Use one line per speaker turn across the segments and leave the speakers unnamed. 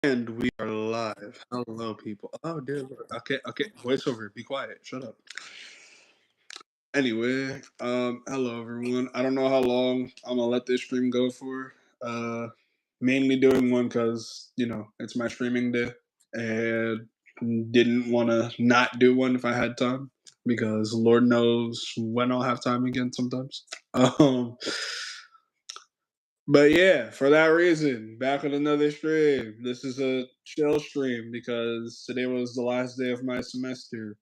And we are live. Hello, people. Oh, dear Lord. Okay, okay. Voiceover. Be quiet. Shut up. Anyway, hello everyone. I don't know how long I'm gonna let this stream go for. Mainly doing one because it's my streaming day, and didn't want to not do one if I had time because Lord knows when I'll have time again sometimes. Um, But yeah, for that reason, back with another stream. This is a chill stream because today was the last day of my semester.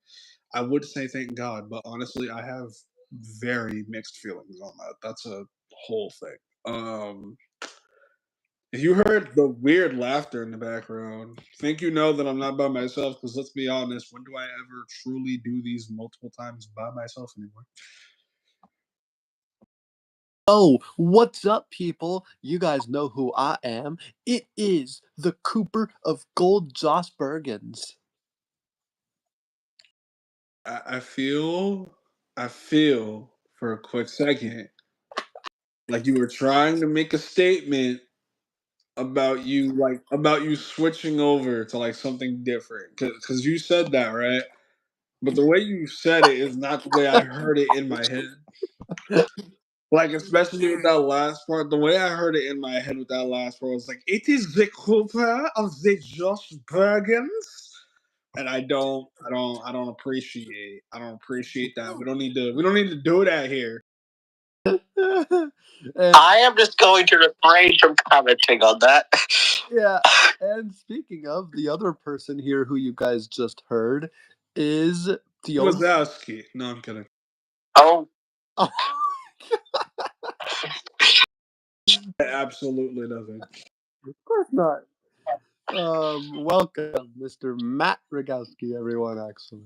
I would say thank God, but honestly, I have very mixed feelings on that. That's a whole thing. If you heard the weird laughter in the background, think you know that I'm not by myself. Because let's be honest, when do I ever truly do these multiple times by myself anymore?
Oh, what's up, people? You guys know who I am. It is the Cooper of Gold Joss Bergens.
I feel for a quick second like you were trying to make a statement about you switching over to like something different because you said that, right? But the way you said it is not the way I heard it in my head. Like, especially with that last part, the way I heard it in my head with that last part was like, "It is the Cooper of the Josh Bergens," and I don't appreciate that. We don't need to do that here.
I am just going to refrain from commenting on that. Yeah, and speaking of, the other person here who you guys just heard is the
Wazowski. No, I'm kidding.
Oh.
Absolutely nothing.
Of course not. Welcome, Mr. Matt Rogowski, everyone, actually.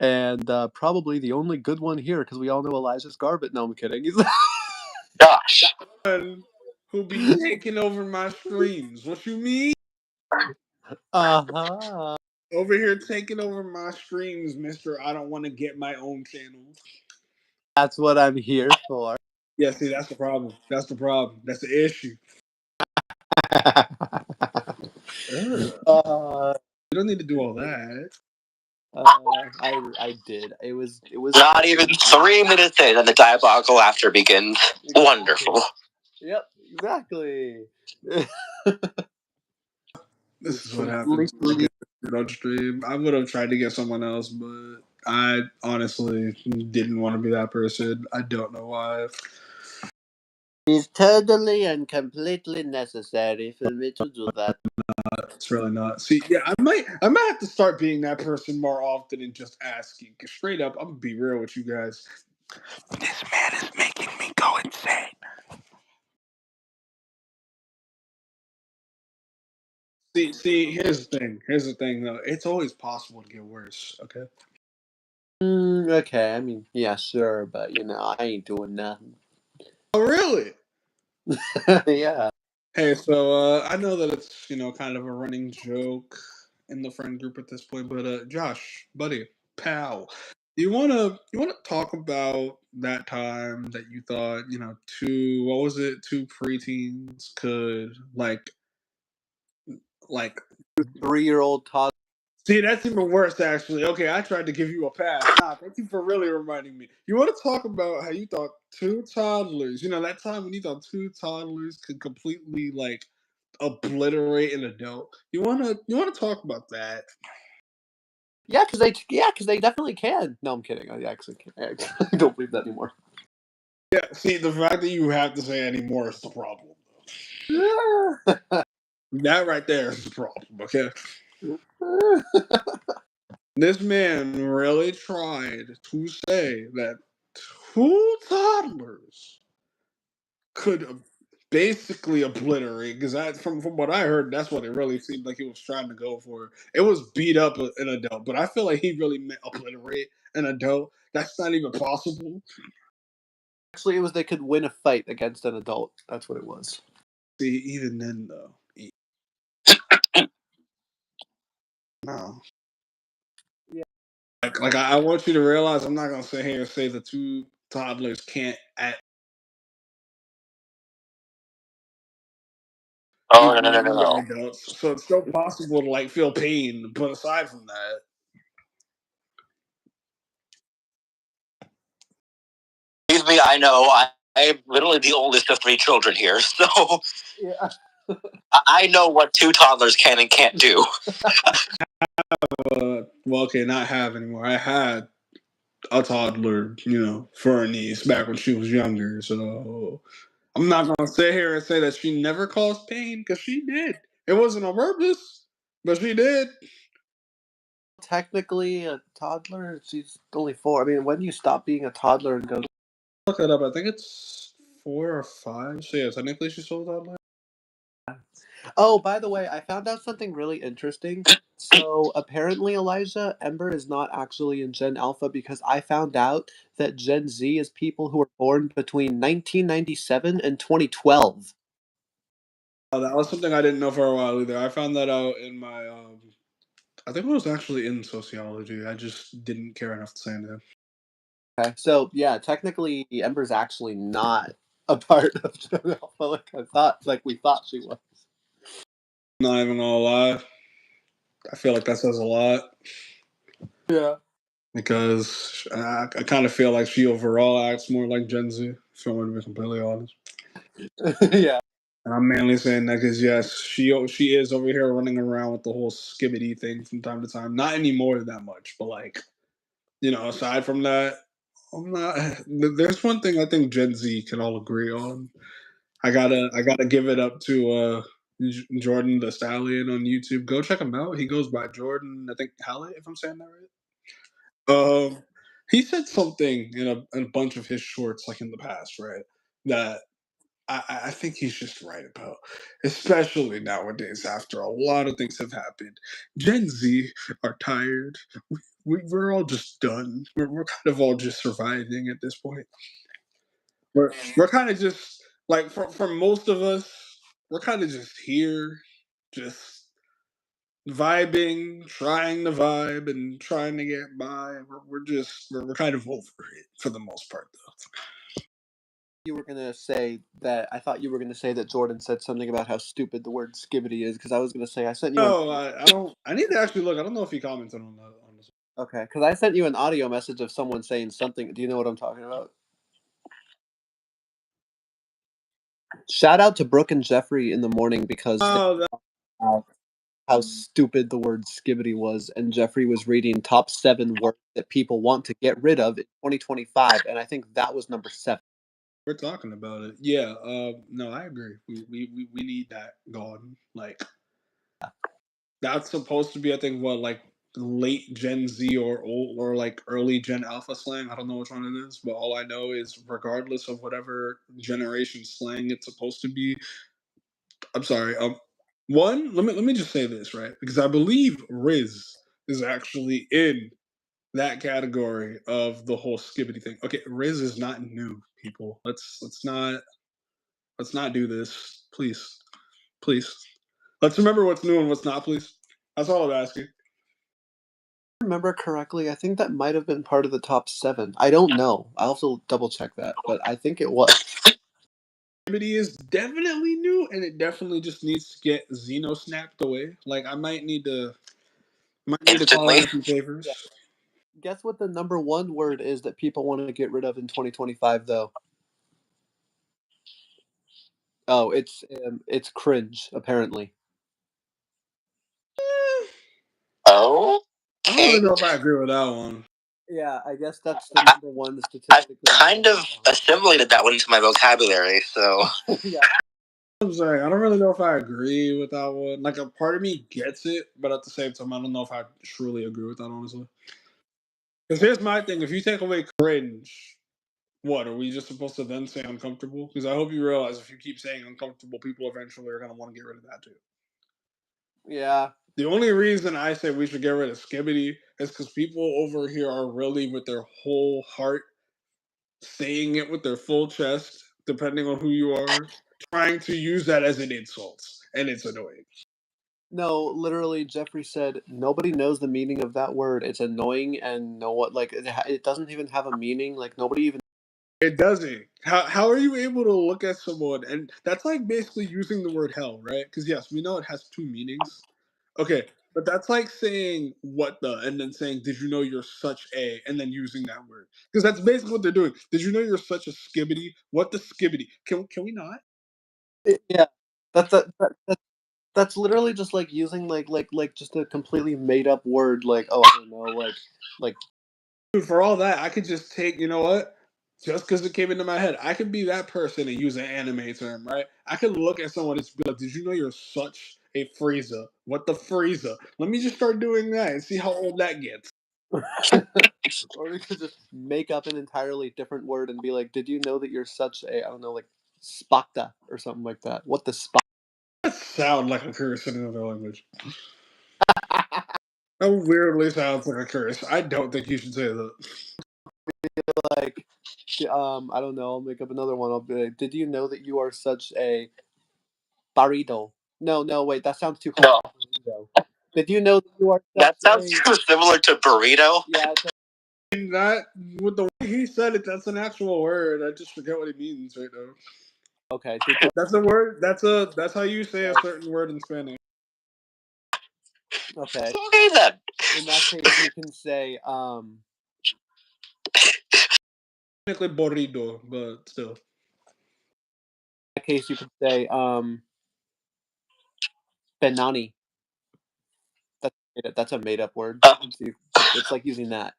And probably the only good one here, because we all know Elijah's garbage. No, I'm kidding. Gosh.
Who be taking over my streams? What you mean?
Uh-huh.
Over here taking over my streams, mister. I don't want to get my own channel.
That's what I'm here for.
Yeah, see, that's the problem. That's the problem. That's the issue. You don't need to do all that.
I did. It was not even 3 minutes in, and the diabolical laughter begins. Exactly. Wonderful. Yep, exactly.
This is what happens when I get on stream. I would have tried to get someone else, but I honestly didn't want to be that person. I don't know why.
It's totally and completely necessary for me to do that.
It's really not. See, yeah, I might have to start being that person more often and just asking. 'Cause straight up, I'm gonna be real with you guys. This man is making me go insane. See, here's the thing. Here's the thing, though. It's always possible to get worse. Okay.
Okay, I mean, yeah, sure, but I ain't doing nothing.
Oh, really?
Yeah.
Hey, so I know that it's kind of a running joke in the friend group at this point, but Josh, buddy, pal, you wanna talk about that time that you thought two preteens could like
3-year-old toddler.
see, that's even worse, actually. Okay, I tried to give you a pass. Nah, thank you for really reminding me. You want to talk about how you thought two toddlers, that time when you thought two toddlers could completely obliterate an adult. You wanna talk about that?
Yeah, because they definitely can. No, I'm kidding. I actually can't. I don't believe that anymore.
Yeah, see, the fact that you have to say anymore is the problem. That right there is the problem. Okay, this man really tried to say that two toddlers could basically obliterate because from what I heard, that's what it really seemed like he was trying to go for. It was beat up an adult, but I feel like he really meant obliterate an adult. That's not even possible.
Actually, it was they could win a fight against an adult. That's what it was.
See, even then though, no.
Yeah.
Like I want you to realize I'm not gonna sit here and say the two toddlers can't
Oh,
even
no, no, no,
younger
no.
adults. So it's still possible to like feel pain. But aside from that,
Believe me, I know. I'm literally the oldest of 3 children here, so
Yeah.
I know what 2 toddlers can and can't do.
well, okay, not have anymore. I had a toddler, for a niece back when she was younger. So I'm not gonna sit here and say that she never caused pain because she did. It wasn't on purpose, but she did.
Technically, a toddler. She's only 4. I mean, when do you stop being a toddler and go?
Look it up. I think it's 4 or 5. So yeah, technically she's still a toddler.
Oh, by the way, I found out something really interesting. So apparently, Elijah, Ember is not actually in Gen Alpha because I found out that Gen Z is people who were born between 1997 and 2012.
That was something I didn't know for a while either. I found that out in my I think it was actually in sociology. I just didn't care enough to say anything.
Okay. So yeah, technically, Ember's actually not a part of Gen Alpha like we thought she was.
Not even gonna lie. I feel like that says a lot
Yeah.
because I kind of feel like she overall acts more like Gen Z, if I'm going to be completely honest.
Yeah.
And I'm mainly saying that because yes, she is over here running around with the whole skibbity thing from time to time. Not anymore that much, but like aside from that, I'm not. There's one thing I think Gen Z can all agree on. I gotta give it up to Jordan the Stallion on YouTube. Go check him out. He goes by Jordan, I think Hallett, if I'm saying that right. He said something in a bunch of his shorts, like in the past, right? That I think he's just right about, especially nowadays after a lot of things have happened. Gen Z are tired. We're all just done. We're kind of all just surviving at this point. We're kind of just like for most of us, we're kind of just here, just vibing, trying to vibe and trying to get by. We're kind of over it for the most part, though.
You were gonna say that I thought you were gonna say that Jordan said something about how stupid the word skibbity is because I was gonna say I sent you an
No, I don't. I need to actually look. I don't know if he commented on that on this.
okay because I sent you an audio message of someone saying something. Do you know what I'm talking about? Shout out to Brooke and Jeffrey in the morning because they
Oh,
found out how stupid the word skibbity was, and Jeffrey was reading top 7 words that people want to get rid of in 2025, and I think that was number 7.
we're talking about it. Yeah. No, I agree. We need that gone. Like that's supposed to be, I think, what like late Gen Z or old or like early Gen Alpha slang. I don't know which one it is, but all I know is regardless of whatever generation slang it's supposed to be. I'm sorry. One, let me just say this right because I believe Riz is actually in that category of the whole skibbity thing. Okay, Riz is not new, people. Let's not do this, please, please. Let's remember what's new and what's not, please. That's all I'm asking.
Remember correctly, I think that might have been part of the top 7. I don't know. I'll have to double check that, but I think it was.
Skibbity is definitely new, and it definitely just needs to get Xeno snapped away. Like I might need to call in
Instantly.
a few favors.
Yeah. Guess what the number 1 word is that people want to get rid of in 2025 though? Oh, it's cringe apparently.
Oh,
I don't really
okay.
know if I agree with that one.
Yeah, I guess that's the number 1
I've
statistically.
kind of assimilated that one into my vocabulary, so
Yeah.
I'm saying I don't really know if I agree with that one. Like a part of me gets it, but at the same time, I don't know if I truly agree with that honestly. Because here's my thing: if you take away cringe, what are we just supposed to then say uncomfortable? Because I hope you realize if you keep saying uncomfortable, people eventually are gonna want to get rid of that too.
Yeah.
The only reason I say we should get rid of skibbity is because people over here are really with their whole heart saying it with their full chest, depending on who you are, trying to use that as an insult, and it's annoying.
No, literally, Jeffrey said nobody knows the meaning of that word. It's annoying and no what like it doesn't even have a meaning. Like nobody even
It doesn't. How are you able to look at someone and that's like basically using the word hell, right? Because yes, we know it has two meanings. Okay, but that's like saying what the and then saying did you know you're such a and then using that word because that's basically what they're doing. Did you know you're such a skibbity? What the skibbity? Can we not?
Yeah, that's that's literally just like using like just a completely made up word. Like, oh, I don't know, like
Dude, for all that, I could just take, you know what? Just because it came into my head, I could be that person and use an anime term, right? I could look at someone and be like, did you know you're such a Frieza? What the Frieza? Let me just start doing that and see how old that gets.
or you could just make up an entirely different word and be like, did you know that you're such a, I don't know, like Spakta or something like that? What the Spak?
That sound like a curse in another language. That weirdly sounds like a curse. I don't think you should say that.
Like, I don't know. I'll make up another one. I'll be like, did you know that you are such a burrito? No, wait, that sounds too close. No. Did you know that you are such
That sounds too similar to burrito.
Yeah,
And that, with the way he said it, that's an actual word. I just forget what it means right now.
okay.
That's a word. That's how you say a certain word in Spanish.
Okay.
Okay then.
In that case, you can say,
Technically burrito, but still.
in that case, you could say, benani. That's a made up word. It's like using that.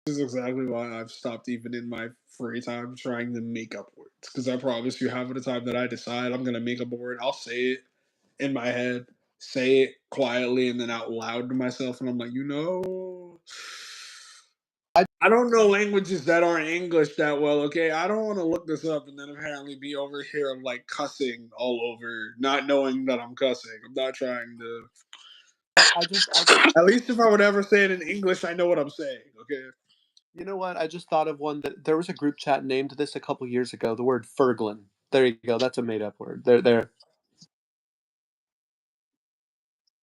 This is exactly why I've stopped even in my free time trying to make up words. Because I promise you, half of the time that I decide I'm gonna make up a word, I'll say it in my head, say it quietly, and then out loud to myself, and I'm like, you know, I don't know languages that aren't English that well. Okay, I don't want to look this up and then apparently be over here like cussing all over, not knowing that I'm cussing. I'm not trying to.
I just
At least if I would ever say it in English, I know what I'm saying. Okay.
You know what? I just thought of one that there was a group chat named this a couple years ago. The word Ferglin. There you go. That's a made up word. There.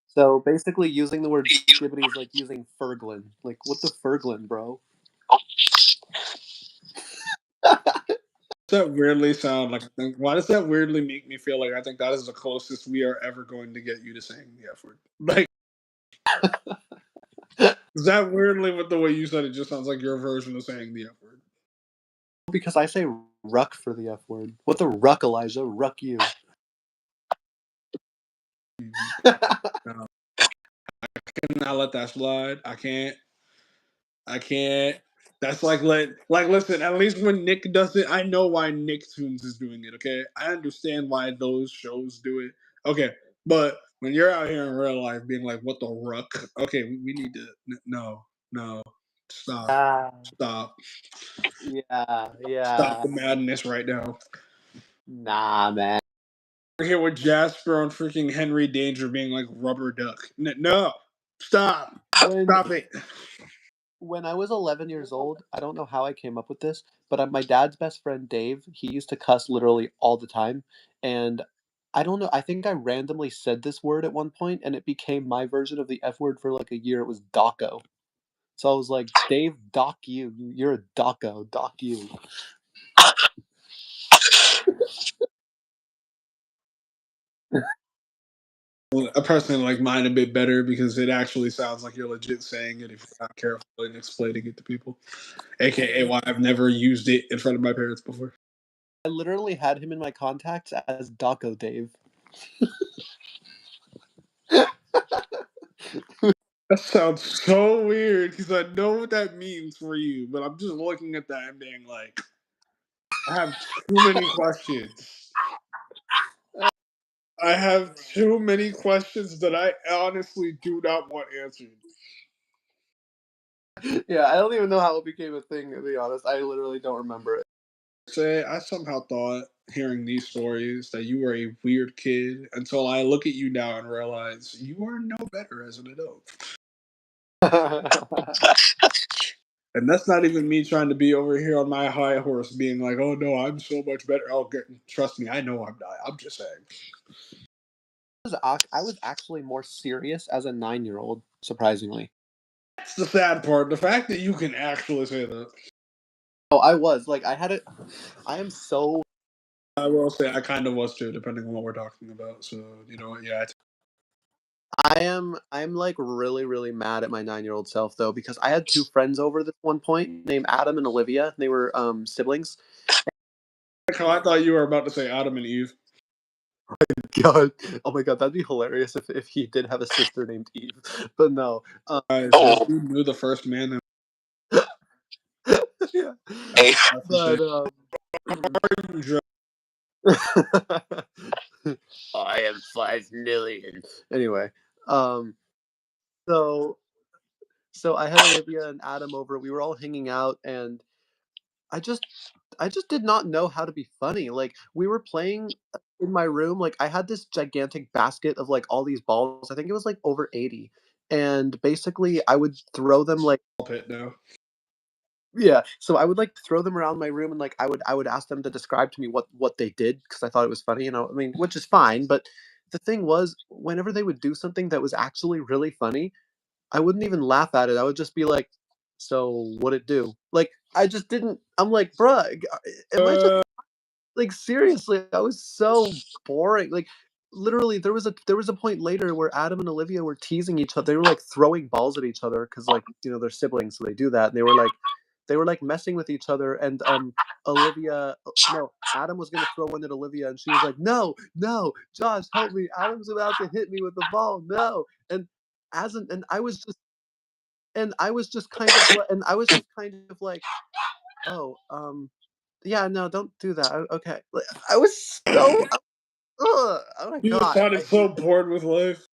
So basically, using the word skibbity is like using Ferglin. Like, what the Ferglin, bro?
That weirdly sound like I think? Why does that weirdly make me feel like I think that is the closest we are ever going to get you to saying the F word? Like, is that weirdly with the way you said it just sounds like your version of saying the F word?
Because I say ruck for the F word. What the ruck, Elijah? Ruck you.
No, I cannot let that slide. I can't. I can't. That's like listen. At least when Nick does it, I know why Nicktoons is doing it. Okay, I understand why those shows do it. Okay, but when you're out here in real life being like, "What the ruck?" Okay, we need to no, stop,
Ah,
stop, stop
yeah.
the madness right now.
Nah, man.
We're here with Jasper on freaking Henry Danger being like rubber duck. No, stop,
When
stop it.
when I was 11 years old, I don't know how I came up with this, but my dad's best friend Dave, he used to cuss literally all the time, and I don't know. I think I randomly said this word at one point, and it became my version of the F word for like a year. It was Docko. So I was like, Dave, dock you. You're a Docko. Dock you.
I personally like mine a bit better because it actually sounds like you're legit saying it if you're not careful and explaining it to people. AKA why I've never used it in front of my parents before.
I literally had him in my contacts as Docko Dave.
That sounds so weird because I know what that means for you, but I'm just looking at that and being like, I have too many questions. I have too many questions that I honestly do not want answered.
Yeah, I don't even know how it became a thing, to be honest. I literally don't remember it.
Say, I somehow thought hearing these stories that you were a weird kid until I look at you now and realize you are no better as an adult. And that's not even me trying to be over here on my high horse being like, oh no, I'm so much better. Oh, trust me, I know I'm not. I'm just saying.
I was actually more serious as a 9-year-old, surprisingly.
That's the sad part. The fact that you can actually say that.
Oh, I was like, I am so.
I will say I kind of was too, depending on what we're talking about. So you know what? Yeah,
I'm like really, really mad at my 9-year-old self though, because I had two friends over this one point named Adam and Olivia. They were siblings.
I thought you were about to say Adam and Eve.
God, oh my God, that'd be hilarious if he did have a sister named Eve. But no,
Guys, if you knew the first man,
yeah.
Hey.
But I am 5 million. Anyway, um, so I had Olivia and Adam over. We were all hanging out, and I just did not know how to be funny. Like we were playing in my room. Like I had this gigantic basket of like all these balls. I think it was like over 80, and basically I would throw them like.
pit now.
Yeah, so I would like throw them around my room, and like I would ask them to describe to me what they did because I thought it was funny, you know. I mean, which is fine, but the thing was, whenever they would do something that was actually really funny, I wouldn't even laugh at it. I would just be like, "So what it do?" Like I just didn't. I'm like, "Bruh, am I just like seriously?" I was so boring. Like literally, there was a point later where Adam and Olivia were teasing each other. They were like throwing balls at each other because like you know they're siblings, so they do that. And they were like messing with each other, and Olivia, no, Adam was gonna throw one at Olivia, and she was like, "No, no, Josh, help me! Adam's about to hit me with the ball, no!" And and I was just kind of, like, "Oh, yeah, no, don't do that. Okay." Like, I was so, ugh, oh my
You just
God,
sounded
I
so
hate it.
bored with life.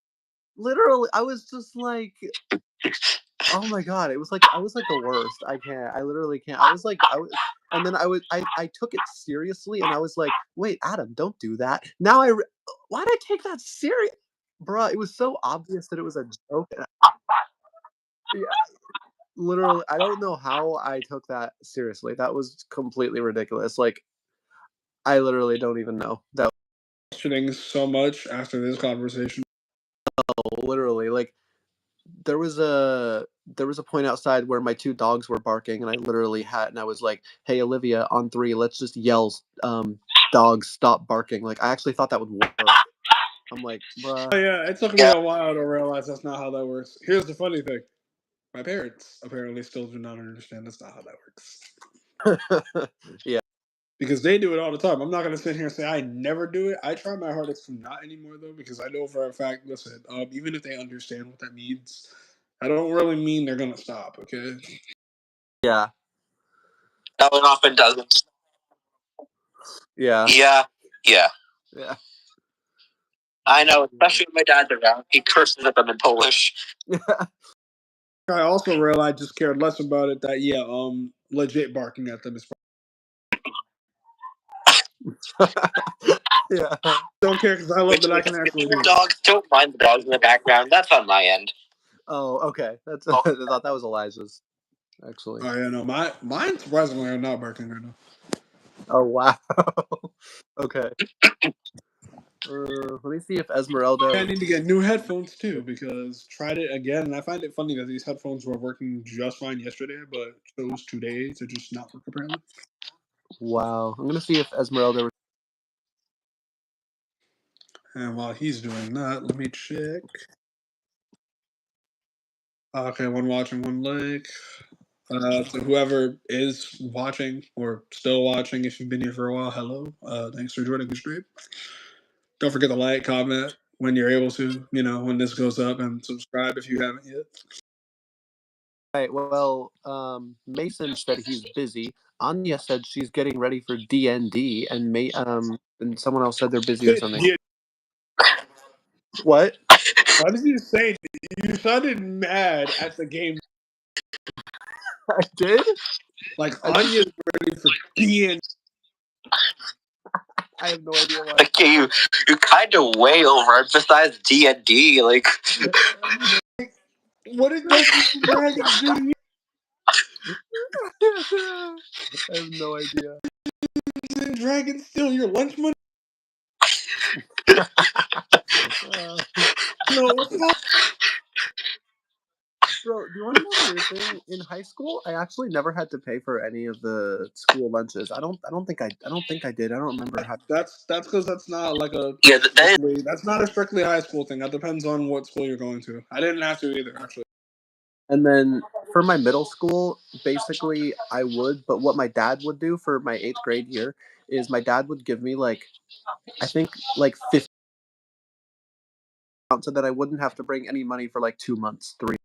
Literally, I was just like, oh my God, it was like I was like the worst. I can't. I literally can't. And then I took it seriously, and I was like, "Wait, Adam, don't do that." Now why did I take that serious, bruh? It was so obvious that it was a joke. Yeah, literally, I don't know how I took that seriously. That was completely ridiculous. Like, I literally don't even know. That
Questioning so much after this conversation.
literally like there was a point outside where my two dogs were barking, and I was like, "Hey Olivia, on three, let's just yell, dogs stop barking." Like I actually thought that would work. I'm like,
Oh
bruh.
yeah, it took me a while to realize that's not how that works. Here's the funny thing: my parents apparently still do not understand that's not how that works.
Yeah.
Because they do it all the time. I'm not gonna sit here and say I never do it. I try my hardest to not anymore though, because I know for a fact. Listen, even if they understand what that means, I don't really mean they're gonna stop. Okay.
Yeah.
No, it often doesn't.
Yeah.
Yeah. Yeah.
Yeah.
I know, especially when my dad's around. He curses at them in Polish.
I also realized just cared less about it. That yeah, legit barking at them is.
Yeah.
Don't care because I love that I can actually do it.
Dogs, don't mind the dogs in the background. That's on my end.
Oh, okay. That's I thought that was Elijah's, actually.
Oh yeah, no, mine surprisingly are not barking right now.
Oh wow. Okay. Let me see if Esmeralda.
I need to get new headphones too because tried it again and I find it funny that these headphones were working just fine yesterday, but chose today to just not work apparently.
Wow. I'm gonna see if Esmeralda.
And while he's doing that, let me check. Okay, one watching, one like. To whoever is watching or still watching, if you've been here for a while, hello. Thanks for joining the stream. Don't forget to like, comment when you're able to, when this goes up, and subscribe if you haven't yet.
Right. Well, Mason said he's busy. Anya said she's getting ready for DND, and someone else said they're busy or something.
Yeah.
What?
Why did you say you sounded mad at the game?
I did?
Like Anya's ready for DND.
I have no idea why.
Like you kind of way overemphasized D&D. Like,
what did Dungeons and Dragons do to you?
I have no idea.
Dungeons and Dragons steal your lunch money? No, it's not.
Bro, do you want to know the weird thing? In high school, I actually never had to pay for any of the school lunches. I don't think I did. I don't remember how.
That's because that's not like a
Yeah,
that's not a strictly high school thing. That depends on what school you're going to. I didn't have to either, actually.
And then for my middle school, basically I would, but what my dad would do for my 8th grade year is my dad would give me like, I think like 50 so that I wouldn't have to bring any money for like 2 months, 3.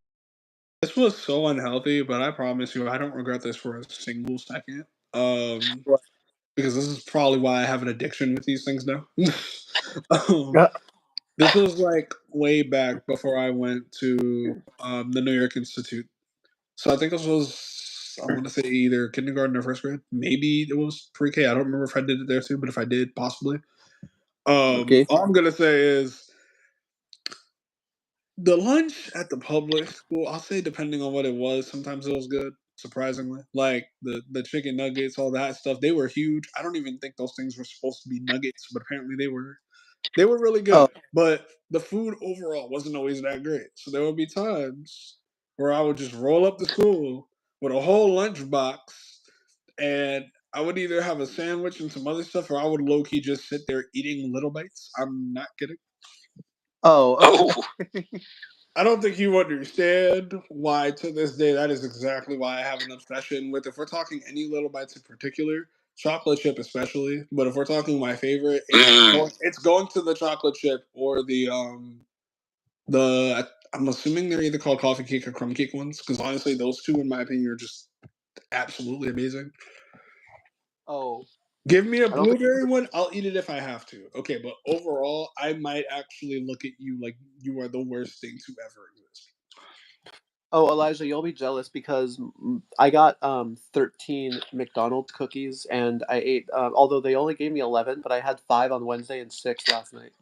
This was so unhealthy, but I promise you, I don't regret this for a single second.
What?
Because this is probably why I have an addiction with these things now. um,
Yeah.
this was like way back before I went to the New York Institute. So I think this was, I want to say either kindergarten or first grade. Maybe it was pre-K. I don't remember if I did it there too, but if I did, possibly.
Okay.
All I'm gonna say is the lunch at the public school, I'll say depending on what it was, sometimes it was good, surprisingly. Like the chicken nuggets, all that stuff, they were huge. I don't even think those things were supposed to be nuggets, but apparently they were. They were really
Oh,
good, but the food overall wasn't always that great. So there would be times where I would just roll up to school with a whole lunch box, and I would either have a sandwich and some other stuff, or I would low key just sit there eating little bites. I'm not kidding.
oh,
I don't think you understand why to this day that is exactly why I have an obsession with. If we're talking any little bites in particular, chocolate chip especially, but if we're talking my favorite, it's going to the chocolate chip or the I'm assuming they're either called coffee cake or crumb cake ones, because honestly those two in my opinion are just absolutely amazing.
oh.
Give me a
I don't think.
blueberry one, I'll eat it if I have to. Okay, but overall, I might actually look at you like you are the worst thing to ever exist.
Oh, Elijah, you'll be jealous because I got 13 McDonald's cookies and I ate. Although they only gave me 11, but I had 5 on Wednesday and 6 last night.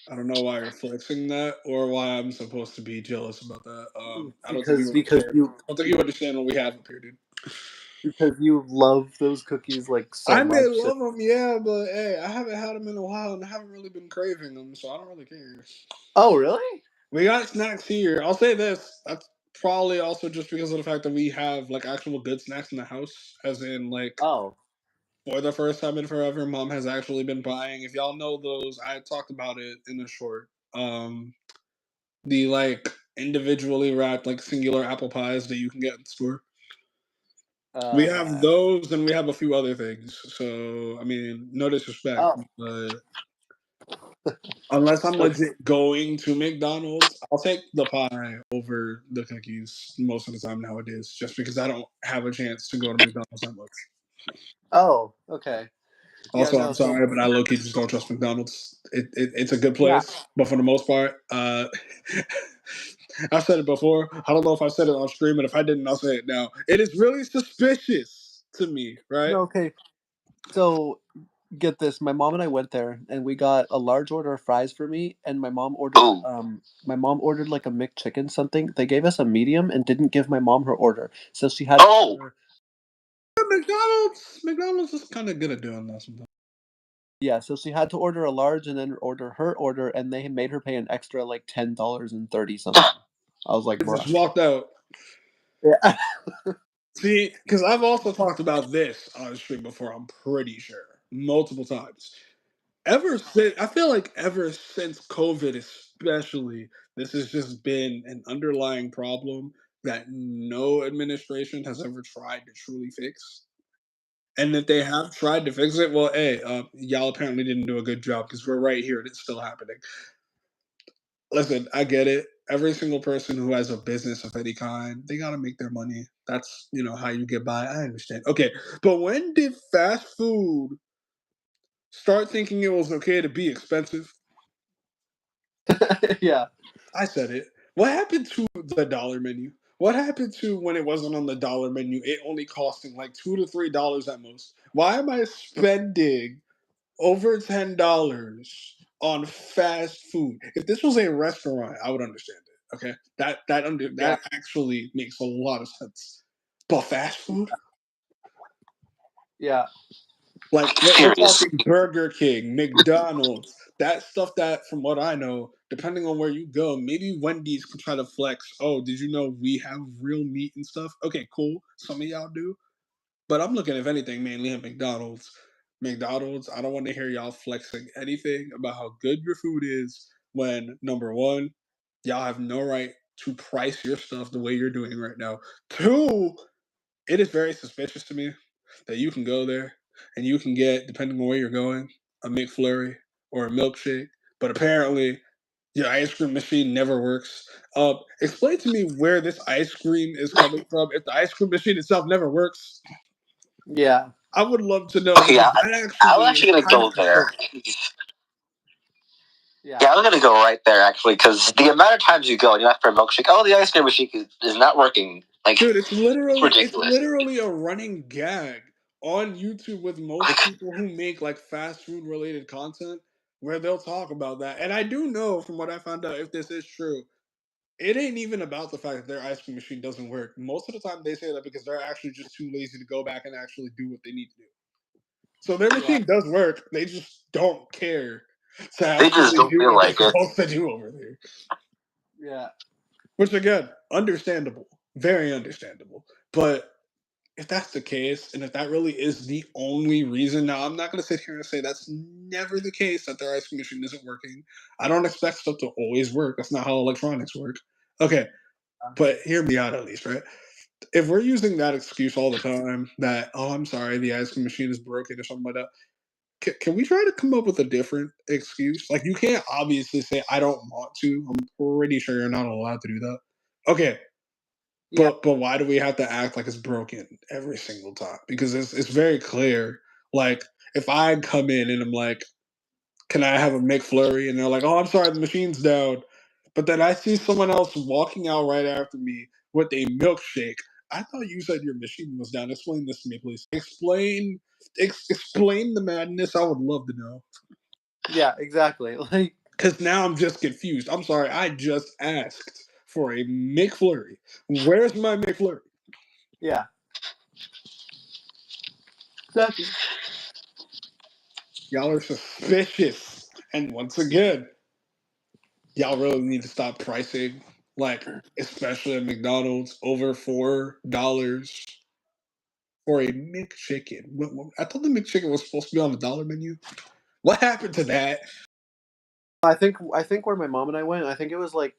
I don't know why you're flexing that or why I'm supposed to be jealous about that. I don't think you
Because
understand.
you
I don't think you understand what we have up here, dude.
because you love those cookies like so
I may
much.
love them, yeah, but hey, I haven't had them in a while and I haven't really been craving them, so I don't really care.
Oh, really?
We got snacks here. I'll say this. That's probably also just because of the fact that we have like actual good snacks in the house, as in like
Oh,
for the first time in forever, mom has actually been buying. If y'all know those, I talked about it in the short. The like individually wrapped like singular apple pies that you can get in the store. We have
uh,
those and we have a few other things. So I mean, no disrespect,
oh,
but unless I'm
okay.
legit going to McDonald's, I'll take the pie over the cookies most of the time nowadays, just because I don't have a chance to go to McDonald's that much.
Oh, okay. Yeah,
Also,
no.
I'm
So
sorry, but I low key just don't trust McDonald's. It's a good
yeah.
place, but for the most part, I've said it before. I don't know if I said it on stream, and if I didn't, I'll say it now. It is really suspicious to me, right?
No, okay. So get this. My mom and I went there, and we got a large order of fries for me, and my mom ordered like a McChicken something. They gave us a medium and didn't give my mom her order, so she had. Order,
McDonald's is kind of good at doing that sometimes.
yeah, so she had to order a large and then order her order, and they made her pay an extra like $10.30 something. I was like,
I
bruh.
just walked out.
Yeah.
See, because I've also talked about this on stream before. I'm pretty sure multiple times. Ever since I feel like ever since COVID, especially, this has just been an underlying problem that no administration has ever tried to truly fix. And if they have tried to fix it, well, hey, y'all apparently didn't do a good job because we're right here and it's still happening. Listen, I get it. Every single person who has a business of any kind, they gotta make their money. That's how you get by. I understand. Okay, but when did fast food start thinking it was okay to be expensive?
Yeah.
I said it. What happened to the dollar menu? What happened to when it wasn't on the dollar menu? It only costing like $2 to $3 at most. Why am I spending over $10 on fast food? If this was a restaurant, I would understand it. Okay,
Yeah.
that actually makes a lot of sense. But fast food,
Yeah.
like we're talking Burger King, McDonald's, that stuff that, from what I know, depending on where you go, maybe Wendy's can try to flex. Oh, did you know we have real meat and stuff? Okay, cool. Some of y'all do. But I'm looking, if anything, mainly at McDonald's. McDonald's, I don't want to hear y'all flexing anything about how good your food is when, number one, y'all have no right to price your stuff the way you're doing right now. Two, it is very suspicious to me that you can go there and you can get, depending on where you're going, a McFlurry or a milkshake. But apparently, your ice cream machine never works. Explain to me where this ice cream is coming from. If the ice cream machine itself never works,
Yeah.
I would love to know.
Okay, yeah,
That
I was
actually
actually gonna
kind
go
of
there.
Yeah.
Yeah, I was gonna go right there actually, because the amount of times you go and you ask for a milkshake, oh, the ice cream machine is not working. Like,
Dude, it's
ridiculous.
literally a running gag on YouTube with most people who make like fast food related content where they'll talk about that. And I do know from what I found out, if this is true, it ain't even about the fact that their ice cream machine doesn't work. Most of the time they say that because they're actually just too lazy to go back and actually do what they need to do. So their machine does work. They just don't care to
They just
actually
don't
do
feel
what
like
they're
it.
supposed to do over there.
Yeah.
Which again, understandable. Very understandable. But if that's the case, and if that really is the only reason, now I'm not going to sit here and say that's never the case that their ice cream machine isn't working. I don't expect stuff to always work. That's not how electronics work. Okay, but hear me out at least, right? If we're using that excuse all the time, that, oh, I'm sorry, the ice cream machine is broken or something like that, can we try to come up with a different excuse? Like, you can't obviously say, I don't want to. I'm pretty sure you're not allowed to do that. Okay,
Yeah.
but why do we have to act like it's broken every single time? Because it's very clear. Like, if I come in and I'm like, can I have a McFlurry? And they're like, oh, I'm sorry, the machine's down. But then I see someone else walking out right after me with a milkshake. I thought you said your machine was down. Explain this to me, please. Explain the madness. I would love to know.
Yeah, exactly. Like,
Because now I'm just confused. I'm sorry, I just asked for a McFlurry. Where's my McFlurry?
yeah. Exactly.
Y'all are suspicious. And once again, y'all really need to stop pricing, like, especially at McDonald's, over $4 for a McChicken. I thought the McChicken was supposed to be on the dollar menu. What happened to that?
I think where my mom and I went, I think it was like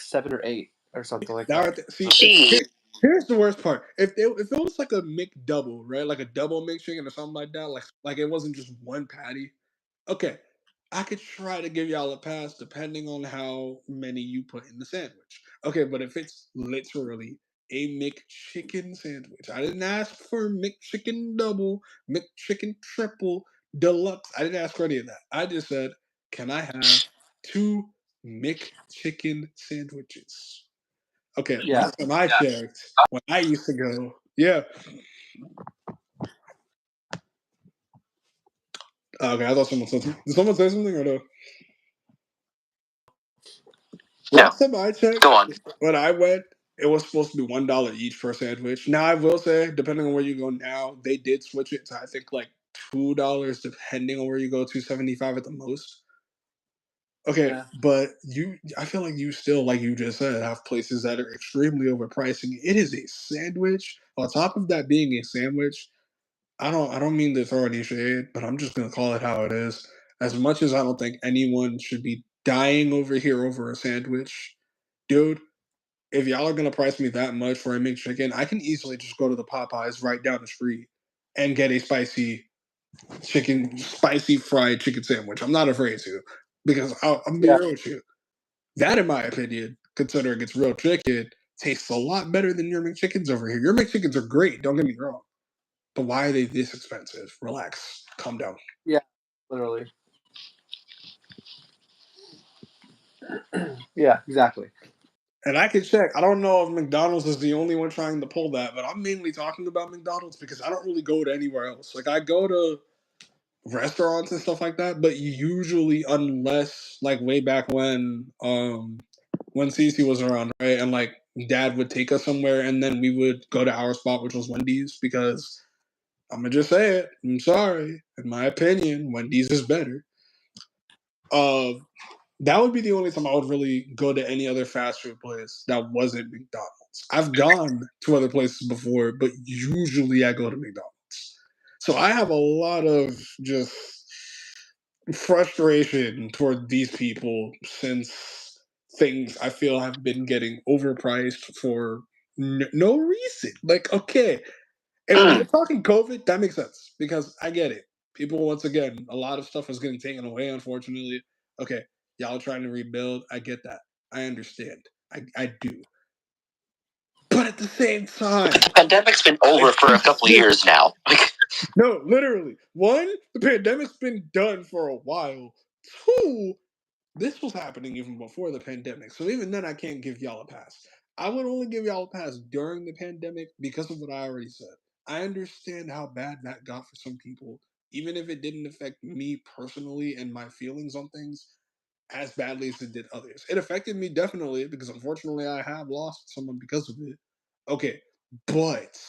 7 or 8 or something like
Now,
that.
here's the worst part. If it was like a McDouble, right, like a double McChicken or something like that, like it wasn't just one patty. Okay, I could try to give y'all a pass depending on how many you put in the sandwich. Okay, but if it's literally a McChicken sandwich, I didn't ask for McChicken double, McChicken triple, deluxe. I didn't ask for any of that. I just said, can I have 2 McChicken sandwiches? Okay,
Yeah.
last time I checked, when I used to go, yeah. Okay, I thought someone said something. Did someone say something or no? Last time I checked,
Go on.
when I went, it was supposed to be $1 each per sandwich. Now I will say, depending on where you go now, they did switch it to I think like $2, depending on where you go, $2.75 at the most. Okay,
Yeah.
but I feel like you still, like you just said, have places that are extremely overpricing. It is a sandwich. On top of that being a sandwich, I don't mean to throw any shade, but I'm just gonna call it how it is. As much as I don't think anyone should be dying over here over a sandwich, dude, if y'all are gonna price me that much for a McChicken, I can easily just go to the Popeyes right down the street and get a spicy fried chicken sandwich. I'm not afraid to, because I'm be
Yeah.
real with you. That, in my opinion, considering it's real chicken, tastes a lot better than your McChickens over here. Your McChickens are great, don't get me wrong, but why are they this expensive? Relax, calm down.
Yeah. Literally. Yeah, exactly.
And I can check. I don't know if McDonald's is the only one trying to pull that, but I'm mainly talking about McDonald's because I don't really go to anywhere else. Like, I go to restaurants and stuff like that, but usually, unless like way back when Cece was around, right, and like Dad would take us somewhere, and then we would go to our spot, which was Wendy's, because I'm gonna just say it. I'm sorry, in my opinion, Wendy's is better. That would be the only time I would really go to any other fast food place that wasn't McDonald's. I've gone to other places before, but usually I go to McDonald's. So I have a lot of just frustration toward these people since things I feel have been getting overpriced for no reason. Like, okay, and when you're talking COVID, that makes sense because I get it. People, once again, a lot of stuff is getting taken away, unfortunately. Okay, y'all are trying to rebuild. I get that. I understand. I do. But at the same time,
The pandemic's been over for a couple of years now.
no, literally. One, the pandemic's been done for a while. Two, this was happening even before the pandemic. So even then, I can't give y'all a pass. I would only give y'all a pass during the pandemic because of what I already said. I understand how bad that got for some people, even if it didn't affect me personally and my feelings on things as badly as it did others. It affected me definitely because unfortunately I have lost someone because of it. Okay, but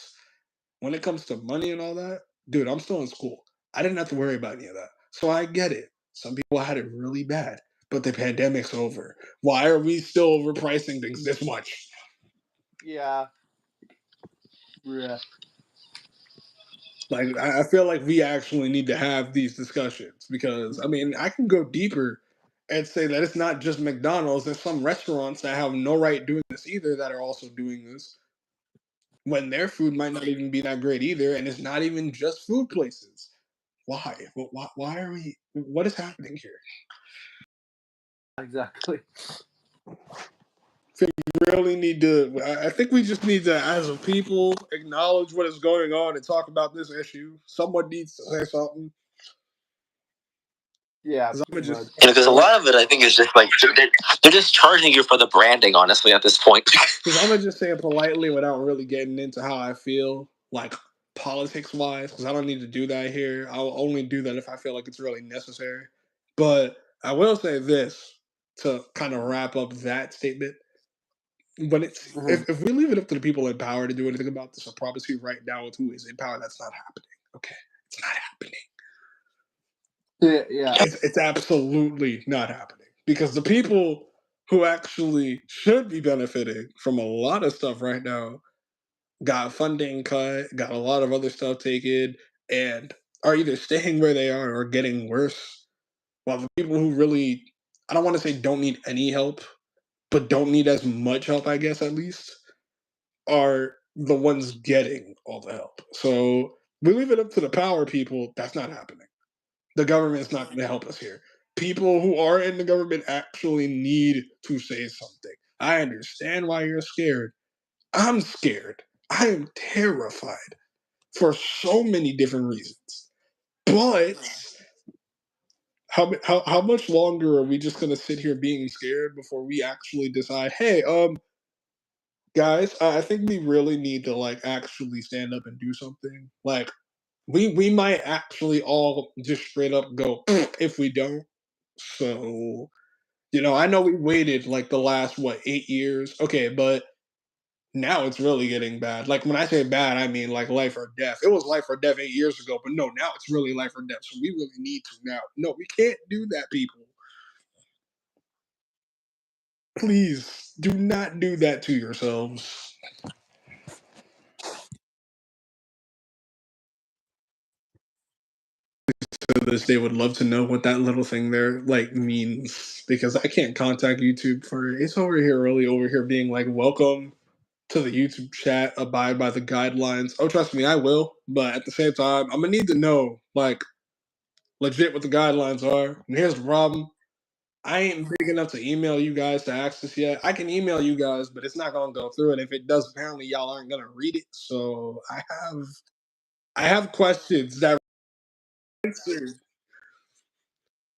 when it comes to money and all that, dude, I'm still in school. I didn't have to worry about any of that. So I get it. Some people had it really bad, but the pandemic's over. Why are we still overpricing things this much?
Yeah. Yeah.
Like, I feel like we actually need to have these discussions because, I mean, I can go deeper and say that it's not just McDonald's. There's some restaurants that have no right doing this either that are also doing this when their food might not even be that great either. And it's not even just food places. Why? Why are we? What is happening here?
Exactly.
We really need to. I think we just need to, as a people, acknowledge what is going on and talk about this issue. Someone needs to say something.
Yeah.
'Cause I'm just,
Because a lot of it, I think, is just like they're just charging you for the branding. Honestly, at this point,
because I'm gonna just say it politely without really getting into how I feel, like politics wise. Because I don't need to do that here. I'll only do that if I feel like it's really necessary. But I will say this to kind of wrap up that statement. But it's
Mhm.
if we leave it up to the people in power to do anything about this, I promise you right now with who is in power, that's not happening. Okay, it's not happening.
Yeah.
It's absolutely not happening because the people who actually should be benefiting from a lot of stuff right now got funding cut, got a lot of other stuff taken, and are either staying where they are or getting worse. While the people who really, I don't want to say don't need any help, but don't need as much help, I guess at least, are the ones getting all the help. So we leave it up to the power people. That's not happening. The government's not going to help us here. People who are in the government actually need to say something. I understand why you're scared. I'm scared. I am terrified for so many different reasons. But how much longer are we just going to sit here being scared before we actually decide, hey, guys, I think we really need to like actually stand up and do something. Like we might actually all just straight up go if we don't. So I know we waited like the last 8 years. Okay, but now it's really getting bad. Like when I say bad, I mean like life or death. It was life or death 8 years ago, but no, now it's really life or death. So we really need to now. No, we can't do that, people. Please do not do that to yourselves. To this day would love to know what that little thing there like means because I can't contact YouTube for it. It's over here really over here being like welcome to the YouTube chat, abide by the guidelines. Oh, trust me, I will. But at the same time, I'm gonna need to know like legit what the guidelines are. And here's the problem. I ain't big enough to email you guys to access yet. I can email you guys, but it's not gonna go through. And if it does, apparently y'all aren't gonna read it. So I have questions that are answered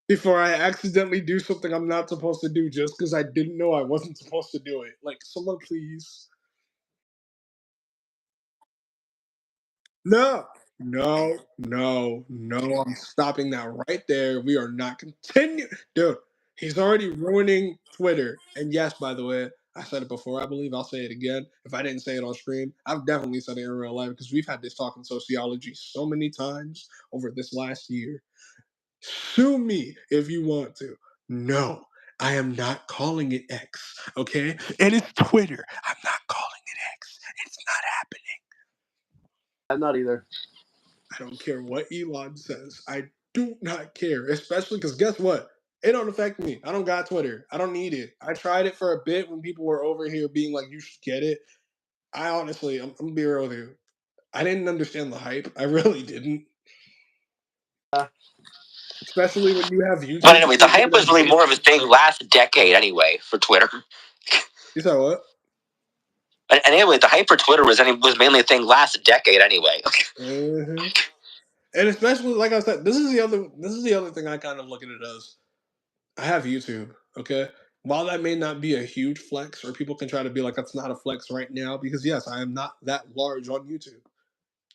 before I accidentally do something I'm not supposed to do just because I didn't know I wasn't supposed to do it. Like, someone please. No, no, no, no. I'm stopping that right there. We are not continue. Dude, he's already ruining Twitter. And yes, by the way, I said it before. I believe I'll say it again. If I didn't say it on stream, I've definitely said it in real life because we've had this talk in sociology so many times over this last year. Sue me if you want to. No, I am not calling it X, okay? And it's Twitter. I'm not calling it X. It's not happening.
I'm not either.
I don't care what Elon says. I do not care, especially because guess what? It don't affect me. I don't got Twitter. I don't need it. I tried it for a bit when people were over here being like, you should get it. I honestly, I'm gonna be real with you. I didn't understand the hype. I really didn't. Especially when you have YouTube.
But anyway, the hype was really more of a thing last decade anyway for Twitter.
You said what?
And anyway, the hype for Twitter was mainly a thing last decade anyway.
Mm-hmm. And especially, like I said, this is the other thing I kind of look at it as. I have YouTube, okay? While that may not be a huge flex, or people can try to be like, that's not a flex right now, because yes, I am not that large on YouTube.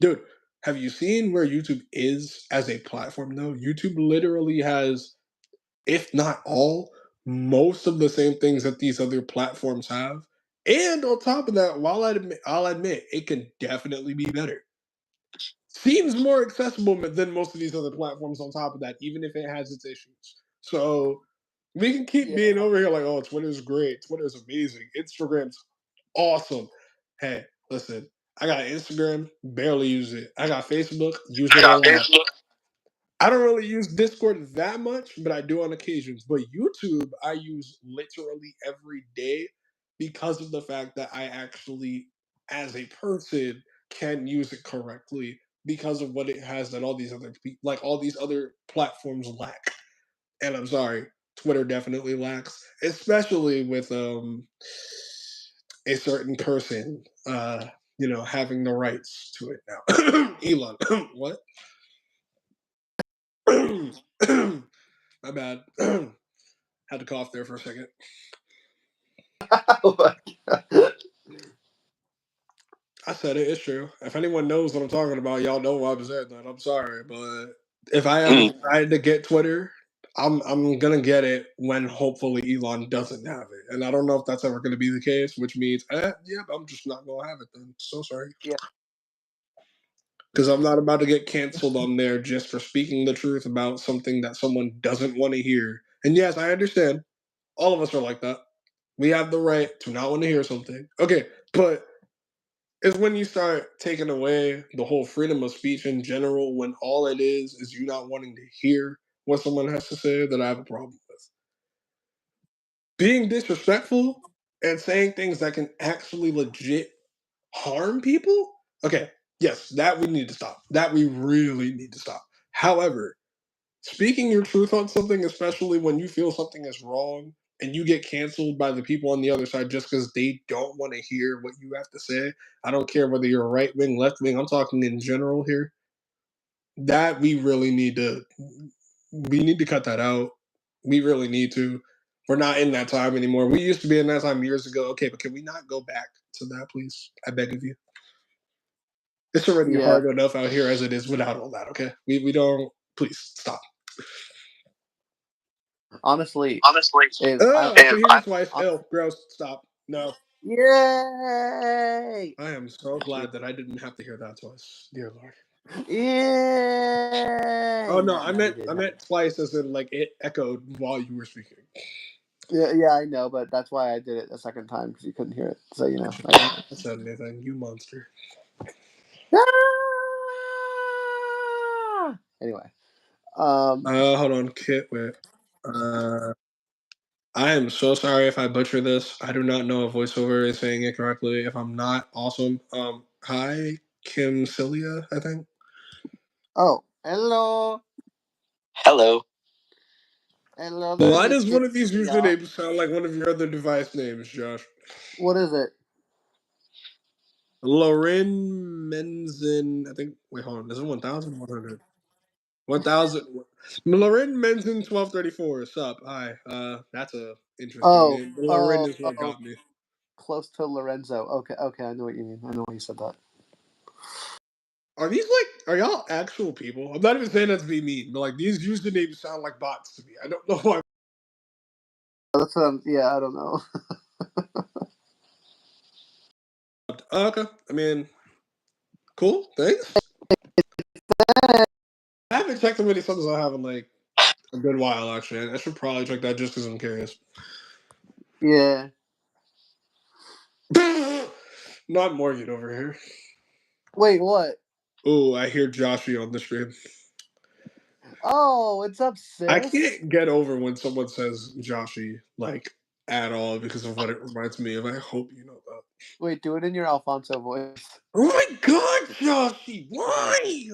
Dude, have you seen where YouTube is as a platform though? YouTube literally has, if not all, most of the same things that these other platforms have. And on top of that, I'll admit it can definitely be better. Seems more accessible than most of these other platforms on top of that, even if it has its issues. So we can keep being over here like, oh, Twitter's great. Twitter's amazing. Instagram's awesome. Hey, listen, I got Instagram, barely use it. I got Facebook, use it a lot. I don't really use Discord that much, but I do on occasions. But YouTube, I use literally every day because of the fact that I actually, as a person, can use it correctly because of what it has that all these other all these other platforms lack. And I'm sorry, Twitter definitely lacks, especially with a certain person, having the rights to it now. Elon, what? My bad. Had to cough there for a second.
Oh my God.
I said it. It's true. If anyone knows what I'm talking about, y'all know why I said that. I'm sorry, but if I ever tried to get Twitter, I'm gonna get it when hopefully Elon doesn't have it, and I don't know if that's ever gonna be the case. Which means, I'm just not gonna have it then. So sorry.
Yeah.
Because I'm not about to get canceled on there just for speaking the truth about something that someone doesn't want to hear. And yes, I understand. All of us are like that. We have the right to not want to hear something. Okay, but it's when you start taking away the whole freedom of speech in general, when all it is you not wanting to hear what someone has to say, that I have a problem with. Being disrespectful and saying things that can actually legit harm people? Okay, yes, that we need to stop. That we really need to stop. However, speaking your truth on something, especially when you feel something is wrong and you get canceled by the people on the other side just because they don't want to hear what you have to say. I don't care whether you're right wing, left wing. I'm talking in general here. That we need to cut that out. We really need to. We're not in that time anymore. We used to be in that time years ago. Okay, but can we not go back to that, please? I beg of you. It's already hard enough out here as it is without all that. Okay, we don't. Please stop.
Honestly,
I can hear you twice. Ew, gross. Stop. No.
Yay!
I am so glad that I didn't have to hear that twice. Dear Lord.
Yay!
Oh no, I meant twice as in like it echoed while you were speaking.
Yeah, I know, but that's why I did it a second time because you couldn't hear it. So
I said anything, you monster.
Anyway,
hold on, Kit. Wait. I am so sorry if I butcher this. I do not know if voiceover is saying it correctly. If I'm not, awesome. Hi, Kim Cilia, I think.
Oh, hello.
Hello.
Hello.
Why does one of these usernames sound like one of your other device names, Josh?
What is it?
Loren Menzin, I think. Wait, hold on. Is it 1,100? 1,000. Loren Menzin 1234. What's up? Hi. That's a interesting name. Loren is what got me.
Close to Lorenzo. Okay, I know what you mean. I know why you said that.
Are y'all actual people? I'm not even saying that to be mean, but like these usernames sound like bots to me. I don't know why.
That's I don't know.
Okay. I mean, cool. Thanks. I haven't checked how many subs I have in like a good while, actually. I should probably check that just because I'm curious.
Yeah.
Not Morgan over here.
Wait, what?
Oh, I hear Joshy on the stream.
Oh, what's up,
I
sis?
can't get over when someone says Joshy, like, at all because of what it reminds me of. I hope you know that.
Wait, do it in your Alfonso voice.
Oh my god, Joshy! Why?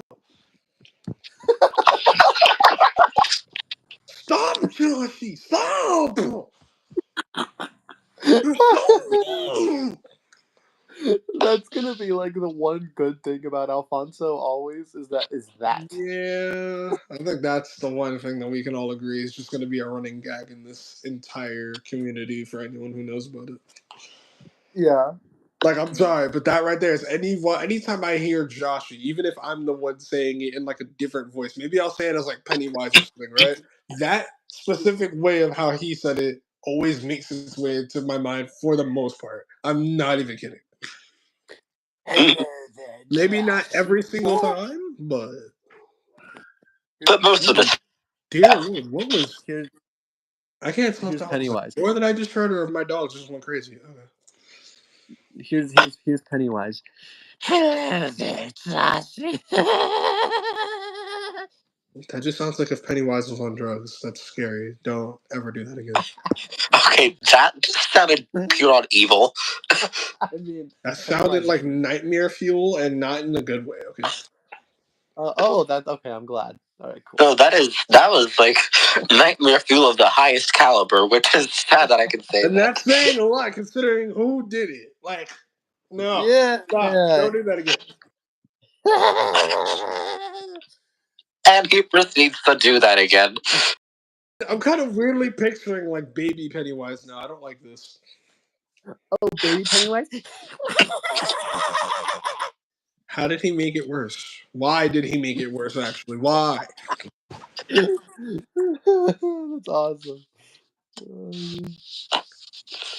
Stop, Joshy! Stop! You're so mean!
That's gonna be like the one good thing about Alfonso always is that.
Yeah, I think that's the one thing that we can all agree is just going to be a running gag in this entire community for anyone who knows about it.
Yeah.
Like, I'm sorry, but that right there is anytime I hear Joshy, even if I'm the one saying it in like a different voice, maybe I'll say it as like Pennywise or something, right? That specific way of how he said it always makes its way into my mind for the most part. I'm not even kidding.
Hello there,
Maybe not
Joshy.
every single time, but
most of the
dear Lord, what was
Here's
I can't tell if
here's
that was
Pennywise.
more than I just heard, or if my dogs just went crazy. Okay.
Here's Pennywise. Hello there, Joshy.
That just sounds like if Pennywise was on drugs. That's scary. Don't ever do that again.
Okay, that just sounded pure on evil.
I mean,
That sounded like nightmare fuel and not in a good way, okay?
that's okay. I'm glad. All right, cool.
No, that was like nightmare fuel of the highest caliber, which is sad that I can say
And
that.
that's saying a lot considering who did it. Like, no.
Yeah.
Stop. Don't do that again.
And he proceeds to do that again.
I'm kind of weirdly picturing like baby Pennywise now. I don't like this.
Oh, baby Pennywise.
How did he make it worse? Why did he make it worse, actually? Why?
That's awesome.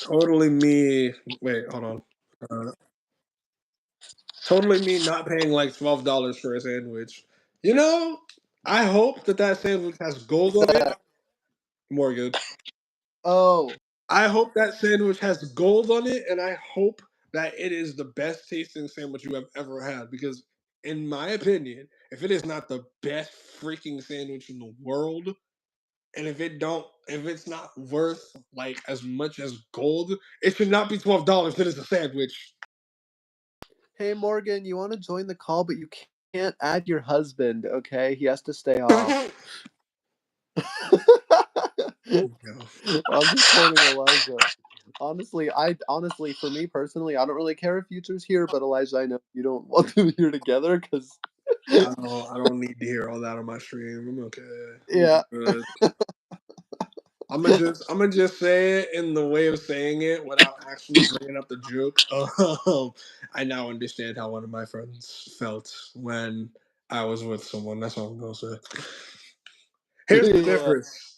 Totally me. Wait, hold on. Totally me not paying like $12 for a sandwich. You know, I hope that sandwich has gold on it. Morgan.
Oh.
I hope that sandwich has gold on it, and I hope that it is the best tasting sandwich you have ever had. Because, in my opinion, if it is not the best freaking sandwich in the world, and if it's not worth like as much as gold, it should not be $12. It is a sandwich.
Hey Morgan, you want to join the call, but you can't add your husband. Okay, he has to stay off. I'm just quoting Elijah. Honestly, for me personally, I don't really care if Future's here, but Elijah, I know you don't want them here together because
I don't need to hear all that on my stream. I'm okay.
yeah.
I'm gonna just say it in the way of saying it without actually bringing up the joke. I now understand how one of my friends felt when I was with someone. That's all I'm gonna say. Here's the difference.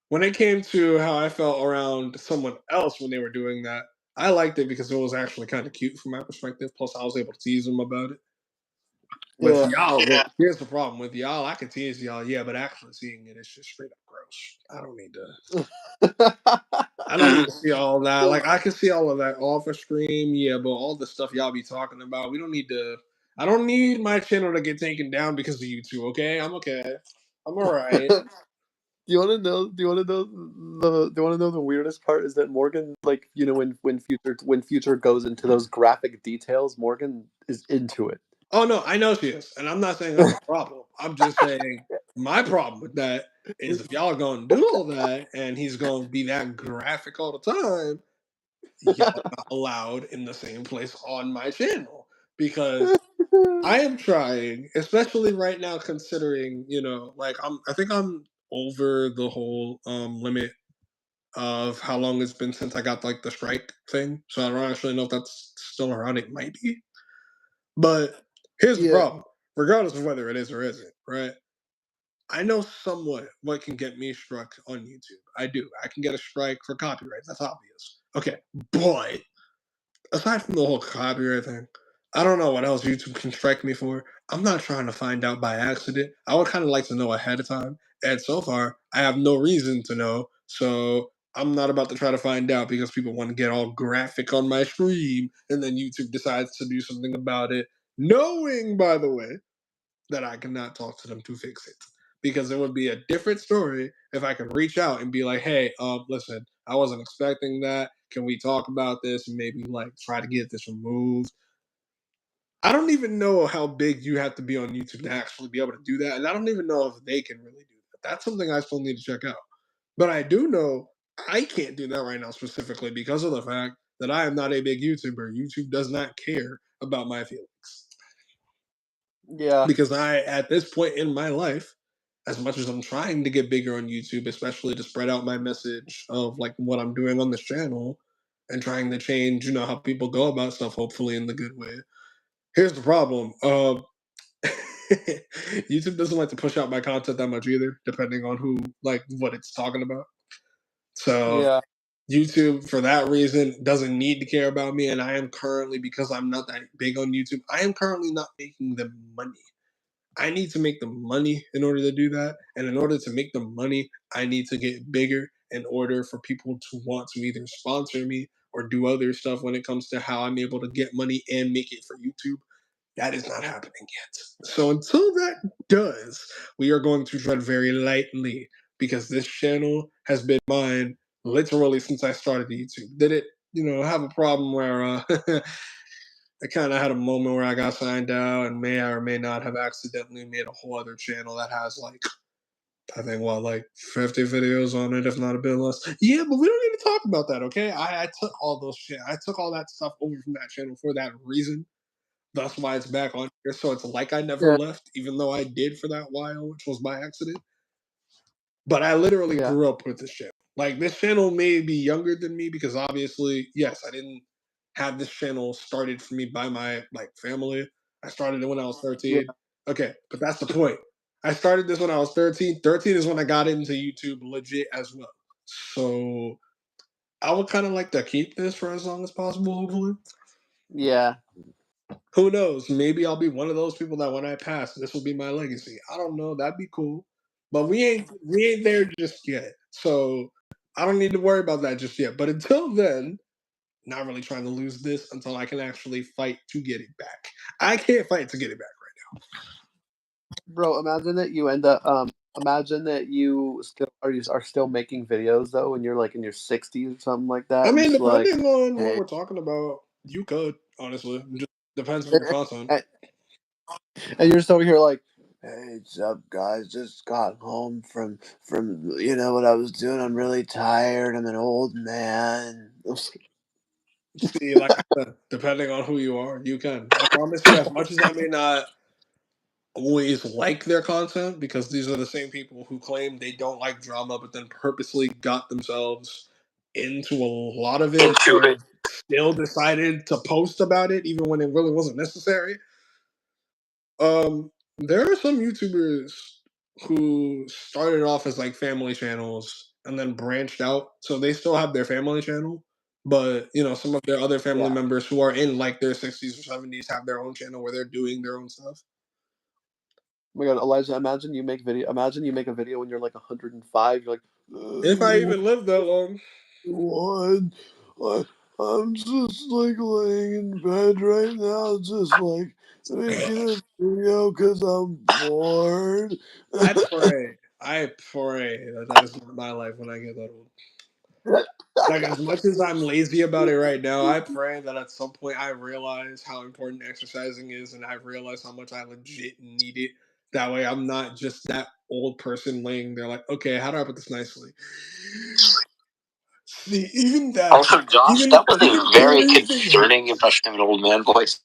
When it came to how I felt around someone else when they were doing that, I liked it because it was actually kind of cute from my perspective. Plus, I was able to tease them about it. With y'all, here's the problem. With y'all, I can tease y'all, yeah, but actually seeing it, it's just straight up gross. I don't need to see all that. Like, I can see all of that off a stream, yeah, but all the stuff y'all be talking about, we don't need to. I don't need my channel to get taken down because of you two. Okay, I'm okay. I'm all right.
Do you want to know? Do you want to know the weirdest part is that Morgan, like, you know, when Future goes into those graphic details, Morgan is into it.
Oh no, I know she is, and I'm not saying that's a problem. I'm just saying my problem with that is if y'all are gonna do all that and he's gonna be that graphic all the time, y'all not allowed in the same place on my channel because I am trying, especially right now, considering like I think I'm over the whole limit of how long it's been since I got like the strike thing, so I don't actually know if that's still around. It might be. But here's the problem. Regardless of whether it is or isn't, right? I know somewhat what can get me struck on YouTube. I do. I can get a strike for copyright. That's obvious. Okay. But aside from the whole copyright thing, I don't know what else YouTube can strike me for. I'm not trying to find out by accident. I would kind of like to know ahead of time. And so far, I have no reason to know. So I'm not about to try to find out because people want to get all graphic on my stream. And then YouTube decides to do something about it, knowing, by the way, that I cannot talk to them to fix it. Because it would be a different story if I could reach out and be like, hey, listen, I wasn't expecting that. Can we talk about this and maybe like try to get this removed? I don't even know how big you have to be on YouTube to actually be able to do that. And I don't even know if they can really do that. That's something I still need to check out. But I do know I can't do that right now specifically because of the fact that I am not a big YouTuber. YouTube does not care about my feelings.
Yeah.
Because at this point in my life, as much as I'm trying to get bigger on YouTube, especially to spread out my message of like what I'm doing on this channel and trying to change, how people go about stuff, hopefully in the good way. Here's the problem. YouTube doesn't like to push out my content that much either, depending on what it's talking about. So
Yeah.
YouTube, for that reason, doesn't need to care about me. And I am currently, because I'm not that big on YouTube, I am currently not making them money. I need to make the money in order to do that. And in order to make the money, I need to get bigger in order for people to want to either sponsor me or do other stuff when it comes to how I'm able to get money and make it for YouTube. That is not happening yet. So until that does, we are going to tread very lightly because this channel has been mine literally since I started YouTube. Did it, have a problem where I kind of had a moment where I got signed out and may or may not have accidentally made a whole other channel that has I think 50 videos on it, if not a bit less. Yeah, but we don't need to talk about that, okay? I took all those shit. I took all that stuff over from that channel for that reason. That's why it's back on here. So it's like I never
Yeah.
left, even though I did for that while, which was by accident. But I literally
Yeah.
grew up with this channel. Like this channel may be younger than me because obviously, yes, I didn't have this channel started for me by my family. I started it when I was 13. Okay, but that's the point. I started this when I was 13. 13 is when I got into YouTube legit as well. So I would kind of like to keep this for as long as possible, hopefully.
Yeah.
Who knows? Maybe I'll be one of those people that when I pass, this will be my legacy. I don't know. That'd be cool. But we ain't there just yet. So I don't need to worry about that just yet. But until then, not really trying to lose this until I can actually fight to get it back. I can't fight to get it back right
Bro, imagine that you end up imagine that you are still making videos though when you're like in your 60s or something like
now.
that
I
and
mean,
just like,
depending on what
hey,
we're talking about, you could, honestly. It just depends on your content.
and, and you're just over here like, hey, what's up, guys? Just got home from what I was doing. I'm really tired. I'm an old man.
See, like I said, depending on who you are, you can. I promise you, as much as I may not always like their content because these are the same people who claim they don't like drama but then purposely got themselves into a lot of it and still decided to post about it even when it really wasn't necessary. There are some YouTubers who started off as family channels and then branched out, so they still have their family channel, but some of their other family
Yeah.
members who are in their 60s or 70s have their own channel where they're doing their own stuff.
Oh my God, Elijah, imagine you make a video when you're like 105. You're like,
If I even live that long.
One, I, I'm just like laying in bed right now, just like making a video because I'm bored.
I pray that is not my life when I get that old. Like as much as I'm lazy about it right now, I pray that at some point I realize how important exercising is, and I realize how much I legit need it. That way, I'm not just that old person laying there like, okay, how do I put this nicely? See, even that,
Also, Josh,
even
that was
even
a very
breathing
concerning
hurts.
impression of an old man voice.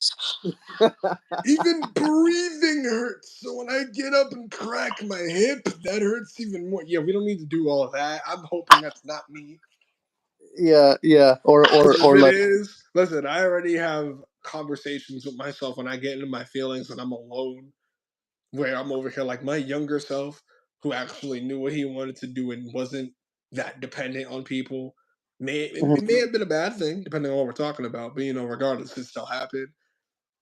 Even breathing hurts. So when I get up and crack my hip, that hurts even more. Yeah, we don't need to do all of that. I'm hoping that's not me.
Yeah. Or
'Cause if it
like,
is, listen, I already have conversations with myself when I get into my feelings and I'm alone, where I'm over here like my younger self, who actually knew what he wanted to do and wasn't that dependent on people. It may have been a bad thing, depending on what we're talking about, but regardless, it still happened.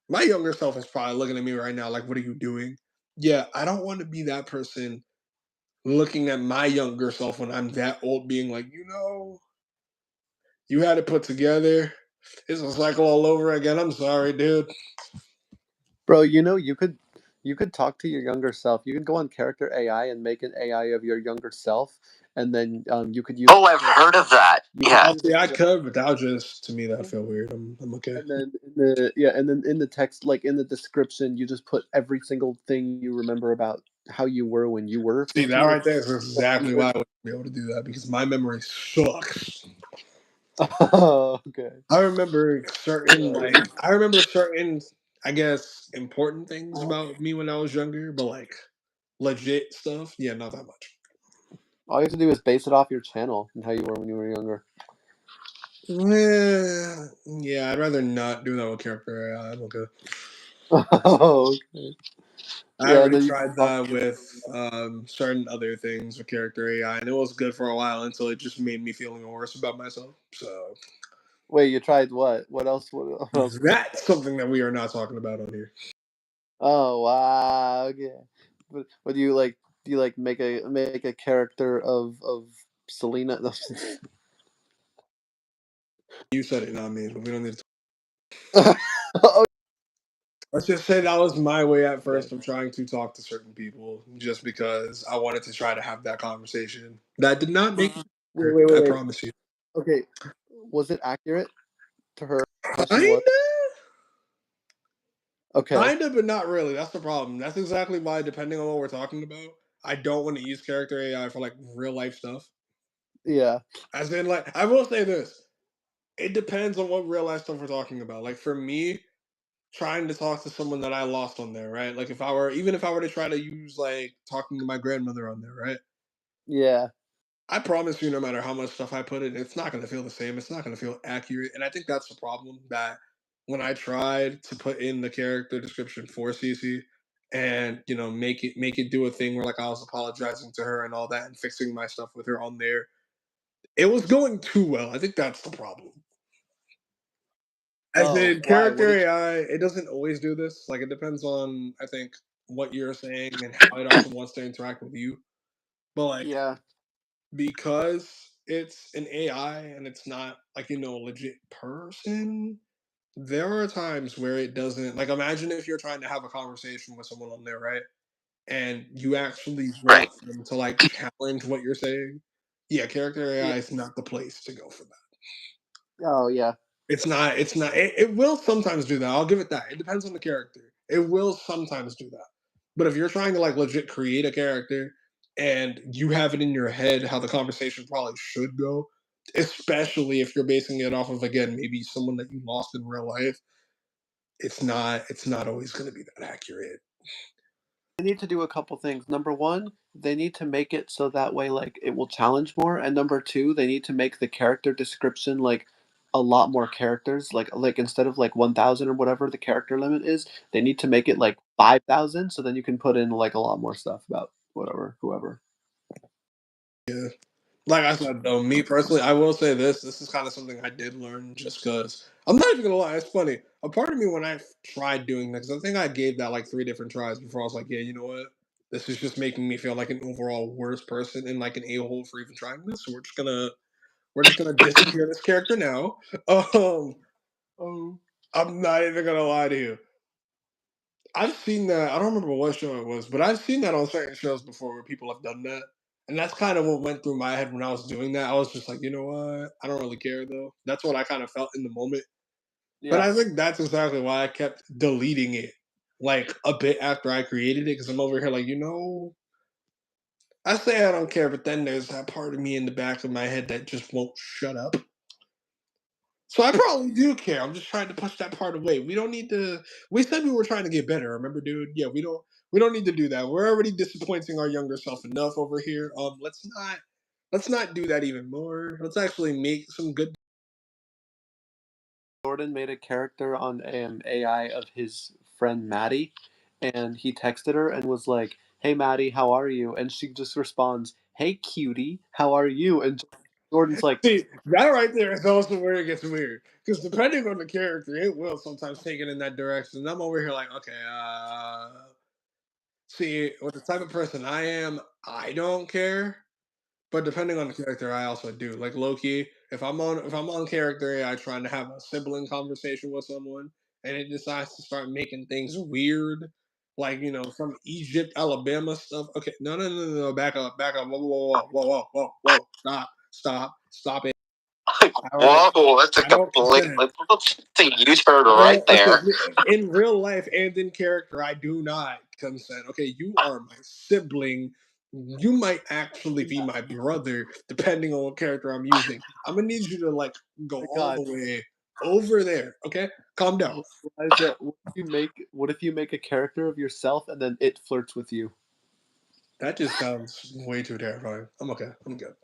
My younger self is probably looking at me right now like, "What are you doing?" Yeah, I don't want to be that person looking at my younger self when I'm that old, being like, you had it put together. It's a cycle all over again. I'm sorry, dude.
Bro, you could talk to your younger self. You could go on Character AI and make an AI of your younger self, and then you could use.
Oh, I've heard of that.
You could
Yeah.
use
See,
it
I
to-
could, but that would just to me that feel weird. I'm okay.
and then in the text, like in the description, you just put every single thing you remember about how you were when you were
See, that
15 or
right there is exactly
17.
why I wouldn't be able to do that because my memory sucks.
Oh, okay.
I remember certain
Yeah.
I guess important things about me when I was younger, but like legit stuff, yeah, not that much.
All you have to do is base it off your channel and how you were when you were younger.
Yeah, I'd rather not do that with character AI. I'm okay.
Oh, okay.
I
Yeah, and
already
then you can
tried
talk
that
to your
with
younger self.
certain other things with character AI, and it was good for a while until it just made me feeling worse about myself. So
Wait, you tried what? What else? What else?
that's something that we are not talking about on here.
Oh wow, okay. What do you like? Do you like make a character of Selena? No.
You said it, not me. But we don't need to.
Oh,
Let's just say that was my way at
okay.
first of trying to talk to certain people, just because I wanted to try to have that conversation. That did not make me
Wait,
better,
wait, wait,
I
wait.
promise you.
Okay, was it accurate to her how she was?
Kinda,
Okay,
kinda, but not really. That's the problem. That's exactly why, depending on what we're talking about, I don't want to use character AI for like real life stuff.
yeah,
As in, like, I will say this: it depends on what real life stuff we're talking about. Like for me, trying to talk to someone that I lost on there, right? Like even if I were to try to use like talking to my grandmother on there, right?
yeah,
I promise you, no matter how much stuff I put in, it's not going to feel the same. It's not going to feel accurate. And I think that's the problem that when I tried to put in the character description for Cece and, make it do a thing where like I was apologizing to her and all that and fixing my stuff with her on there, it was going too well. I think that's the problem. As
Oh,
in
why? What
character
did
AI, it doesn't always do this. Like it depends on, I think, what you're saying and how it also wants to interact with you. But like
yeah,
because it's an AI and it's not like a legit person, there are times where it doesn't like imagine if you're trying to have a conversation with someone on there, right? And you actually want
Right.
them to like challenge what you're saying. Yeah, character
yeah,
AI is not the place to go for that.
oh yeah,
It's not it will sometimes do that. I'll give it that. It depends on the character. It will sometimes do that. But if you're trying to like legit create a character and you have it in your head how the conversation probably should go, especially if you're basing it off of again maybe someone that you lost in real life, it's not always going to be that accurate.
they need to do a couple things. Number one, they need to make it so that way like it will challenge more, and number two, they need to make the character description like a lot more characters. Like instead of like 1,000 or whatever the character limit is, they need to make it like 5,000. So then you can put in like a lot more stuff about whatever whoever.
Yeah. Like I said, though, me personally, I will say this. This is kind of something I did learn just because I'm not even gonna lie. It's funny. A part of me when I tried doing that, because I think I gave that like 3 different tries before I was like, yeah, you know what? This is just making me feel like an overall worse person and like an a hole for even trying this. So we're just gonna disappear this character now. Um,
Oh.
I'm not even gonna lie to you. I've seen that. I don't remember what show it was, but I've seen that on certain shows before where people have done that. And that's kind of what went through my head when I was doing that. I was just like, you know what? I don't really care though. That's what I kind of felt in the moment. But
Yeah.
I think that's exactly why I kept deleting it like a bit after I created it because I'm over here like, I say I don't care, but then there's that part of me in the back of my head that just won't shut up. So I probably do care. I'm just trying to push that part away. We don't need to. We said we were trying to get better. Remember, dude? Yeah, we don't. We don't need to do that. We're already disappointing our younger self enough over here. Let's not do that even more. Let's actually make some good.
Jordan made a character on an AI of his friend Maddie, and he texted her and was like, "Hey Maddie, how are you?" And she just responds, "Hey cutie, how are you?" And Jordan's like,
See, that right there is also where it gets weird. Because depending on the character, it will sometimes take it in that direction. And I'm over here like, okay, see, with the type of person I am, I don't care. But depending on the character, I also do. Like low key, if I'm on character AI trying to have a sibling conversation with someone, and it decides to start making things weird, like some Egypt, Alabama stuff. Okay, no, back up, whoa, whoa, whoa, whoa, whoa, whoa, whoa, stop it. All right,
Whoa, that's a
I don't
complete
consent.
that's a U-turn
I
right
don't
there.
listen in real life and in character. I do not consent. Okay, you are my sibling. You might actually be
yeah,
my brother, depending on what character I'm using. I'm gonna need you to like go
my
all
God,
the way over there. Okay, calm down.
Elijah, what if you make a character of yourself and then it flirts with you?
That just sounds way too terrifying. I'm okay. I'm good.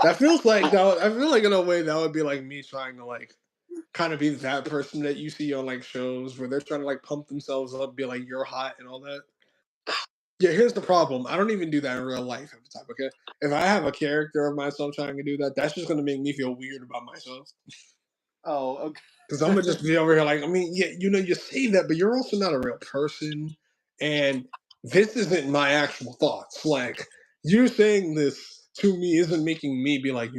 That feels like that. I feel like in a way that would be like me trying to like kind of be that person that you see on like shows where they're trying to like pump themselves up, be like you're hot and all that. Yeah, here's the problem. I don't even do that in real life half the time. Okay, if I have a character of myself trying to do that, that's just gonna make me feel weird about myself.
Oh, okay.
Because I'm gonna just be over here like, I mean, yeah, you say that, but you're also not a real person, and this isn't my actual thoughts. Like you saying this to me isn't making me be like,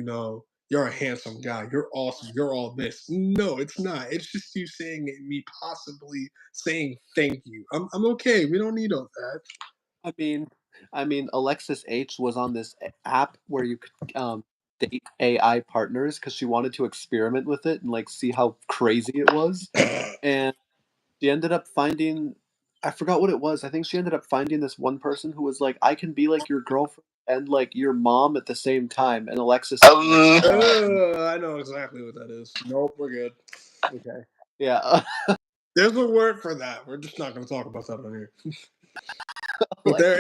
you're a handsome guy, you're awesome, you're all this. No, it's not. It's just you saying it, me possibly saying thank you. I'm okay. We don't need all that.
I mean, Alexis H was on this app where you could date AI partners because she wanted to experiment with it and like see how crazy it was. And she ended up finding, I forgot what it was. I think she ended up finding this one person who was like, I can be like your girlfriend and like your mom at the same time. And Alexis,
I know exactly what that is. Nope, we're good.
okay, yeah,
There's a word for that. We're just not going to talk about that on here. But
Alexis,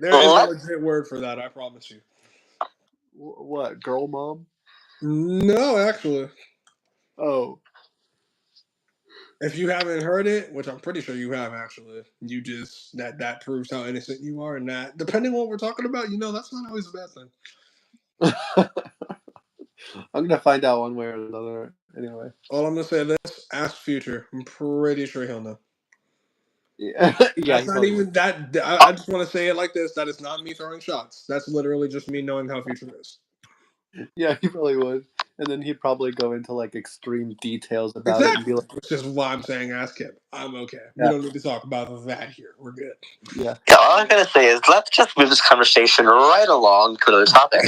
there is a legit word for that. I promise you.
what girl mom?
No, actually,
Oh,
if you haven't heard it, which I'm pretty sure you have, actually, you just that proves how innocent you are, and that depending on what we're talking about, that's not always a bad thing.
I'm gonna find out one way or another. Anyway,
All I'm gonna say this: ask Future. I'm pretty sure he'll know.
yeah, yeah,
That's
he
not
probably would.
even that. I just want to say it like this: that is not me throwing shots. That's literally just me knowing how Future is.
Yeah, he probably would. And then he'd probably go into like extreme details about it and be
Exactly.
like,
Which is why I'm saying ask him. I'm okay. We
yeah,
don't need to talk about that here. We're good.
yeah.
Yeah, all I'm gonna say is let's just move this conversation right along to another topic.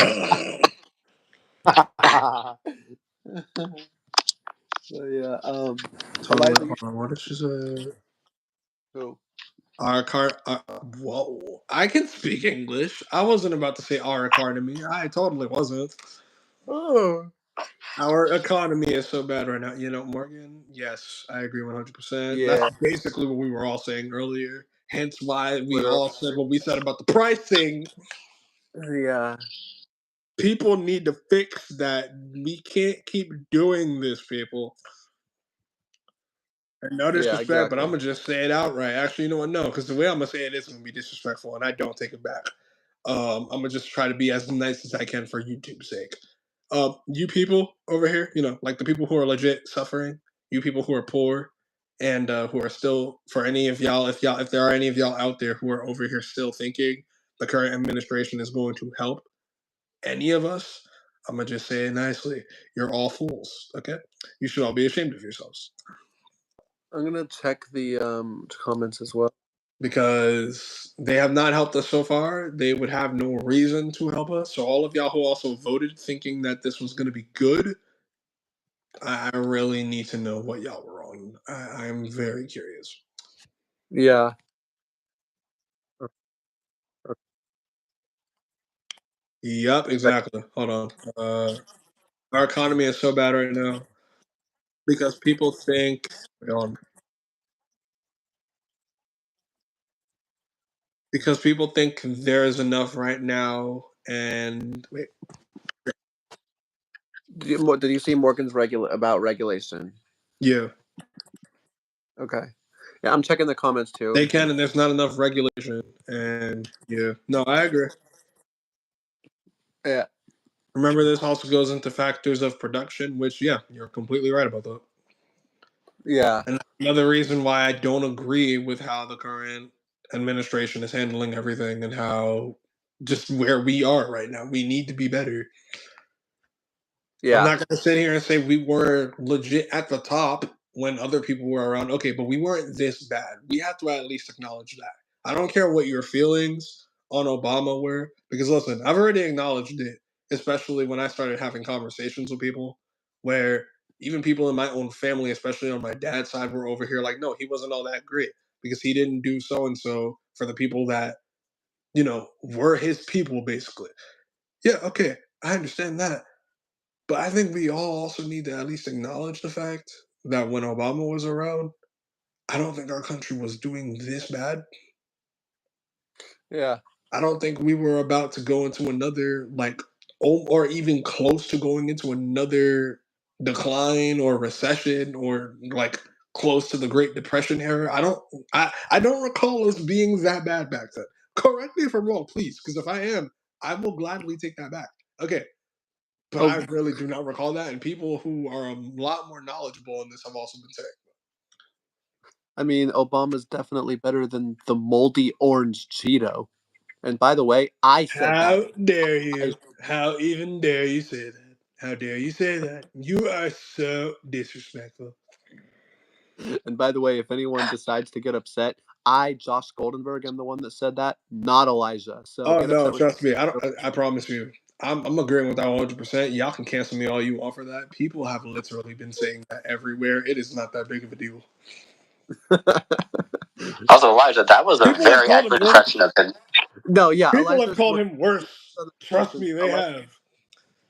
So yeah, Eliza,
Hold on. What did she say?
who?
Our car. Whoa. I can speak English. I wasn't about to say our economy. I totally wasn't.
Oh,
Our economy is so bad right now. Morgan, yes, I agree 100%.
yeah,
That's basically what we were all saying earlier. Hence why we
literally,
all said what we said about the pricing.
yeah,
People need to fix that. We can't keep doing this, people. And no
yeah,
disrespect, but I'm
exactly.
gonna just say it outright. Actually, you know what? No, because the way I'm gonna say it is gonna be disrespectful, and I don't take it back. I'm gonna just try to be as nice as I can for YouTube's sake. You people over here, like the people who are legit suffering, you people who are poor, and who are still, for any of y'all, if there are any of y'all out there who are over here still thinking the current administration is going to help any of us, I'm gonna just say it nicely. You're all fools. Okay, you should all be ashamed of yourselves
I'm gonna check the comments as well.
because they have not helped us so far. They would have no reason to help us. So all of y'all who also voted thinking that this was gonna be good, I really need to know what y'all were on. I'm very curious.
Yeah.
Yep, exactly. Hold on. Our economy is so bad right now because people think. Um, because people think there is enough right now, and wait,
Did you see Morgan's regulation?
yeah,
Okay. Yeah, I'm checking the comments too.
they can, and there's not enough regulation, and yeah, no, I agree.
Yeah.
Remember, this also goes into factors of production, which, yeah, you're completely right about that.
Yeah.
And another reason why I don't agree with how the current administration is handling everything and how just where we are right now. We need to be better. I'm not going to sit here and say we were legit at the top when other people were around. Okay, but we weren't this bad. We have to at least acknowledge that. I don't care what your feelings on Obama were, because listen, I've already acknowledged it, especially when I started having conversations with people where even people in my own family, especially on my dad's side, were over here like, no, he wasn't all that great because he didn't do so and so for the people that, were his people, basically. Yeah, okay, I understand that. But I think we all also need to at least acknowledge the fact that when Obama was around, I don't think our country was doing this bad.
Yeah.
I don't think we were about to go into another, like, or even close to going into another decline or recession or like close to the Great Depression era. I don't recall us being that bad back then. Correct me if I'm wrong, please, because if I am, I will gladly take that back. Okay, but I really do not recall that, and people who are a lot more knowledgeable in this have also been saying.
I mean, Obama's definitely better than the moldy orange Cheeto. And by the way, I said that.
How dare you? How even dare you say that? How dare you say that? You are so disrespectful.
And by the way, if anyone decides to get upset, I, Josh Goldenberg, am the one that said that, not Elijah. So
Oh
get
no,
upset with
trust me. I promise you. I'm agreeing with that 100%. Y'all can cancel me all you want for that. People have literally been saying that everywhere. It is not that big of a deal.
Also, Elijah, that was a
People have
very
called him
accurate
worse.
impression of him.
No, yeah,
People have
Elijah's
called him worse.
done
Trust me, they have.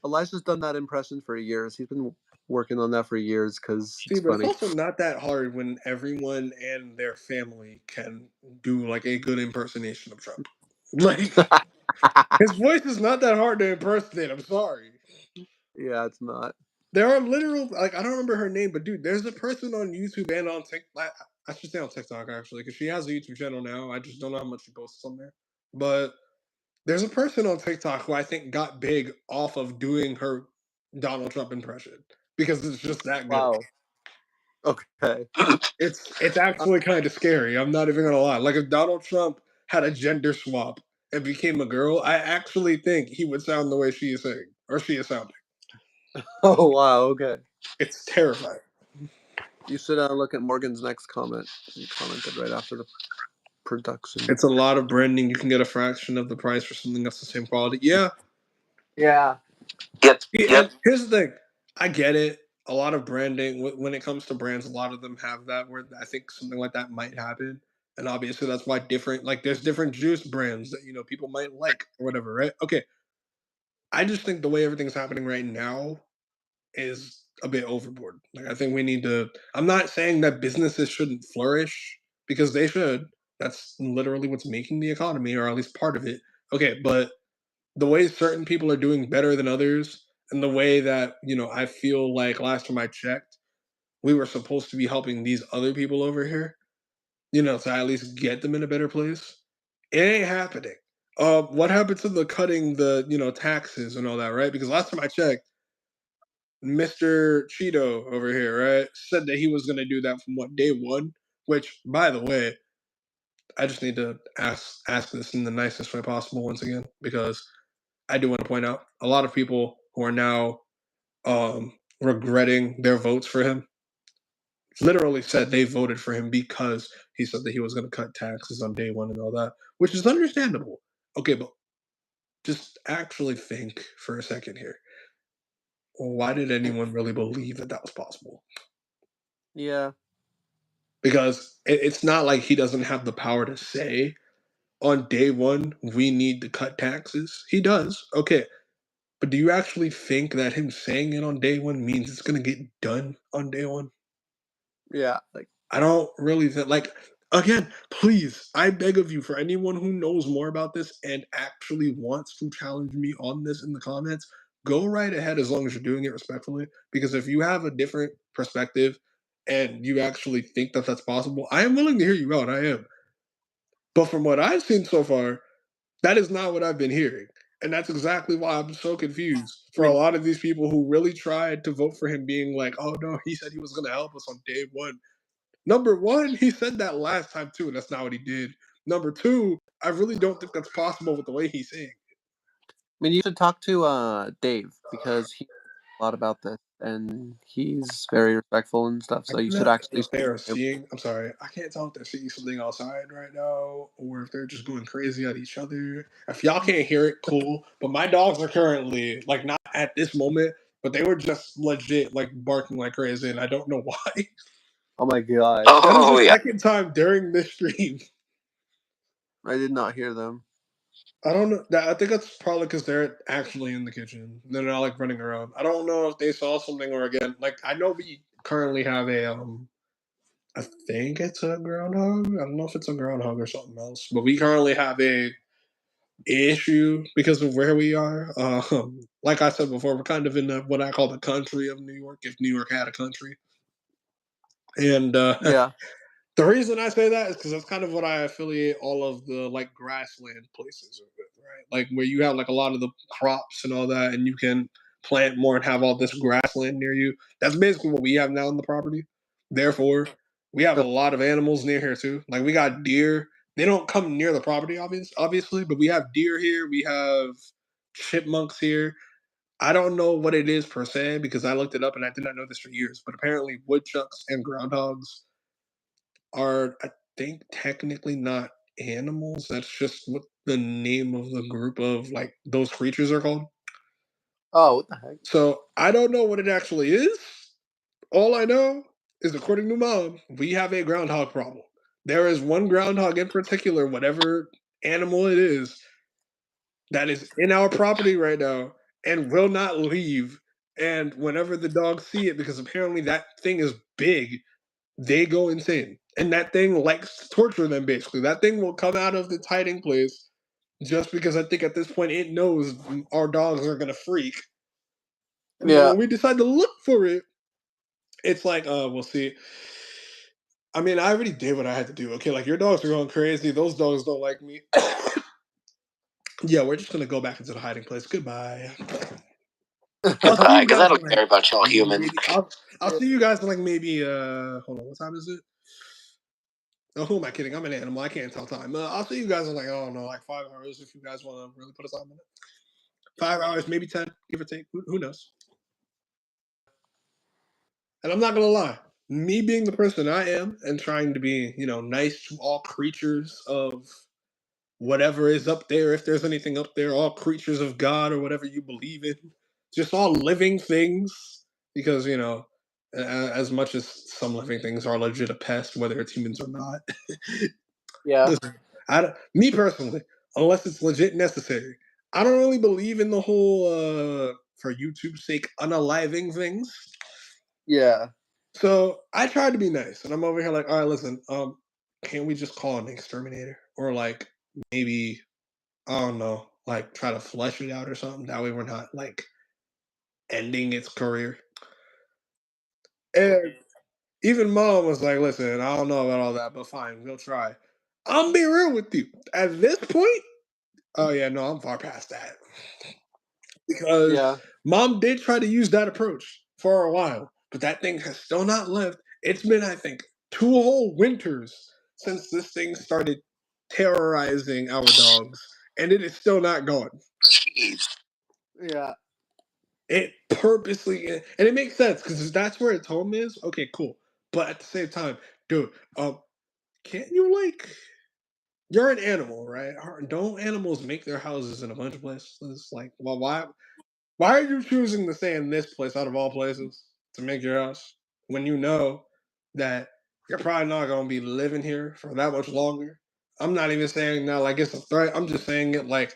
Elijah's done that impression for years. He's been working on that for years because
See,
it's
but it's
funny.
also not that hard when everyone and their family can do like a good impersonation of Trump. Like his voice is not that hard to impersonate. I'm sorry.
Yeah, it's not.
There are literal, like, I don't remember her name, but dude, there's a person on YouTube and on TikTok. I should say on TikTok actually, because she has a YouTube channel now. I just don't know how much she posts on there. But there's a person on TikTok who I think got big off of doing her Donald Trump impression because it's just that good.
Wow. Okay.
It's actually kind of scary. I'm not even gonna lie. Like if Donald Trump had a gender swap and became a girl, I actually think he would sound the way she is saying or she is sounding.
Oh wow. Okay.
It's terrifying.
You should look at Morgan's next comment. He commented right after the production.
It's a lot of branding. You can get a fraction of the price for something that's the same quality. Yeah.
Yeah.
Yep.
And here's the thing. I get it. A lot of branding, when it comes to brands, a lot of them have that where I think something like that might happen. And obviously that's why there's different juice brands that, people might like or whatever, right? Okay. I just think the way everything's happening right now is a bit overboard. Like I think we need to I'm not saying that businesses shouldn't flourish because they should. That's literally what's making the economy or at least part of it. Okay, but the way certain people are doing better than others and the way that, I feel like last time I checked, we were supposed to be helping these other people over here, to at least get them in a better place. It ain't happening. What happened to the cutting the, taxes and all that, right? Because last time I checked, Mr. Cheeto over here, right, said that he was going to do that from day one. Which, by the way, I just need to ask this in the nicest way possible once again, because I do want to point out a lot of people who are now regretting their votes for him literally said they voted for him because he said that he was going to cut taxes on day one and all that, which is understandable. Okay, but just actually think for a second here. Why did anyone really believe that that was possible?
Yeah.
Because it's not like he doesn't have the power to say on day one, we need to cut taxes. He does. Okay. But do you actually think that him saying it on day one means it's going to get done on day one?
Yeah. Like
I don't really think, like, again, please, I beg of you, for anyone who knows more about this and actually wants to challenge me on this in the comments, go right ahead as long as you're doing it respectfully. Because if you have a different perspective and you actually think that that's possible, I am willing to hear you out. I am. But from what I've seen so far, that is not what I've been hearing. And that's exactly why I'm so confused for a lot of these people who really tried to vote for him, being like, "Oh no, he said he was going to help us on day one." Number one, he said that last time too, and that's not what he did. Number two, I really don't think that's possible with the way he's saying.
I mean, you should talk to Dave because he knows a lot about this, and he's very respectful and stuff.
I
So you should
cannot tell
actually.
if they are seeing. I'm sorry, I can't tell if they're seeing something outside right now, or if they're just going crazy at each other. If y'all can't hear it, cool. But my dogs are currently like not at this moment, but they were just legit like barking like crazy, and I don't know why.
Oh my god!
That is
Oh
the
yeah.
second time during this stream.
I did not hear them.
I don't know. I think that's probably because they're actually in the kitchen. They're not like running around. I don't know if they saw something or again. Like I know we currently have a I think it's a groundhog. I don't know if it's a groundhog or something else, but we currently have a issue because of where we are. Like I said before, we're kind of in what I call the country of New York, if New York had a country. And
Yeah.
the reason I say that is because that's kind of what I affiliate all of the like grassland places with, right? Like where you have like a lot of the crops and all that, and you can plant more and have all this grassland near you. That's basically what we have now on the property. Therefore, we have a lot of animals near here too. Like we got deer. They don't come near the property, obviously, but we have deer here. We have chipmunks here. I don't know what it is per se because I looked it up and I did not know this for years. But apparently, woodchucks and groundhogs are, I think, technically not animals. That's just what the name of the group of like those creatures are called.
Oh, what the heck?
So I don't know what it actually is. All I know is, according to mom, we have a groundhog problem. There is one groundhog in particular, whatever animal it is, that is in our property right now and will not leave. And whenever the dogs see it, because apparently that thing is big, they go insane. And that thing likes to torture them, basically. That thing will come out of its hiding place just because I think at this point it knows our dogs are going to freak. And then
Yeah.
when we decide to look for it, it's like, we'll see. I mean, I already did what I had to do. Okay, like your dogs are going crazy. Those dogs don't like me. Yeah, we're just going to go back into the hiding place. Goodbye. I'll see you
Because I
guys in
don't
like
care about y'all humans.
maybe I'll see you guys in like maybe hold on, what time is it? Oh, who am I kidding? I'm an animal. I can't tell time. I'll see you guys in like, I don't know, like 5 hours if you guys want to really put a time on it. 5 hours, maybe 10, give or take. Who knows? And I'm not gonna lie, me being the person I am and trying to be, nice to all creatures of whatever is up there, if there's anything up there, all creatures of God or whatever you believe in, just all living things, because as much as some living things are legit a pest, whether it's humans or not.
Yeah.
Listen, me personally, unless it's legit necessary, I don't really believe in the whole for YouTube's sake unaliving things.
Yeah.
So I tried to be nice, and I'm over here like, all right, listen, can we just call an exterminator, or like maybe I don't know, like try to flesh it out or something. That way we're not like ending its career. And even mom was like, listen, I don't know about all that, but fine, we'll try. I'm be real with you. At this point, oh yeah, no, I'm far past that. Because
Yeah.
mom did try to use that approach for a while, but that thing has still not left. It's been, I think, 2 whole winters since this thing started terrorizing our dogs, and it is still not gone.
Jeez.
Yeah.
It purposely, and it makes sense because that's where its home is. Okay, cool. But at the same time, dude, can't you like? You're an animal, right? Don't animals make their houses in a bunch of places? Like, well, why are you choosing to stay in this place out of all places to make your house when you know that you're probably not going to be living here for that much longer? I'm not even saying that like it's a threat. I'm just saying it like,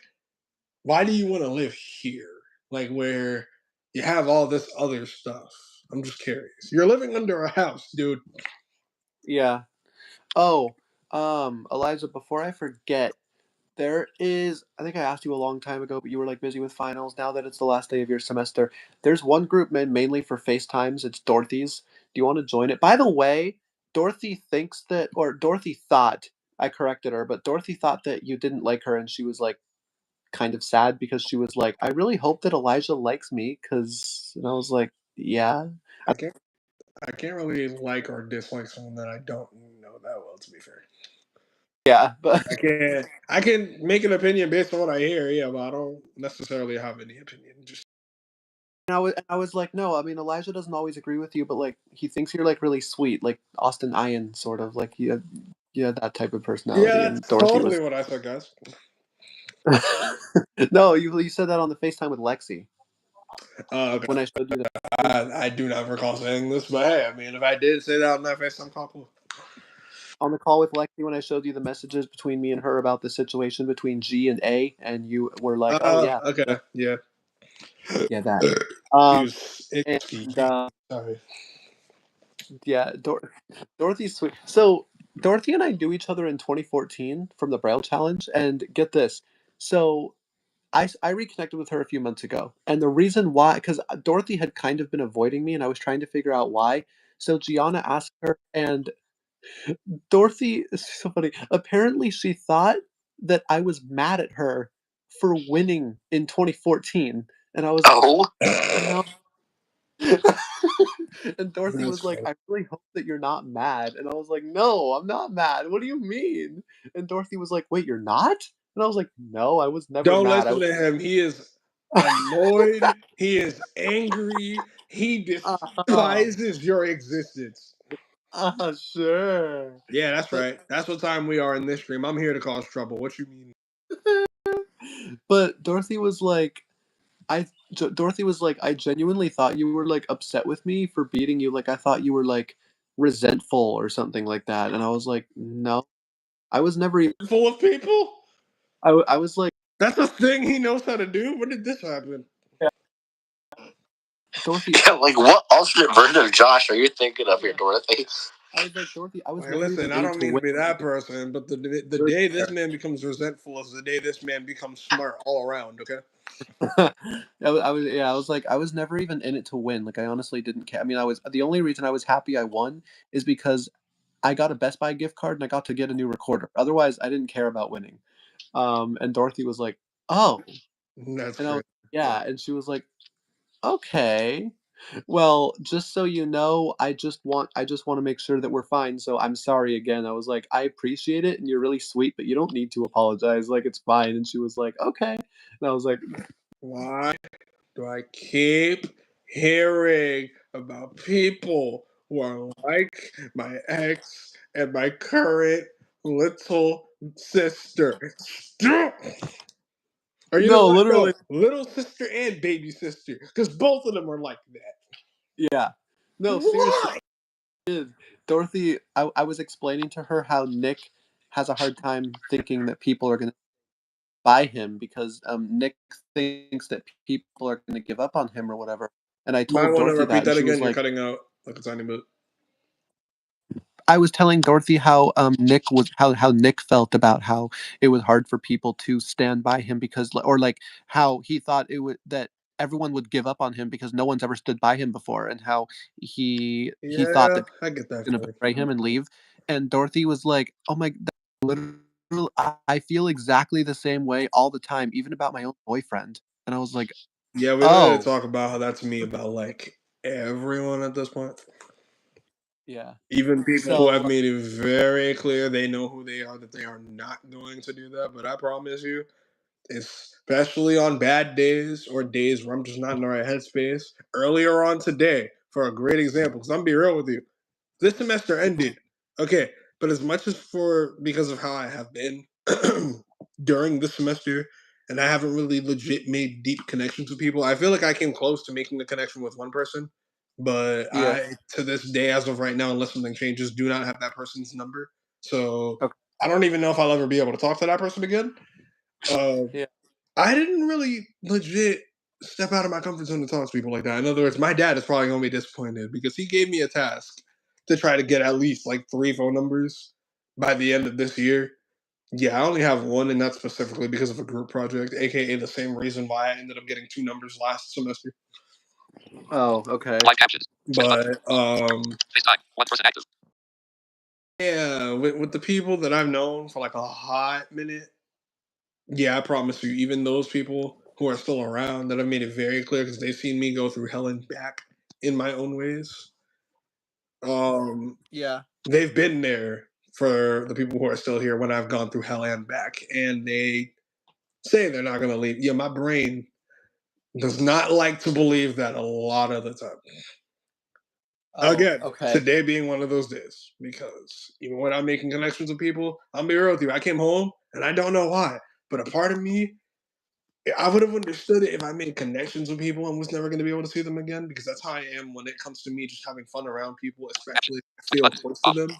why do you want to live here? Like where you have all this other stuff. I'm just curious. You're living under a house, dude.
Yeah. Oh, Eliza, before I forget, I think I asked you a long time ago, but you were like busy with finals. Now that it's the last day of your semester, there's one group mainly for FaceTimes. It's Dorothy's. Do you want to join it? By the way, Dorothy thought, I corrected her, but Dorothy thought that you didn't like her and she was like kind of sad because she was like, "I really hope that Elijah likes me," and I was like, "Yeah."
I can't really like or dislike someone that I don't know that well. To be fair,
Yeah, but
I can make an opinion based on what I hear. Yeah, but I don't necessarily have any opinion. Just
I was like, "No, I mean, Elijah doesn't always agree with you, but, like, he thinks you're, like, really sweet, like Austin Ian, sort of, like, you have that type of personality,"
yeah,
and
that's
Dorothy was
totally what I said, guys.
No, you said that on the FaceTime with Lexi
Okay.
when I showed you that
I do not recall saying this, but hey, I mean, if I did say that on that face, I'm cool.
on the call with Lexi when I showed you the messages between me and her about the situation between G and A, and you were like, "Oh, yeah,
Okay, yeah.
yeah, that." Um,
Excuse
and,
me. Sorry.
yeah, Dorothy's sweet. So, Dorothy and I knew each other in 2014 from the Braille Challenge, and get this. So, I reconnected with her a few months ago, and the reason why, because Dorothy had kind of been avoiding me, and I was trying to figure out why. So Gianna asked her, and Dorothy is so funny. Apparently, she thought that I was mad at her for winning in 2014, and I was like,
Oh,
"No." And Dorothy
That's
was like,
funny.
"I really hope that you're not mad." And I was like, "No, I'm not mad. What do you mean?" And Dorothy was like, "Wait, you're not?" And I was like, "No, I was never
Don't
mad. I
listen
was."
to him. He is annoyed. He is angry. He
uh,
despises your existence.
sure.
Yeah, that's
But
right. That's what time we are in this stream. I'm here to cause trouble. What you mean?
but Dorothy was like, Dorothy was like, "I genuinely thought you were like upset with me for beating you. Like I thought you were like resentful or something like that." And I was like, "No, I was never even."
Full of people?
I was like,
That's a thing he knows how to do? When did this happen?
yeah, Dorothy.
like what alternate version of Josh are you thinking of here,
Yeah,
Dorothy?
I was like, Dorothy, I was
Like,
never even
listen, I
in it
don't
to
mean to
win.
be that person, but the day this man becomes resentful is the day this man becomes smart all around, okay?
I was like, I was never even in it to win. Like, I honestly didn't care. I mean, the only reason I was happy I won is because I got a Best Buy gift card and I got to get a new recorder. Otherwise, I didn't care about winning. And Dorothy was like, "Oh,"
That's
and I was,
great.
"Yeah," and she was like, "Okay. Well, just so you know, I just want to make sure that we're fine. So I'm sorry again." I was like, "I appreciate it, and you're really sweet, but you don't need to apologize. Like, it's fine." And she was like, "Okay," and I was like,
Why do I keep hearing about people who are like my ex and my current little sister? Stop! Or you know
"No,
what?
literally."
No, little sister and baby sister, because both of them are like that.
Yeah. No, seriously,
Why?
is. Dorothy, I was explaining to her how Nick has a hard time thinking that people are gonna buy him because, Nick thinks that people are gonna give up on him or whatever, and I
Might
told
want to
Dorothy that,
repeat
and
that
she was
again. You're
like,
cutting out like a tiny bit.
I was telling Dorothy how how Nick felt about how it was hard for people to stand by him because or like how he thought it would that everyone would give up on him because no one's ever stood by him before, and how he thought
Yeah,
that
I get that
people were gonna
feeling.
betray him and leave. And Dorothy was like, "Oh my, literally, I feel exactly the same way all the time, even about my own boyfriend." And I was like,
Yeah, we don't need to
"Oh,
talk about how that's me about like everyone at this point.
yeah."
Even people who
So
have made it very clear they know who they are, that they are not going to do that. But I promise you, especially on bad days or days where I'm just not in the right headspace. Earlier on today, for a great example, because I'm gonna be real with you, this semester ended. Okay, but as much as for because of how I have been during this semester, and I haven't really legit made deep connections with people, I feel like I came close to making a connection with one person. But
yeah,
I, to this day, as of right now, unless something changes, do not have that person's number. So
okay,
I don't even know if I'll ever be able to talk to that person again. Uh,
yeah,
I didn't really legit step out of my comfort zone to talk to people like that. In other words, my dad is probably gonna be disappointed because he gave me a task to try to get at least like 3 phone numbers by the end of this year. Yeah, I only have one, and that's specifically because of a group project, aka the same reason why I ended up getting 2 numbers last semester.
oh, okay.
Live captions. Switch button.
But
FaceTime. 1 person active.
yeah, with the people that I've known for like a hot minute, Yeah, I promise you, even those people who are still around that have made it very clear because they've seen me go through hell and back in my own ways.
Yeah.
They've been there for the people who are still here when I've gone through hell and back, and they say they're not gonna leave. Yeah, my brain does not like to believe that a lot of the time.
Oh,
Again,
okay.
today being one of those days because even when I'm making connections with people, I'll be real with you. I came home and I don't know why, but a part of me, I would have understood it if I made connections with people and was never going to be able to see them again because that's how I am when it comes to me just having fun around people, especially if I feel close to them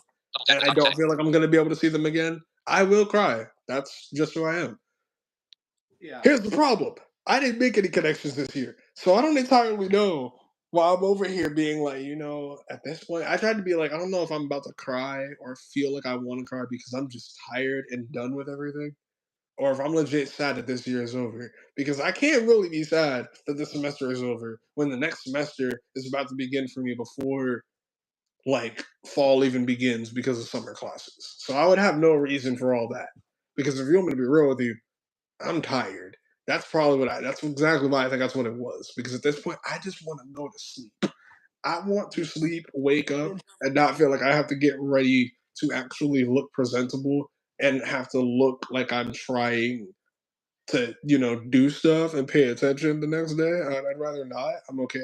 and I don't feel like I'm going to be able to see them again. I will cry. That's just who I am.
Yeah.
Here's the problem. I didn't make any connections this year. So I don't entirely know why I'm over here being like, at this point, I tried to be like, I don't know if I'm about to cry or feel like I want to cry because I'm just tired and done with everything. Or if I'm legit sad that this year is over. Because I can't really be sad that this semester is over when the next semester is about to begin for me before like fall even begins because of summer classes. So I would have no reason for all that. Because if you want me to be real with you, I'm tired. That's exactly why I think that's what it was. Because at this point, I just want to go to sleep. I want to sleep, wake up, and not feel like I have to get ready to actually look presentable and have to look like I'm trying to, do stuff and pay attention the next day. I'd rather not. I'm okay.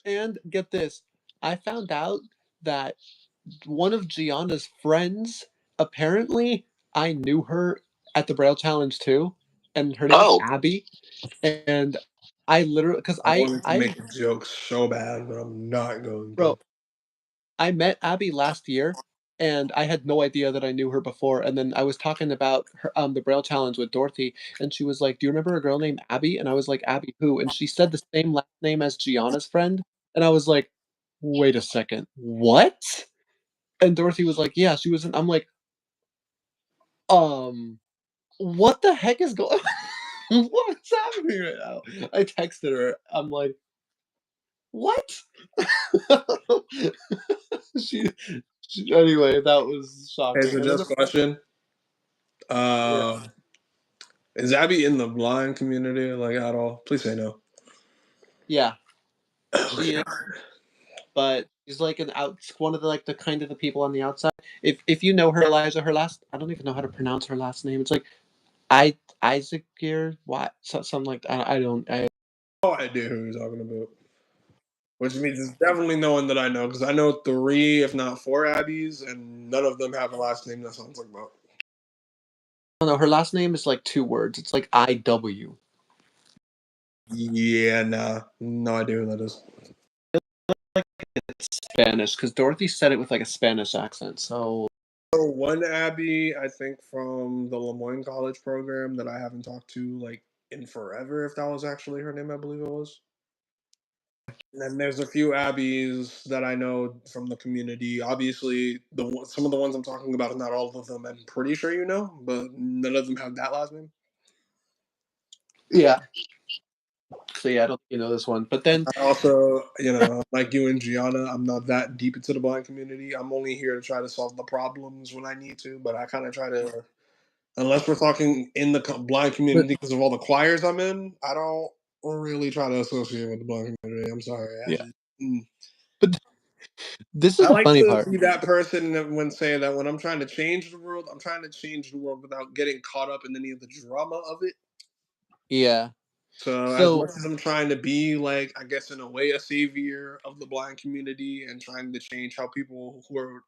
And get this, I found out that one of Gianna's friends, apparently, I knew her at the Braille Challenge too, and her name is Abby. And I literally, because
I wanted to make a joke so bad, but I'm not going to.
bro, I met Abby last year, and I had no idea that I knew her before. And then I was talking about her, the Braille Challenge with Dorothy, and she was like, "Do you remember a girl named Abby?" And I was like, "Abby who?" And she said the same last name as Gianna's friend, and I was like, "Wait a second, what?" And Dorothy was like, "Yeah, she was." I'm like, what the heck is going? What's happening right now? I texted her. I'm like, what? she, anyway, that was shocking.
Hey, so just question. Is Abby in the blind community, like, at all? Please say no.
Yeah, she
Okay.
is, but she's like one of the kind of the people on the outside. If you know her, Elijah, I don't even know how to pronounce her last name. It's like Isaac Gear, what something like that. I don't.
No idea who you're talking about. Which means it's definitely no one that I know, because I know 3, if not 4 Abbeys, and none of them have a last name that sounds like that.
I don't know. Her last name is like 2 words. It's like IW.
Yeah, nah. No idea who that is.
It's Spanish because Dorothy said it with like a Spanish accent. So
One Abby, I think from the Lemoyne College program that I haven't talked to like in forever, if that was actually her name, I believe it was. And then there's a few Abbeys that I know from the community. Obviously, some of the ones I'm talking about, not all of them. I'm pretty sure you know, but none of them have that last name.
yeah. So yeah, I don't think you know this one. But then
I also, like you and Gianna, I'm not that deep into the blind community. I'm only here to try to solve the problems when I need to, but I kind of try to, unless we're talking in the blind community because of all the choirs I'm in, I don't really try to associate with the blind community. I'm sorry.
yeah. But this
I
is the
like
funny
to
part.
be that person that when say that when I'm trying to change the world, I'm trying to change the world without getting caught up in any of the drama of it.
Yeah.
So as
So
much as I'm trying to be like, I guess in a way, a savior of the blind community and trying to change how people who are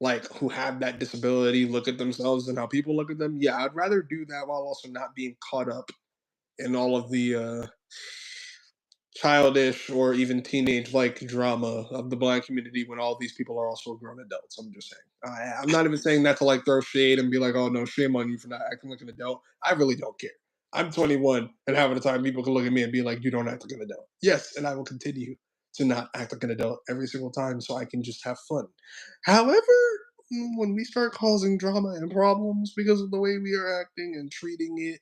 like who have that disability look at themselves and how people look at them, yeah, I'd rather do that while also not being caught up in all of the childish or even teenage like drama of the blind community when all these people are also grown adults. I'm just saying. I'm not even saying that to like throw shade and be like, oh no, shame on you for not acting like an adult. I really don't care. I'm 21, and half of the time people can look at me and be like, you don't act like an adult. Yes, and I will continue to not act like an adult every single time so I can just have fun. However, when we start causing drama and problems because of the way we are acting and treating it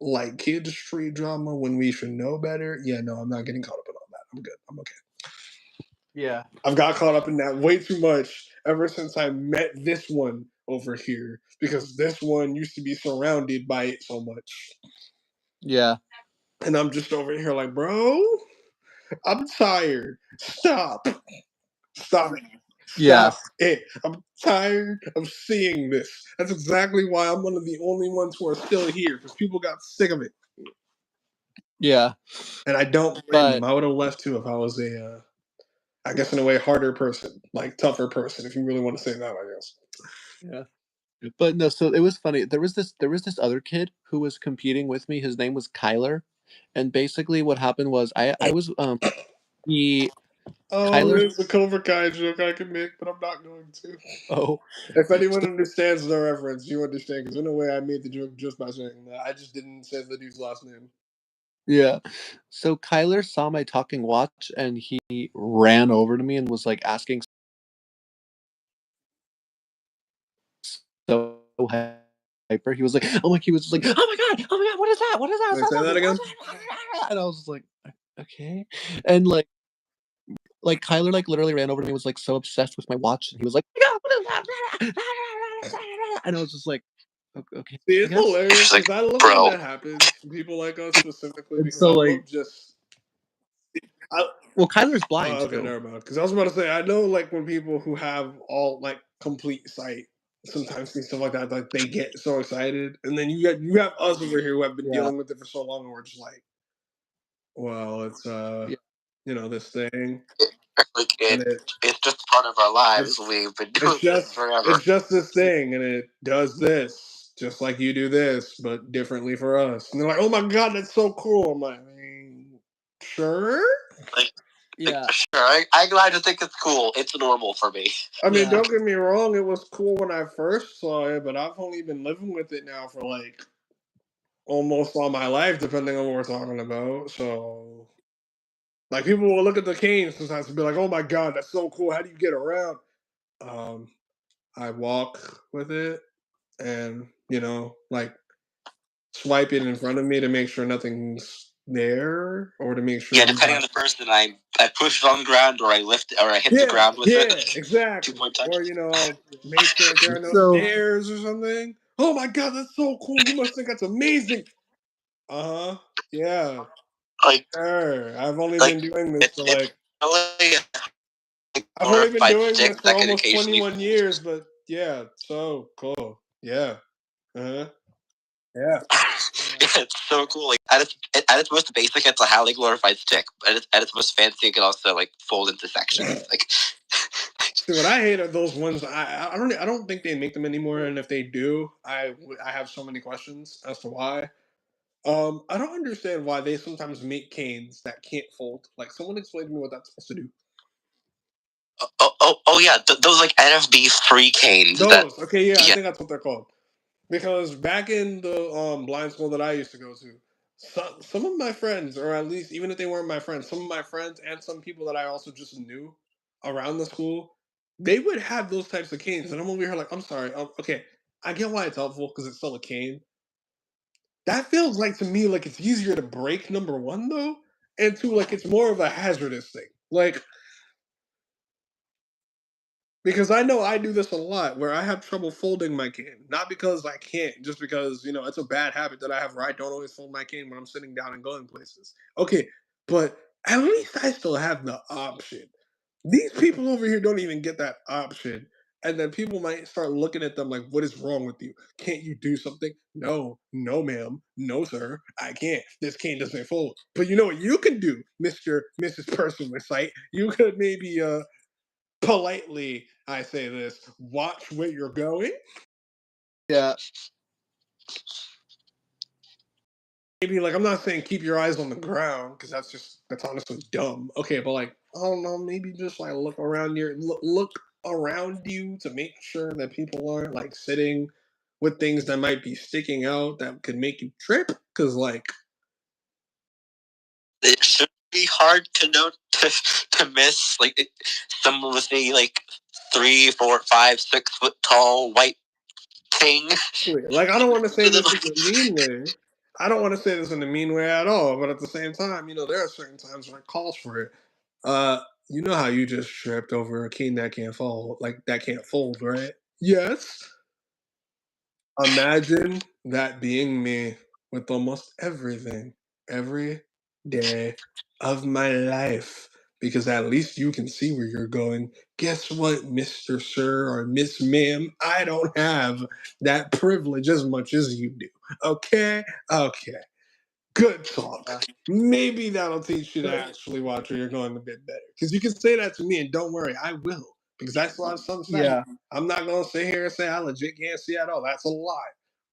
like kids street drama when we should know better. Yeah, no, I'm not getting caught up in all that. I'm good. I'm okay.
yeah.
I've got caught up in that way too much ever since I met this one over here because this one used to be surrounded by it so much.
Yeah.
And I'm just over here like, bro, I'm tired. Stop. Stop it.
Yeah.
Stop it. I'm tired of seeing this. That's exactly why I'm one of the only ones who are still here because people got sick of it.
Yeah.
And I don't blame
But
them. I would have left too if I was I guess in a way, harder person, like tougher person, if you really want to say that, I guess.
yeah. But no, so it was funny. There was this other kid who was competing with me. His name was Kyler. And basically what happened was I was he
Oh,
Kyler
there's a Cobra Kai joke I can make, but I'm not going to.
oh
If anyone
so,
understands the reference, you understand. Because in a way, I made the joke just by saying that. I just didn't say the dude's last name.
yeah. So Kyler saw my talking watch and he ran over to me and was like asking so hyper. He was like, oh my, he was just like, oh my god, what is that? What is that?
Wait, say that again?
And I was just like, okay. And like Kyler like literally ran over to me, was like so obsessed with my watch, and he was like, "Oh my god, what is that?" And I was just like, Okay,
See,
I
it's
guess.
hilarious
She's like,
because I love when
bro,
that happens to people like us specifically
And
because
so
I love
like,
just. I,
well, Kyler's
oh,
blind
okay,
too.
never mind. Because I was about to say, I know like when people who have all like complete sight sometimes see stuff like that, like they get so excited, and then you have us over here who have been
Yeah,
dealing with it for so long, and we're just like, well, it's
yeah,
this thing,
like
and
it's just part of our lives.
it's
We've been
it's
doing this
just
forever.
it's just this thing, and it does this just like you do this, but differently for us. And they're like, oh my god, that's so cool. I'm like, sure.
Like,
yeah,
sure, I'm glad to think it's cool. It's normal for me.
I mean,
yeah,
don't get me wrong, it was cool when I first saw it, but I've only been living with it now for like almost all my life, depending on what we're talking about. So, like, people will look at the cane sometimes and be like, "Oh my god, that's so cool! How do you get around?" Um, I walk with it, and like swipe it in front of me to make sure nothing's there, or to make sure
Yeah,
I'm
depending on
not.
the person, I push it on the ground, or I lift, or I hit the
Yeah,
ground with
yeah,
it. Two
exactly.
point touch.
Or I'll make sure that there are no
So
stairs or something. Oh my god, that's so cool! You must think that's amazing. Uh huh. Yeah.
Like,
Sure. I've only
like
been doing this
it's
for
it's
like
really a
I've only been
glorified
doing this
stick
for
that can
almost
occasionally
21
fold.
years, but yeah, so cool. Yeah. Uh-huh. Yeah.
It's so cool. Like at its most basic, it's a highly glorified stick. But at its most fancy, it can also like fold into sections. Like,
See, what I hate are those ones. I don't think they make them anymore, and if they do, I have so many questions as to why. I don't understand why they sometimes make canes that can't fold. Like, someone explain to me what that's supposed to do.
oh yeah, those like NFB free canes. That
Those, okay, yeah, I
yeah.
think that's what they're called. Because back in the blind school that I used to go to, some of my friends, or at least even if they weren't my friends, some of my friends and some people that I also just knew around the school, they would have those types of canes. And I'm over here like, I'm sorry, okay, I get why it's helpful because it's still a cane. That feels like to me like it's easier to break, number one though, and two, like it's more of a hazardous thing. Like, because I know I do this a lot where I have trouble folding my cane. Not because I can't, just because, it's a bad habit that I have where I don't always fold my cane when I'm sitting down and going places. Okay, but at least I still have the option. These people over here don't even get that option. And then people might start looking at them like, what is wrong with you? Can't you do something? No, no, ma'am. No, sir. I can't. This cane doesn't fold. But you know what you can do, Mrs. Person with sight? You could maybe politely, I say this, watch where you're going.
yeah,
Maybe like I'm not saying keep your eyes on the ground because that's honestly dumb. Okay, but like I don't know, maybe just like look around you to make sure that people aren't like sitting with things that might be sticking out that could make you trip. Because like
It should be hard to note to miss like someone with a like 3, 4, 5, 6 foot tall white thing.
like I don't want to say this in a mean way. I don't want to say this in a mean way at all. But at the same time, there are certain times when it calls for it. You know how you just tripped over a cane that can't fold, right? Yes. Imagine that being me with almost everything every day of my life. Because at least you can see where you're going. Guess what, Mr. Sir or Miss Ma'am? I don't have that privilege as much as you do. Okay? Okay. Good talk. Maybe that'll teach you to actually watch where you're going a bit better. Because you can say that to me, and don't worry, I will. Because I still have something to say.
Yeah.
I'm not going to sit here and say I legit can't see at all. That's a lie.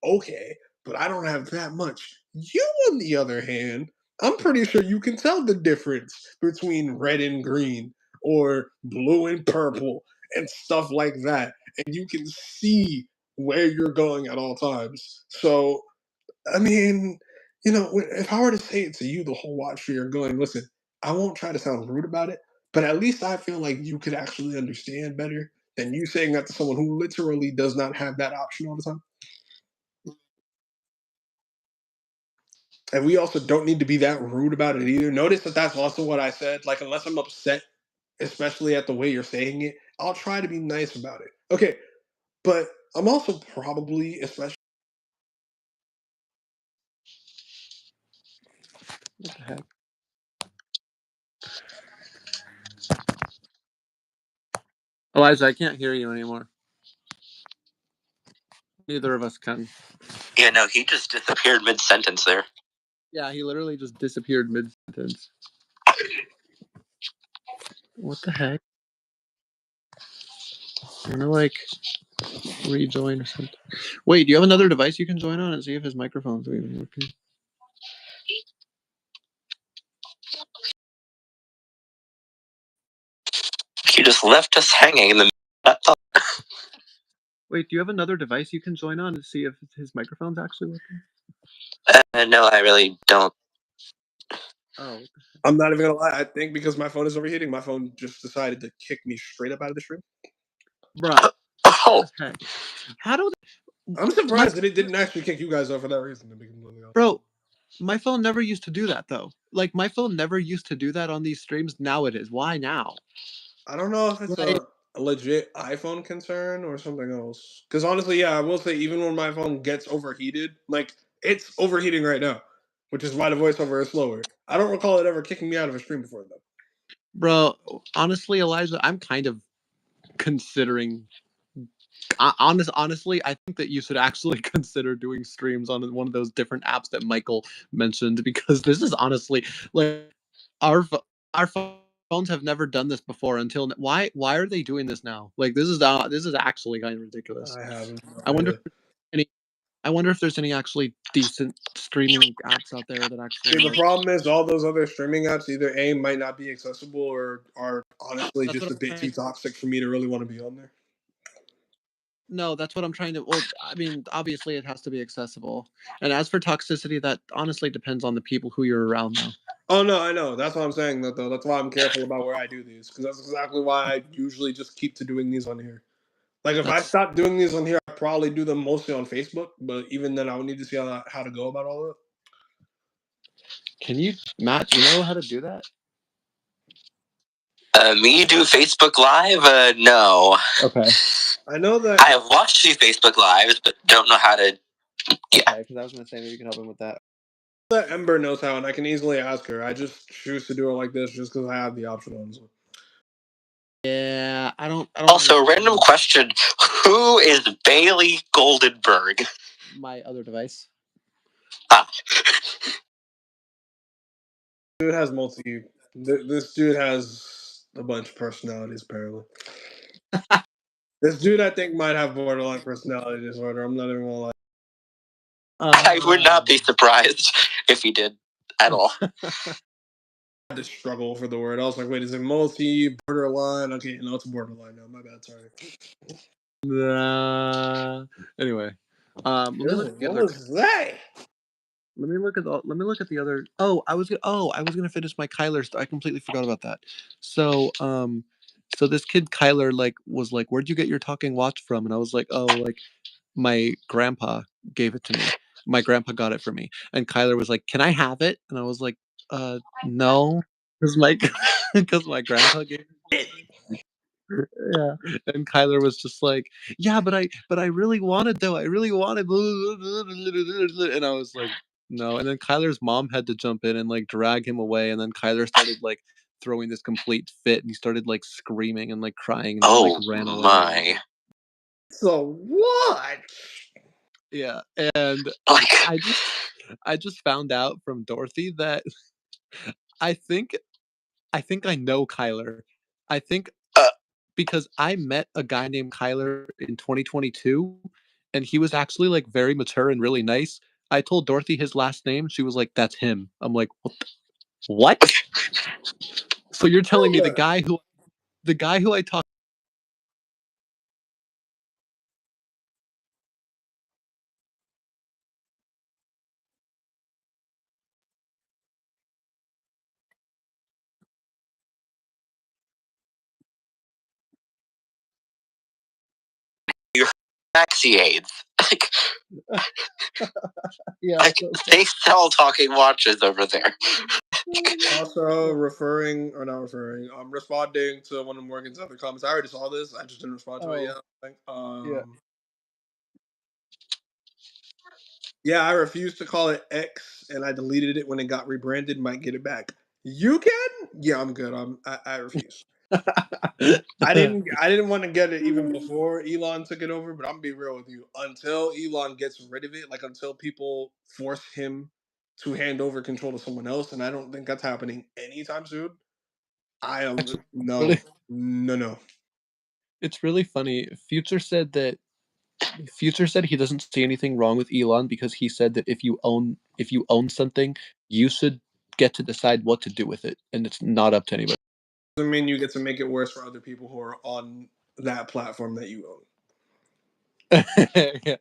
Okay, but I don't have that much. You, on the other hand, I'm pretty sure you can tell the difference between red and green or blue and purple and stuff like that. And you can see where you're going at all times. So I mean, if I were to say it to you the whole watch you're going, listen, I won't try to sound rude about it, but at least I feel like you could actually understand better than you saying that to someone who literally does not have that option all the time. And we also don't need to be that rude about it either. Notice that that's also what I said. Like, unless I'm upset, especially at the way you're saying it, I'll try to be nice about it. Okay, but I'm also probably, especially.
What the heck? Elijah, I can't hear you anymore. Neither of us can.
Yeah, no, he just disappeared mid-sentence there.
Yeah, he literally just disappeared mid-sentence. What the heck? I'm gonna, like, rejoin or something. Wait, do you have another device you can join on and see if his microphone's even working?
He just left us hanging in the.
Wait, do you have another device you can join on to see if his microphone's actually working?
No, I really don't.
Oh.
I'm not even gonna lie. I think because my phone is overheating, my phone just decided to kick me straight up out of the stream.
Bruh.
Oh.
How do
I'm surprised that it didn't actually kick you guys off for that reason. To be completely honest.
Bro, my phone never used to do that though. Like, my phone never used to do that on these streams. Now it is. Why now?
I don't know if it's
Like,
a legit iPhone concern or something else. Because honestly, yeah, I will say even when my phone gets overheated, like it's overheating right now, which is why the voiceover is slower. I don't recall it ever kicking me out of a stream before though.
bro, honestly, Elijah, I'm kind of considering. Honestly, I think that you should actually consider doing streams on one of those different apps that Michael mentioned, because this is honestly like our our phones have never done this before until why are they doing this now? Like, this is actually kind of ridiculous.
I have no
I wonder
idea.
if any I wonder if there's any actually decent streaming apps out there that actually.
See, the problem is all those other streaming apps either A, might not be accessible or are honestly
That's
just
what
a
I'm
bit too
trying.
toxic for me to really want to be on there.
No, that's what I'm trying to. Well, I mean, obviously it has to be accessible. And as for toxicity, that honestly depends on the people who you're around now.
Oh no, I know. That's what I'm saying. Though that's why I'm careful about where I do these, because that's exactly why I usually just keep to doing these on here. Like if I
That's
stopped doing these on here, I'd probably do them mostly on Facebook. But even then, I would need to see how to go about all of it.
Can you, Matt? Do you know how to do that?
Me do Facebook Live? No.
Okay.
I know that.
I have watched the Facebook Lives, but don't know how to. Yeah.
Okay, because I was gonna say maybe you can help him with that.
That Ember knows how, and I can easily ask her. I just choose to do it like this just because I have the option on. So.
Yeah, I don't.
Also, random question: who is Bailey Goldenberg?
My other device.
Ah.
Dude has This dude has a bunch of personalities. Apparently, this dude I think might have borderline personality disorder. I'm not even gonna lie.
I would not be surprised if he did at all.
I had to struggle for the word. I was like, wait, is it multi borderline? Okay, no, it's borderline now. My bad. Sorry.
Anyway, let me look at the
What
other.
was that?
Let me look at the other. Oh, I was gonna finish my Kyler. I completely forgot about that. So, so this kid Kyler was like, "Where'd you get your talking watch from?" And I was like, "Oh, like my grandpa gave it to me. My grandpa got it for me." And Kyler was like, "Can I have it?" And I was like, no, because my because my grandpa gave it. Yeah, and Kyler was just like, "Yeah, but I really wanted though, I really wanted," and I was like, "No," and then Kyler's mom had to jump in and, like, drag him away, and then Kyler started, like, throwing this complete fit, and he started, like, screaming and, like, crying, and then, like, ran away.
My.
So what?
Yeah, and
Like,
I just found out from Dorothy that I think I think I know Kyler. I think
uh,
because I met a guy named Kyler in 2022, and he was actually, like, very mature and really nice. I told Dorothy his last name, she was like, "That's him." I'm like, "What?" So you're telling me
Brother.
the guy who I talked
you're Axiades. Like,
Yeah,
like, they sell talking watches over there.
Also responding to one of Morgan's other comments. I already saw this. I just didn't respond to it yet. I think.
yeah.
Yeah, I refused to call it X, and I deleted it when it got rebranded. Might get it back. You can? Yeah, I'm good. I refuse. I didn't want to get it even before Elon took it over, but I'm gonna be real with you. Until Elon gets rid of it, like until people force him to hand over control to someone else, and I don't think that's happening anytime soon. I am no,
Really
no, no.
it's really funny. Future said he doesn't see anything wrong with Elon because he said that if you own something, you should get to decide what to do with it, and it's not up to anybody.
Doesn't mean you get to make it worse for other people who are on that platform that you own.
Yeah.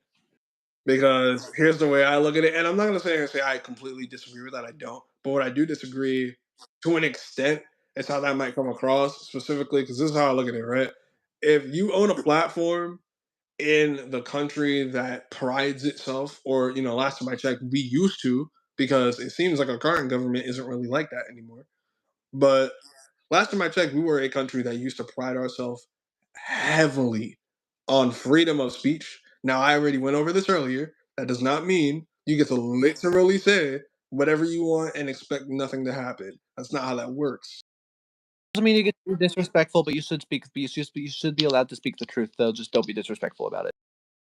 Because here's the way I look at it, and I'm not gonna say I completely disagree with that. I don't, but what I do disagree to an extent is how that might come across specifically. Because this is how I look at it, right? If you own a platform in the country that prides itself, or last time I checked, we used to, because it seems like our current government isn't really like that anymore. But last time I checked, we were a country that used to pride ourselves heavily on freedom of speech. Now, I already went over this earlier. That does not mean you get to literally say whatever you want and expect nothing to happen. That's not how that works.
Doesn't mean you get to be disrespectful, but you should be allowed to speak the truth, though. Just don't be disrespectful about it.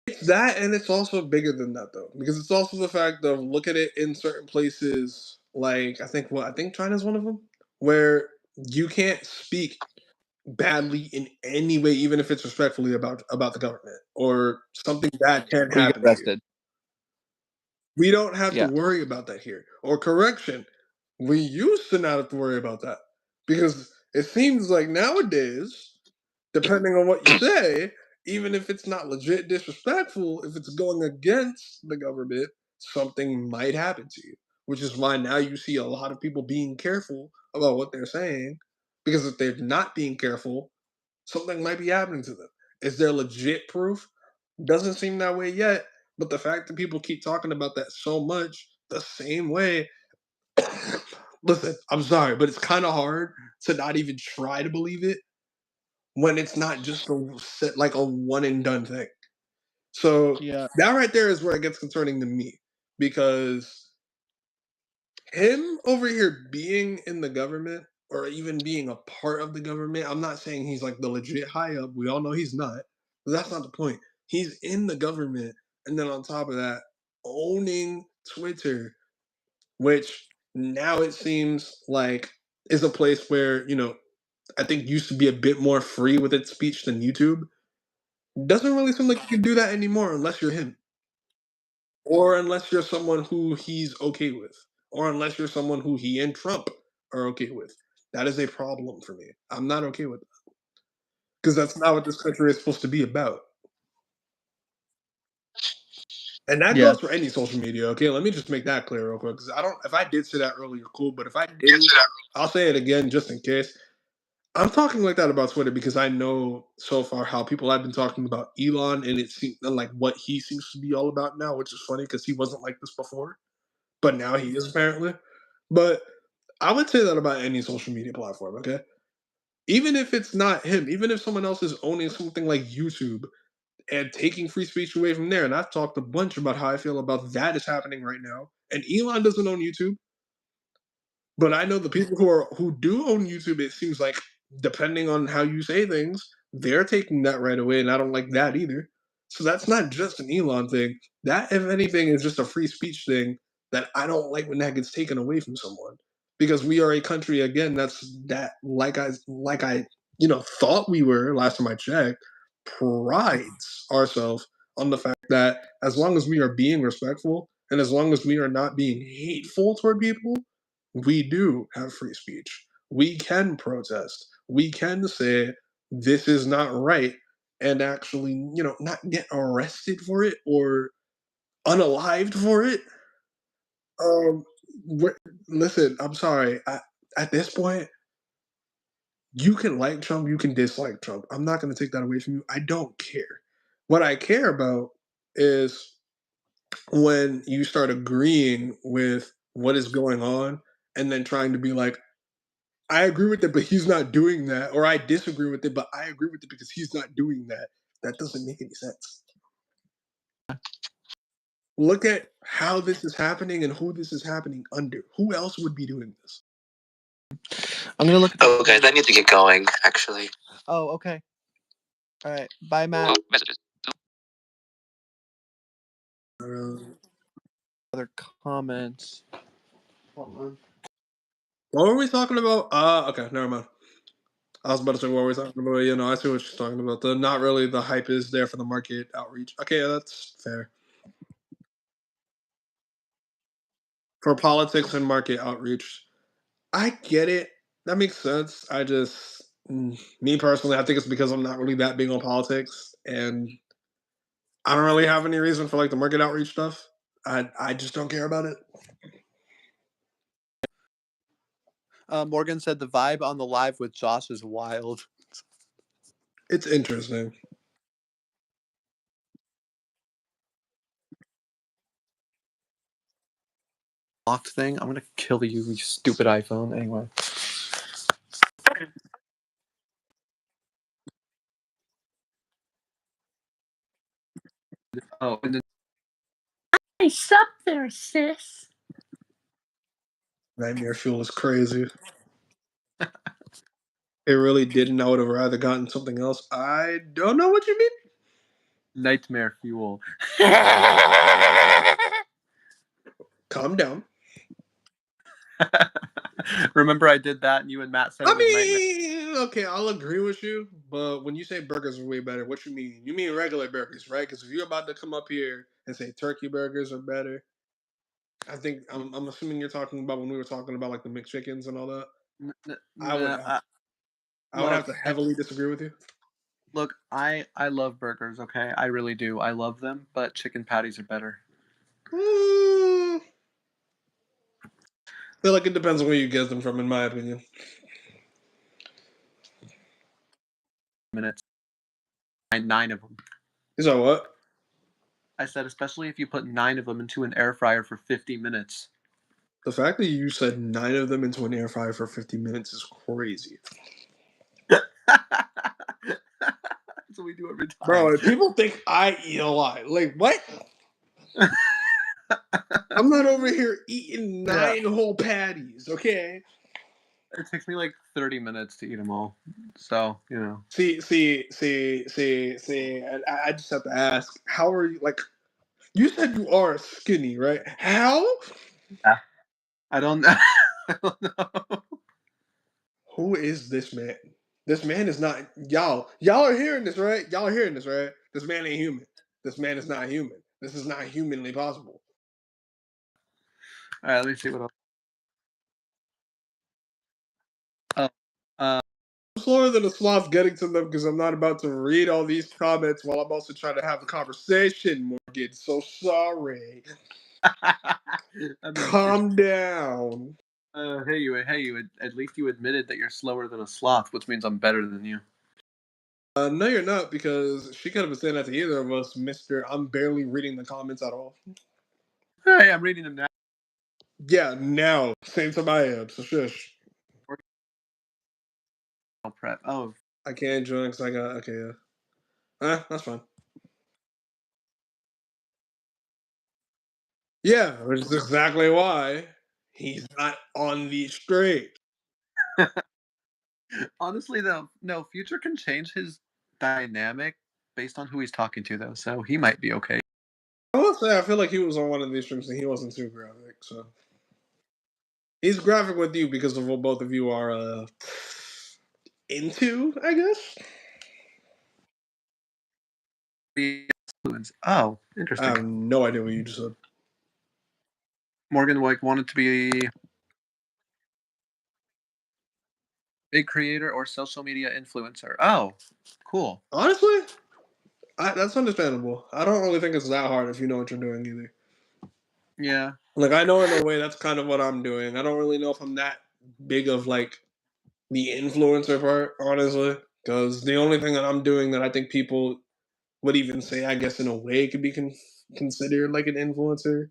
It's that, and it's also bigger than that, though, because it's also the fact of look at it in certain places. Like I think China's one of them, where you can't speak badly in any way, even if it's respectfully about the government or something bad can
Or you get
happen to you.
arrested.
We don't have to
Yeah.
worry about that here. Or correction, we used to not have to worry about that because it seems like nowadays, depending on what you say, even if it's not legit disrespectful, if it's going against the government, something might happen to you. Which is why now you see a lot of people being careful about what they're saying because if they're not being careful, something might be happening to them. Is there legit proof? Doesn't seem that way yet. But the fact that people keep talking about that so much the same way, listen, I'm sorry, but it's kind of hard to not even try to believe it when it's not just like a one and done thing. So
Yeah.
that right there is where it gets concerning to me because him over here being in the government or even being a part of the government, I'm not saying he's like the legit high up. We all know he's not. But that's not the point. He's in the government, and then on top of that, owning Twitter, which now it seems like is a place where I think used to be a bit more free with its speech than YouTube. Doesn't really seem like you can do that anymore unless you're him. Or unless you're someone who he's okay with, or unless you're someone who he and Trump are okay with. That is a problem for me. I'm not okay with that because that's not what this country is supposed to be about. And that
Yeah.
goes for any social media. Okay, let me just make that clear real quick because I don't. If I did say that earlier, cool. But if I didn't, I'll say it again just in case. I'm talking like that about Twitter because I know so far how people have been talking about Elon and it seems and like what he seems to be all about now, which is funny because he wasn't like this before, but now he is apparently. But I would say that about any social media platform, okay? even if it's not him, even if someone else is owning something like YouTube and taking free speech away from there, and I've talked a bunch about how I feel about that is happening right now. And Elon doesn't own YouTube, but I know the people who do own YouTube. It seems like depending on how you say things, they're taking that right away, and I don't like that either. So that's not just an Elon thing. That, if anything, is just a free speech thing that I don't like when that gets taken away from someone. Because we are a country again like I thought we were last time I checked, prides ourselves on the fact that as long as we are being respectful and as long as we are not being hateful toward people, we do have free speech. We can protest. We can say this is not right and actually, not get arrested for it or unalived for it. Um, listen, I'm sorry. At this point, you can like Trump, you can dislike Trump. I'm not going to take that away from you. I don't care. What I care about is when you start agreeing with what is going on and then trying to be like, I agree with it, but he's not doing that, or I disagree with it, but I agree with it because he's not doing that. That doesn't make any sense. Look at how this is happening and who this is happening under. Who else would be doing this?
I'm gonna look at
Oh, guys, I need to get going, actually.
Oh, okay. All right. Bye, Matt.
Messages.
Other comments. Hold on.
What were we talking about? Okay, never mind. I was about to say what were we talking about. I see what she's talking about. Not really the hype is there for the market outreach. Okay, that's fair. For politics and market outreach, I get it. That makes sense. Me personally, I think it's because I'm not really that big on politics, and I don't really have any reason for like the market outreach stuff. I just don't care about it.
Morgan said the vibe on the live with Josh is wild.
It's interesting.
Locked thing. I'm gonna kill you, you stupid iPhone. Anyway. Oh, and then
Nice up there, sis.
Nightmare Fuel is crazy. It really didn't. I would have rather gotten something else. I don't know what you mean.
Nightmare Fuel.
Calm down.
Remember I did that and you and Matt said it was Nightmare.
Okay, I'll agree with you, but when you say burgers are way better, what you mean? You mean regular burgers, right? Because if you're about to come up here and say turkey burgers are better, I think I'm assuming you're talking about when we were talking about like the McChickens and all that. I would have to heavily disagree with you.
Look, I love burgers, okay? I really do. I love them, but chicken patties are better.
I feel like it depends on where you get them from, in my opinion.
Minutes. 9 of them.
Is that what?
I said, especially if you put 9 of them into an air fryer for 50 minutes.
The fact that you said 9 of them into an air fryer for 50 minutes is crazy.
That's what we do every time.
Bro, people think I eat a lot. Like, what? I'm not over here eating 9 whole patties, okay?
It takes me like 30 minutes to eat them all. So,
See. I just have to ask, how are you? Like, you said you are skinny, right? How?
Yeah. I don't know. I don't know.
Who is this man? This man is not y'all. Y'all are hearing this, right? Y'all are hearing this, right? This man ain't human. This man is not human. This is not humanly possible.
All right, let me see what else.
I'm slower than a sloth getting to them because I'm not about to read all these comments while I'm also trying to have a conversation, Morgan. So sorry. Calm down.
Hey, you. At least you admitted that you're slower than a sloth, which means I'm better than you.
No, you're not, because she could have been saying that to either of us, Mister. I'm barely reading the comments at all.
Hey, I'm reading them now.
Yeah, now. Same time I am, so shush.
prep. Oh,
I can't join because I got okay. Yeah, that's fine. Yeah, which is exactly why he's not on the straight.
honestly, though, no, Future can change his dynamic based on who he's talking to, though, so he might be okay.
I will say I feel like he was on one of these streams and he wasn't too graphic, so he's graphic with you because of what both of you are into, I guess.
Oh,
I
interesting.
have no idea what you just said.
Morgan like wanted to be big creator or social media influencer. Oh, cool.
Honestly, that's understandable. I don't really think it's that hard if you know what you're doing either.
Yeah.
Like I know in a way that's kind of what I'm doing. I don't really know if I'm that big of like the influencer part, honestly, because the only thing that I'm doing that I think people would even say, I guess, in a way, could be considered like an influencer.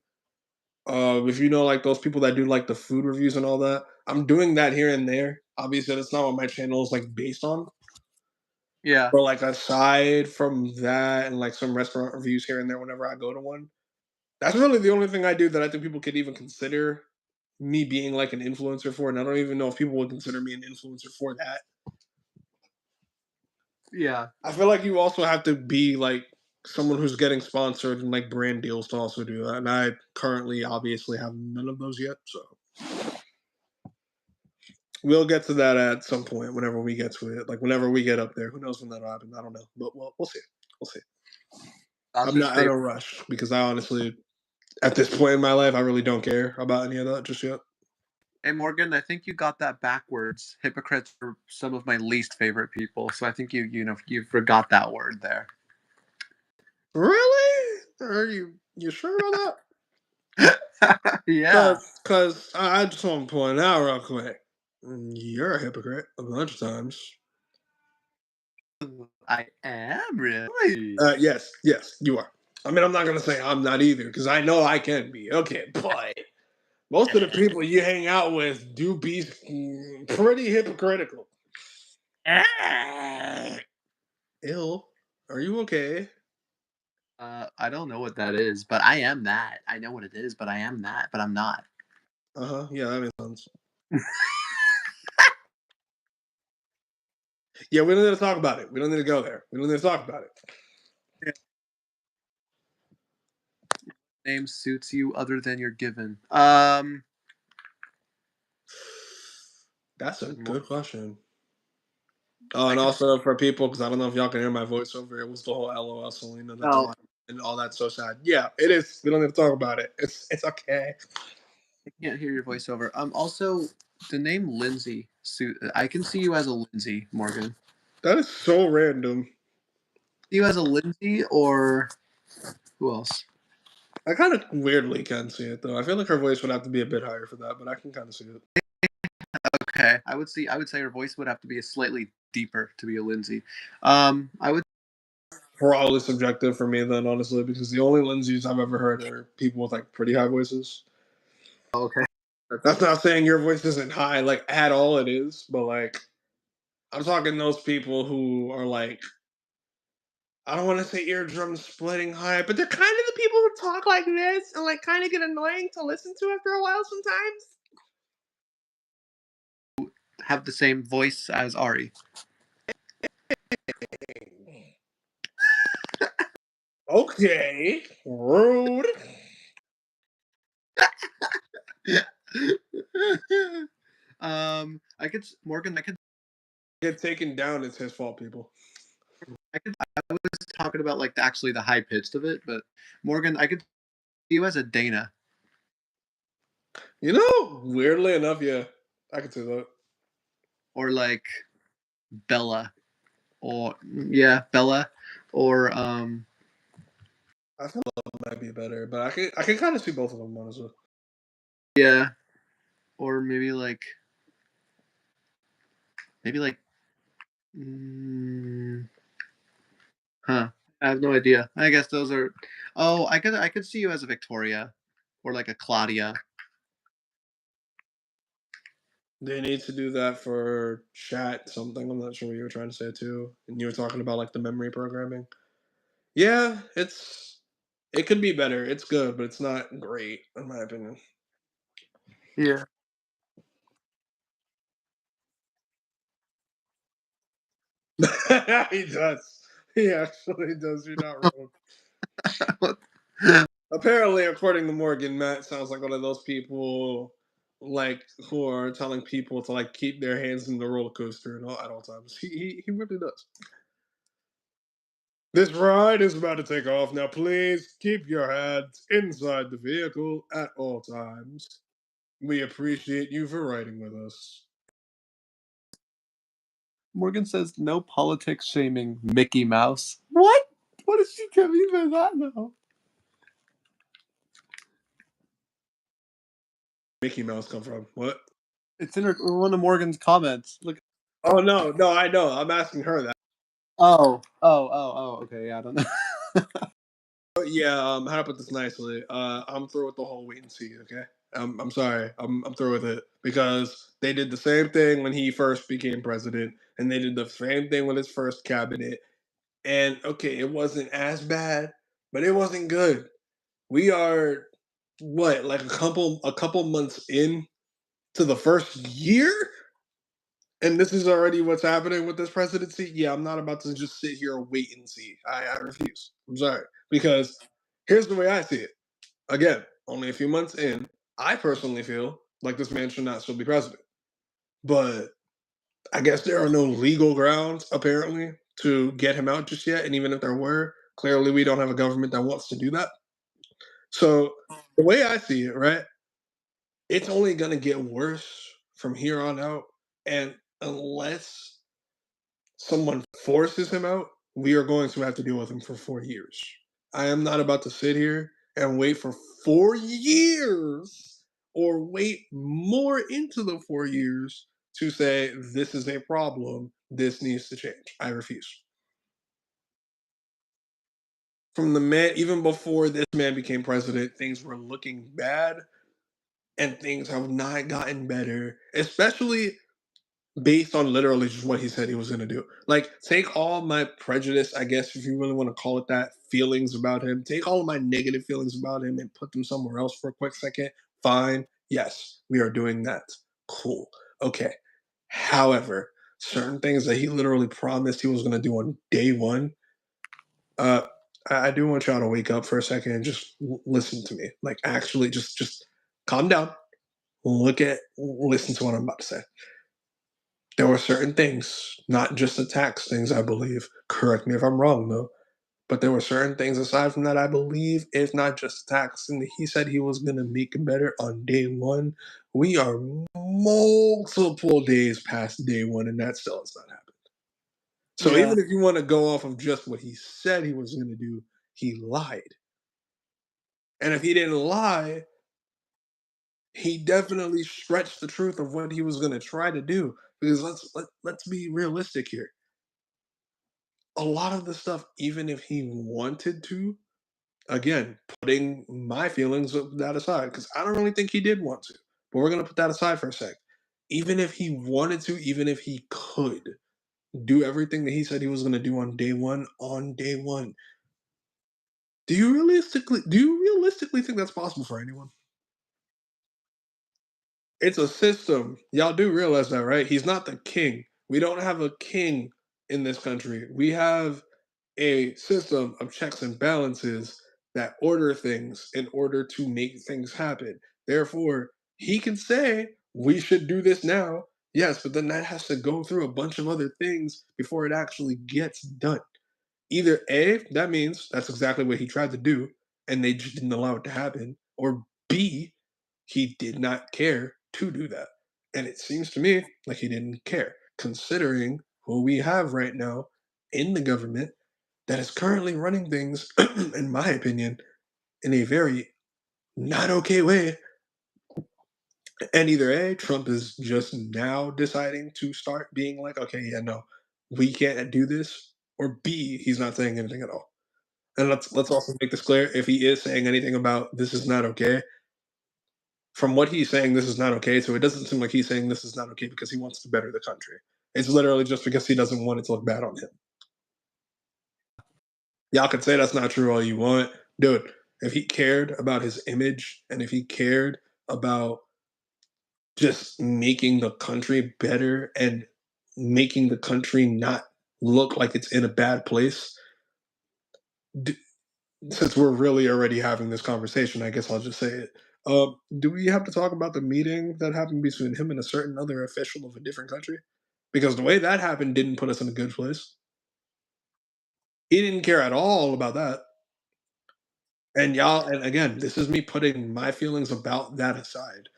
If you know, like those people that do like the food reviews and all that, I'm doing that here and there. Obviously, that's not what my channel is like based on.
Yeah.
But like aside from that, and like some restaurant reviews here and there, whenever I go to one, that's really the only thing I do that I think people could even consider me being like an influencer for. And I don't even know if people would consider me an influencer for that.
Yeah.
I feel like you also have to be like someone who's getting sponsored and like brand deals to also do that. And I currently obviously have none of those yet. So we'll get to that at some point whenever we get to it. Like whenever we get up there. Who knows when that'll happen? I don't know. But we'll see. We'll see. I'm not in a rush because I honestly, at this point in my life, I really don't care about any of that just yet.
Hey Morgan, I think you got that backwards. Hypocrites are some of my least favorite people, so I think you forgot that word there.
Really? Are you sure about that?
Yeah.
Because I just want to point out real quick, you're a hypocrite a bunch of times.
I am really.
Yes, you are. I mean, I'm not gonna say I'm not either because I know I can be. Okay, but most of the people you hang out with do be pretty hypocritical. Ill, are you okay?
I don't know what that is, but I am that. I know what it is, but I am that, but I'm not.
Yeah, that makes sense. Yeah, we don't need to talk about it. We don't need to go there. We don't need to talk about it.
Name suits you other than your given.
That's a good question. Oh, and also for people, because I don't know if y'all can hear my voiceover, it was the whole LOL Selena and all that so sad. Yeah, it is. We don't need to talk about it. It's okay.
I can't hear your voiceover. Also, the name Lindsay suit. I can see you as a Lindsay, Morgan.
That is so random.
See you as a Lindsay or who else?
I kind of weirdly can see it though. I feel like her voice would have to be a bit higher for that, but I can kind of see it.
Okay, I would say her voice would have to be a slightly deeper to be a Lindsay. I would
Probably subjective for me then, honestly, because the only Lindsays I've ever heard are people with like pretty high voices.
okay.
That's not saying your voice isn't high, like at all. It is, but like I'm talking those people who are like, I don't want to say eardrum splitting high, but they're kind of the people who talk like this and like kind of get annoying to listen to after a while sometimes.
Have the same voice as Ari.
Okay, rude.
I could Morgan. I could
Get taken down. It's his fault, people.
I was talking about like actually the high pitched of it, but Morgan, I could see you as a Dana.
You know, weirdly enough, yeah, I can see that.
Or like Bella. Or yeah, Bella. Or
I feel like might be better, but I can kind of see both of them honestly.
yeah. Or maybe like huh. I have no idea. I guess those are oh, I could see you as a Victoria or like a Claudia.
They need to do that for chat something. I'm not sure what you were trying to say too. And you were talking about like the memory programming. Yeah, it could be better. It's good, but it's not great in my opinion.
Yeah.
He does. He actually does. You're not wrong. Apparently, according to Morgan, Matt sounds like one of those people like who are telling people to like keep their hands in the roller coaster and all at all times. He really does. This ride is about to take off. Now, please keep your hands inside the vehicle at all times. We appreciate you for riding with us.
Morgan says no politics shaming Mickey Mouse. What? What does she mean by that now?
Mickey Mouse come from? What?
It's in one of Morgan's comments. Look.
Oh no, I know. I'm asking her that.
Oh. Okay, yeah, I don't know.
But yeah, how to put this nicely? I'm through with the whole wait and see. Okay, I'm sorry. I'm through with it because they did the same thing when he first became president, and they did the same thing with his first cabinet. And okay, it wasn't as bad, but it wasn't good. We are what, like a couple months in to the first year, and this is already what's happening with this presidency. Yeah, I'm not about to just sit here and wait and see. I refuse. I'm sorry because here's the way I see it. Again, only a few months in, I personally feel like this man should not still be president. But I guess there are no legal grounds, apparently, to get him out just yet. And even if there were, clearly we don't have a government that wants to do that. So the way I see it, right, it's only going to get worse from here on out. And unless someone forces him out, we are going to have to deal with him for 4 years. I am not about to sit here and wait for 4 years or wait more into the 4 years to say this is a problem, this needs to change. I refuse. From the man, even before this man became president, things were looking bad and things have not gotten better, especially based on literally just what he said he was going to do. Like, take all my prejudice, I guess, if you really want to call it that, feelings about him, take all of my negative feelings about him and put them somewhere else for a quick second. Fine. Yes, we are doing that. Cool. Okay. However, certain things that he literally promised he was going to do on day one, uh, I do want y'all to wake up for a second and just listen to me. Like, actually, just calm down. Listen to what I'm about to say. There were certain things, not just the tax things, I believe. Correct me if I'm wrong, though. But there were certain things aside from that, I believe, if not just tax. And he said he was going to make it better on day one. We are multiple days past day one, and that still has not happened. So
Yeah.
even if you want to go off of just what he said he was going to do, he lied. And if he didn't lie, he definitely stretched the truth of what he was going to try to do. Because let's be realistic here. A lot of the stuff, even if he wanted to, again, putting my feelings of that aside, because I don't really think he did want to, but we're gonna put that aside for a sec. Even if he wanted to, even if he could do everything that he said he was gonna do on day one, do you realistically think that's possible for anyone? It's a system. Y'all do realize that, right? He's not the king. We don't have a king in this country. We have a system of checks and balances that order things in order to make things happen. Therefore, he can say, we should do this now. Yes, but then that has to go through a bunch of other things before it actually gets done. Either A, that means that's exactly what he tried to do, and they just didn't allow it to happen, or B, he did not care to do that. And it seems to me like he didn't care, considering who we have right now in the government that is currently running things, in my opinion, in a very not okay way. And either A, Trump is just now deciding to start being like, okay, yeah, no, we can't do this, or B, he's not saying anything at all. And let's also make this clear: if he is saying anything about this is not okay, from what he's saying, this is not okay. So it doesn't seem like he's saying this is not okay because he wants to better the country. It's literally just because he doesn't want it to look bad on him. Y'all can say that's not true all you want. Dude, if he cared about his image and if he cared about just making the country better and making the country not look like it's in a bad place, since we're really already having this conversation, I guess I'll just say it. Do we have to talk about the meeting that happened between him and a certain other official of a different country? Because the way that happened didn't put us in a good place. He didn't care at all about that. And y'all, and again, this is me putting my feelings about that aside,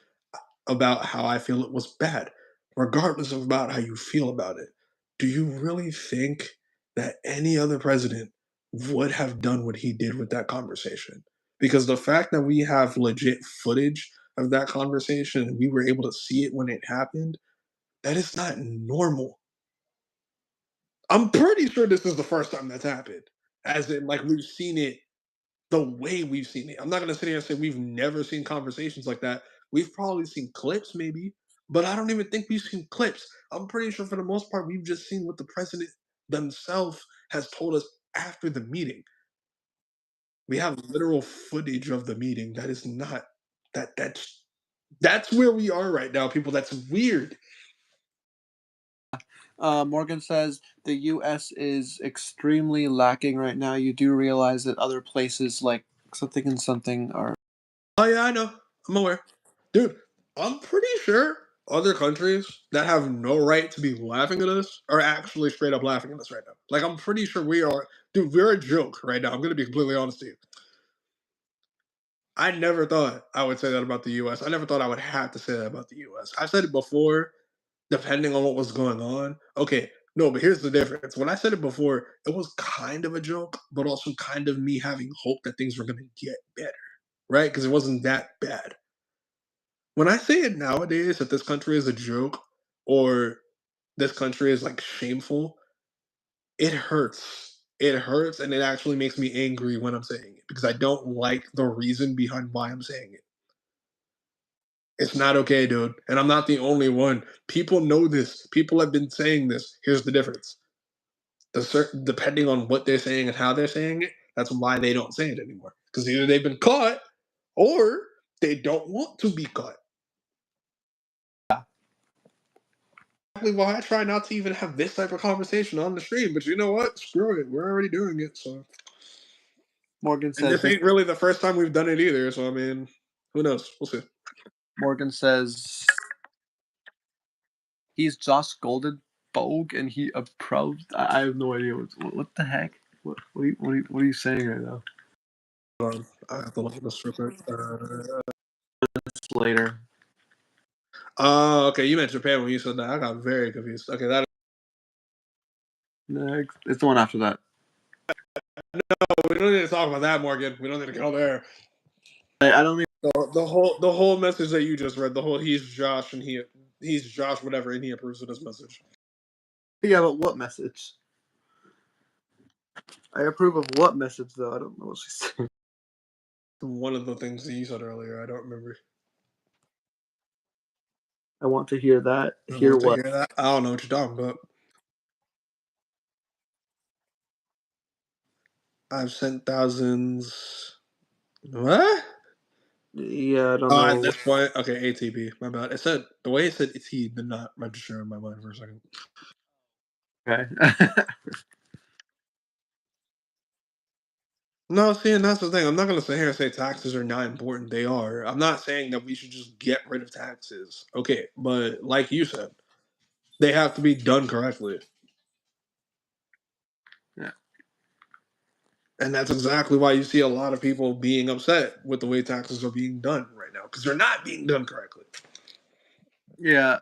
about how I feel it was bad, regardless of about how you feel about it. Do you really think that any other president would have done what he did with that conversation? Because the fact that we have legit footage of that conversation and we were able to see it when it happened, that is not normal. I'm pretty sure this is the first time that's happened. As in, like, we've seen it the way we've seen it. I'm not gonna sit here and say we've never seen conversations like that. We've probably seen clips, maybe, but I don't even think we've seen clips. I'm pretty sure for the most part we've just seen what the president themselves has told us after the meeting. We have literal footage of the meeting. That is not that's where we are right now, people. That's weird.
Morgan says the U.S. is extremely lacking right now. You do realize that other places like something and something are.
Oh yeah, I know. I'm aware. Dude, I'm pretty sure other countries that have no right to be laughing at us are actually straight up laughing at us right now. Like, I'm pretty sure we are. Dude, we're a joke right now. I'm going to be completely honest to you. I never thought I would say that about the US. I never thought I would have to say that about the US. I've said it before, depending on what was going on. Okay, no, but here's the difference. When I said it before, it was kind of a joke, but also kind of me having hope that things were going to get better, right? Because it wasn't that bad. When I say it nowadays that this country is a joke or this country is like shameful, it hurts. It hurts and it actually makes me angry when I'm saying it because I don't like the reason behind why I'm saying it. It's not okay, dude. And I'm not the only one. People know this. People have been saying this. Here's the difference. Depending on what they're saying and how they're saying it, that's why they don't say it anymore. Because either they've been caught or they don't want to be caught. Exactly why I try not to even have this type of conversation on the stream. But you know what? Screw it. We're already doing it. So
Morgan
and
says
this ain't really the first time we've done it either. So I mean, who knows? We'll see.
Morgan says he's Josh Goldenberg and he approved. I have no idea what the heck. What are you saying right now?
I have to look at this real quick.
Later.
Okay. You meant Japan when you said that. I got very confused. Okay, that.
Next, it's the one after that.
We don't need to talk about that, Morgan. We don't need to go there.
I don't even.
The whole message that you just read. The whole he's Josh and he's Josh whatever and he approves of this message.
Yeah, but what message? I approve of what message though? I don't know what she's saying.
One of the things that you said earlier. I don't remember.
I want to hear that.
I
Hear
want to
what?
hear that. I don't know what you're talking about. I've sent thousands. What?
Yeah, I don't
Oh, at
know.
this point, okay, ATB. My bad. It said the way it said he did not register in my mind for a second.
Okay.
No, see, and that's the thing. I'm not gonna sit here and say taxes are not important. They are. I'm not saying that we should just get rid of taxes. Okay, but like you said, they have to be done correctly.
Yeah.
And that's exactly why you see a lot of people being upset with the way taxes are being done right now because they're not being done correctly.
Yeah.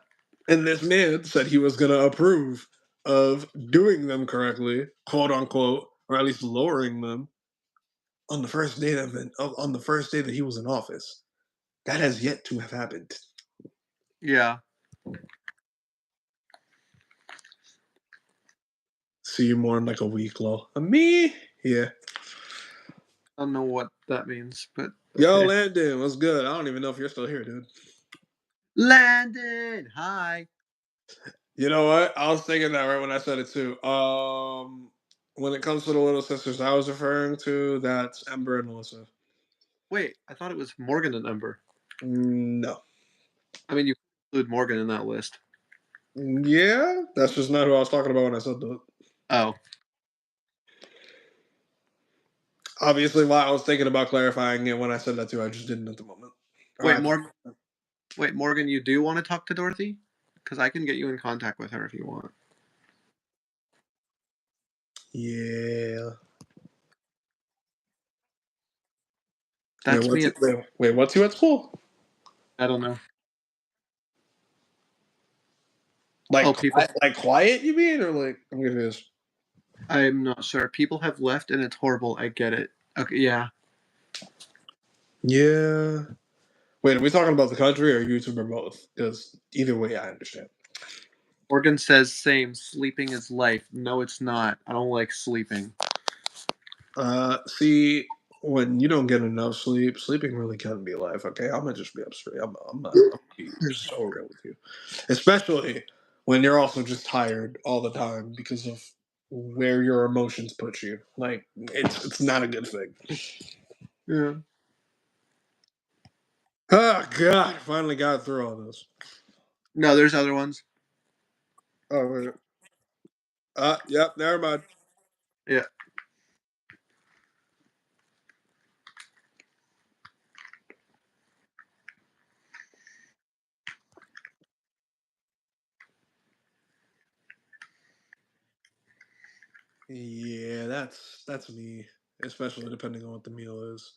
And this man said he was going to approve of doing them correctly, quote unquote, or at least lowering them on the first day that he was in office. That has yet to have happened.
Yeah.
See you more in like a week, low. Me? Yeah.
I don't know what that means, but
Yo, Landon, what's good? I don't even know if you're still here, dude.
Landon, hi.
You know what? I was thinking that right when I said it too. When it comes to the little sisters I was referring to, that's Ember and Alyssa.
Wait, I thought it was Morgan and Ember.
No.
I mean, you include Morgan in that list.
Yeah, that's just not who I was talking about when I said that.
Oh.
Obviously, while I was thinking about clarifying it when I said that too, I just didn't at the moment.
Wait, Morgan, you do want to talk to Dorothy? Because I can get you in contact with her if you want.
Yeah.
That's me.
Wait, what's you at school?
I don't know.
Like,
people.
like quiet, you mean, or like I'm confused?
I'm not sure. People have left, and it's horrible. I get it. Okay, yeah.
Yeah. Wait, are we talking about the country or YouTube or both? Because either way, I understand.
Morgan says, same. Sleeping is life. No, it's not. I don't like sleeping.
See, when you don't get enough sleep, sleeping really can be life. Okay, I'm gonna just be up straight. I'm gonna be so real with you, especially when you're also just tired all the time because of where your emotions put you. Like it's not a good thing.
Yeah.
Oh God, finally got through all this.
No, there's other ones.
Oh wait. Yep, never mind.
Yeah.
Yeah, that's me, especially depending on what the meal is.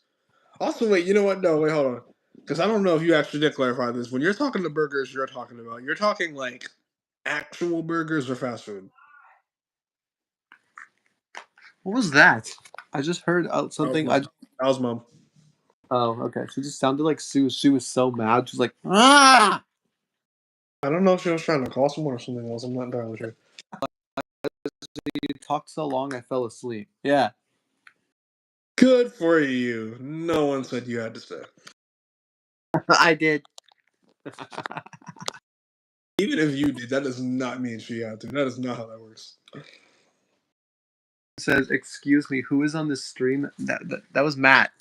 Also, wait, you know what? No, wait, hold on. Because I don't know if you actually did clarify this. When you're talking to burgers, you're talking like actual burgers or fast food?
What was that? I just heard something.
That was mom.
Oh, okay. She just sounded like Sue. She was so mad. She's like, ah!
I don't know if she was trying to call someone or something else. I'm not entirely sure.
You talked so long, I fell asleep. Yeah.
Good for you. No one said you had to stay.
I did.
Even if you did, that does not mean she had to. That is not how that works.
Says, excuse me, who is on this stream? That was Matt.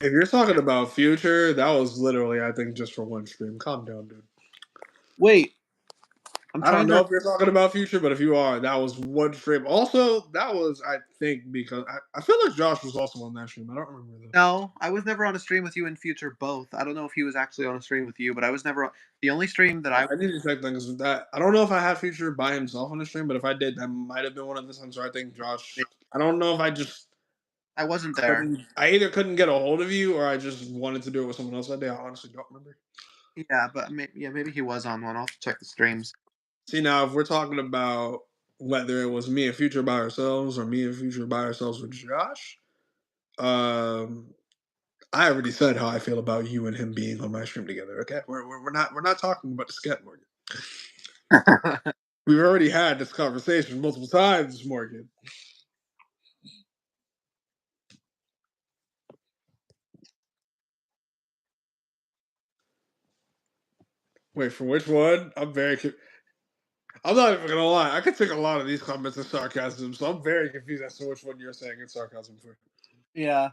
If you're talking about Future, that was literally, I think, just for one stream. Calm down, dude.
Wait.
I don't know if you're talking about Future, but if you are, that was one stream. Also, that was, I think, because I feel like Josh was also on that stream. I don't remember that.
No, I was never on a stream with you in Future both. I don't know if he was actually on a stream with you, but I was never on. The only stream that
I need to check things with that. I don't know if I had Future by himself on the stream, but if I did, that might have been one of the times where I think Josh. I don't know if
I wasn't there.
I either couldn't get a hold of you or I just wanted to do it with someone else that day. I honestly don't remember.
Yeah, but maybe he was on one. I'll have to check the streams.
See, now if we're talking about whether it was me and Future by ourselves or me and Future by ourselves with Josh, I already said how I feel about you and him being on my stream together. Okay, we're not talking about the scat, Morgan. We've already had this conversation multiple times, Morgan. Wait, for which one? I'm not even gonna lie. I could take a lot of these comments as sarcasm, so I'm very confused as to which one you're saying it's sarcasm for.
Yeah.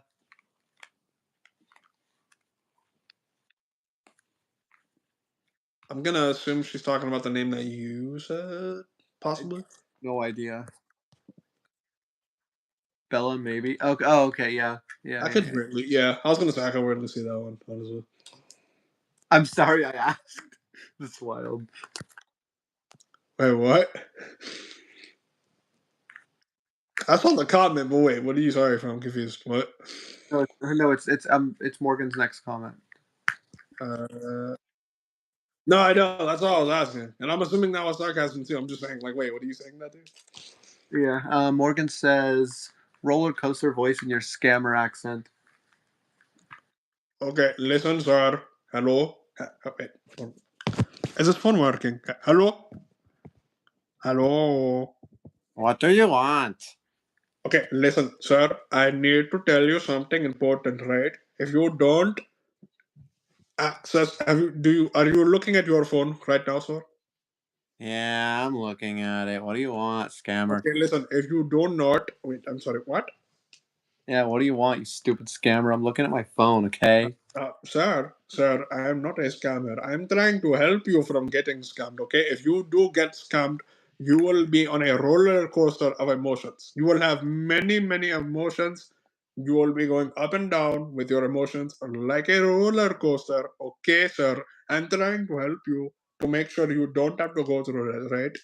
I'm gonna assume she's talking about the name that you said, possibly.
No idea. Bella, maybe. Okay. Oh, okay. Yeah. Yeah.
I could weirdly, yeah. I was gonna say I could weirdly see that one, honestly.
I'm sorry I asked. That's wild.
Wait, what? I saw the comment, but wait, what are you sorry for? I'm confused. What?
No, it's Morgan's next comment.
No, I know. That's all I was asking, and I'm assuming that was sarcasm too. I'm just saying, like, wait, what are you saying that, dude?
Yeah. Morgan says roller coaster voice in your scammer accent.
Okay, listen, sir. Hello. Wait. Is this phone working? Hello. Hello.
What do you want?
Okay, listen, sir. I need to tell you something important, right? If you don't access, are you looking at your phone right now, sir?
Yeah, I'm looking at it. What do you want, scammer?
Okay, listen. If you do not, wait, I'm sorry. What?
Yeah, what do you want, you stupid scammer? I'm looking at my phone, okay?
Sir, I am not a scammer. I am trying to help you from getting scammed, okay? If you do get scammed, you will be on a roller coaster of emotions. You will have many, many emotions. You will be going up and down with your emotions like a roller coaster, okay, sir? I'm trying to help you to make sure you don't have to go through that, right?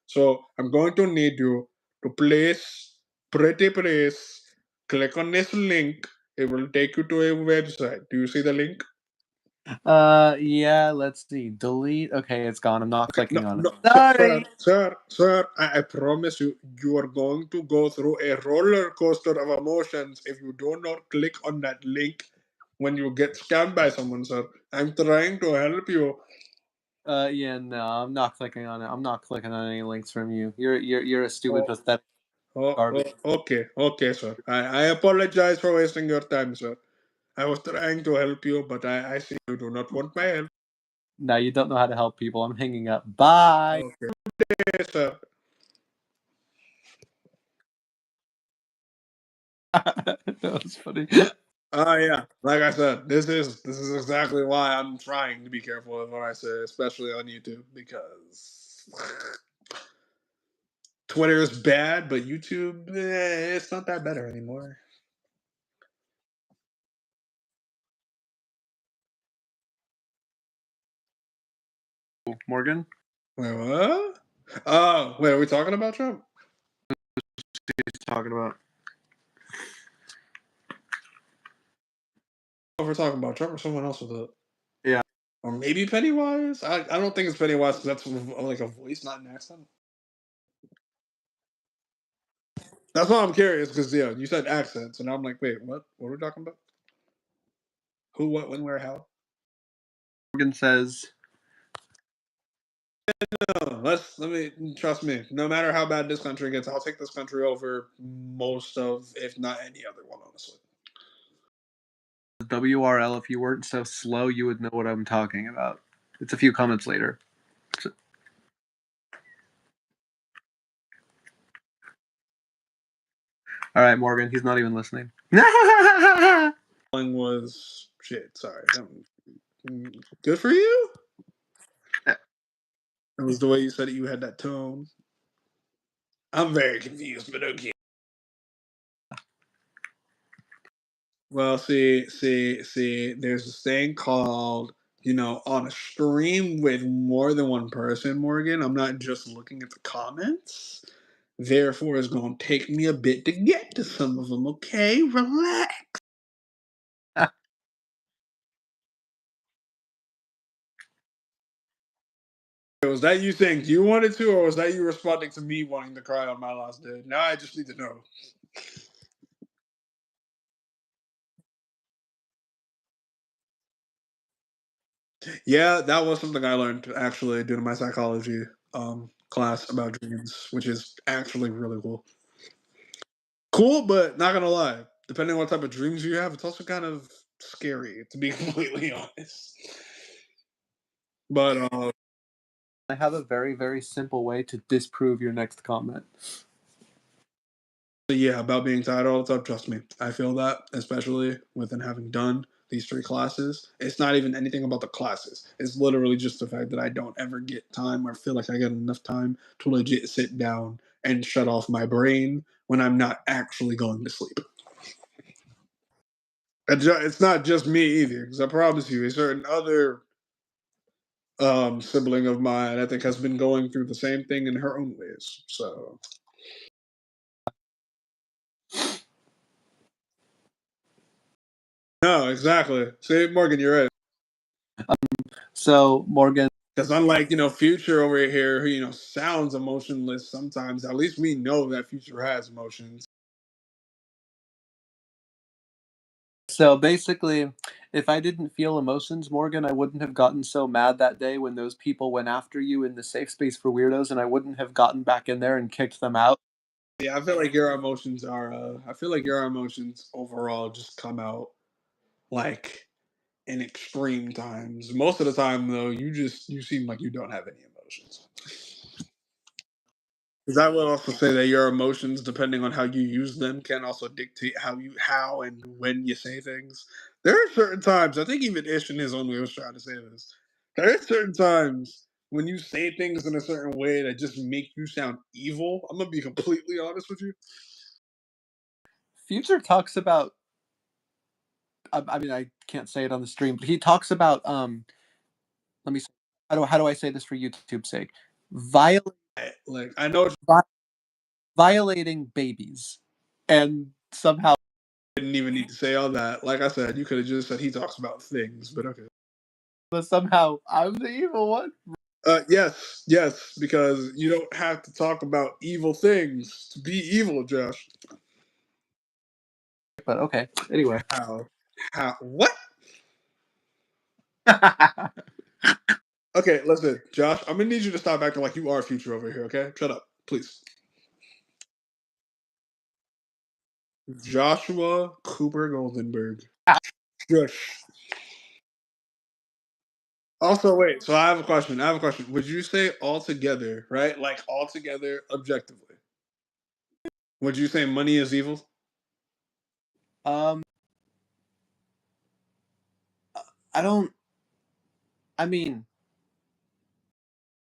So I'm going to need you to pretty please, click on this link. It will take you to a website. Do you see the link?
Yeah, let's see. Delete. Okay, it's gone. I'm not clicking on it.
Sorry.
Sorry!
Sir, I promise you, you are going to go through a roller coaster of emotions if you do not click on that link when you get scammed by someone, sir. I'm trying to help you.
Yeah, no, I'm not clicking on it. I'm not clicking on any links from you. You're a stupid, pathetic garbage.
Okay, sir. I apologize for wasting your time, sir. I was trying to help you, but I see you do not want my help.
No, you don't know how to help people. I'm hanging up. Bye!
Okay, sir.
That was funny.
Yeah, like I said, this is exactly why I'm trying to be careful with what I say, especially on YouTube, because Twitter is bad, but YouTube, it's not that better anymore.
Morgan?
Wait, what? Oh, wait, are we talking about Trump?
He's talking about.
If we're talking about Trump or someone else with it.
Yeah.
Or maybe Pennywise? I don't think it's Pennywise because that's like a voice, not an accent. That's why I'm curious because, yeah, you said accents, and I'm like, wait, what? What are we talking about? Who, what, when, where, how?
Morgan says.
No, let me trust me. No matter how bad this country gets, I'll take this country over most of, if not any other one, honestly.
WRL, if you weren't so slow, you would know what I'm talking about. It's a few comments later. So, all right, Morgan, he's not even listening.
Was shit. Sorry. Good for you. It was the way you said it. You had that tone. I'm very confused, but okay. Well, see. There's this thing called, on a stream with more than one person, Morgan. I'm not just looking at the comments. Therefore, it's going to take me a bit to get to some of them. Okay, relax. Was that you saying you wanted to, or was that you responding to me wanting to cry on my last day? Now I just need to know. Yeah, that was something I learned actually due to my psychology class about dreams, which is actually really cool. Cool, but not gonna lie, depending on what type of dreams you have, it's also kind of scary, to be completely honest. But
I have a very, very simple way to disprove your next comment.
yeah, about being tired all the time, trust me, I feel that, especially within having done these 3 classes. It's not even anything about the classes. It's literally just the fact that I don't ever get time or feel like I get enough time to legit sit down and shut off my brain when I'm not actually going to sleep. It's not just me either, because I promise you, a certain other sibling of mine, I think, has been going through the same thing in her own ways. So, no, exactly. See, Morgan, you're right.
So, Morgan.
Because unlike, Future over here, who, sounds emotionless sometimes, at least we know that Future has emotions.
So basically, if I didn't feel emotions, Morgan, I wouldn't have gotten so mad that day when those people went after you in the safe space for weirdos, and I wouldn't have gotten back in there and kicked them out.
Yeah, I feel like your emotions are. I feel like your emotions overall just come out like in extreme times. Most of the time, though, you seem like you don't have any emotions. Because I will also say that your emotions, depending on how you use them, can also dictate how and when you say things. There are certain times. I think even Ish in his own way was trying to say this. There are certain times when you say things in a certain way that just make you sound evil. I'm gonna be completely honest with you.
Future talks about. I mean, I can't say it on the stream, but he talks about. Let me. How do I say this for YouTube's sake?
Like I know
Violating babies, and somehow.
didn't even need to say all that. Like I said, you could have just said he talks about things, but okay.
But somehow I'm the evil one.
Yes, because you don't have to talk about evil things to be evil, Josh.
But okay. Anyway.
How? What? Okay, listen, Josh. I'm gonna need you to stop acting like you are future over here. Okay, shut up, please. Joshua Cooper Goldenberg. Shush. Also, wait. So I have a question. Would you say altogether, right? Like altogether, objectively, would you say money is evil?
um, I don't. I mean,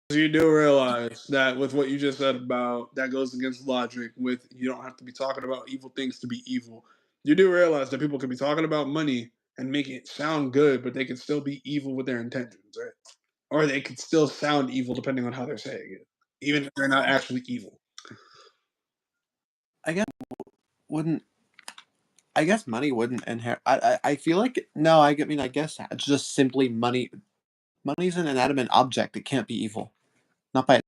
You do realize that with what you just said about that goes against logic. With you don't have to be talking about evil things to be evil. You do realize that people can be talking about money and making it sound good, but they can still be evil with their intentions, right? Or they could still sound evil depending on how they're saying it, even if they're not actually evil.
I guess wouldn't. I guess money wouldn't inherit. I feel like no. I mean, I guess it's just simply money. Money's an inanimate object. It can't be evil. Not by.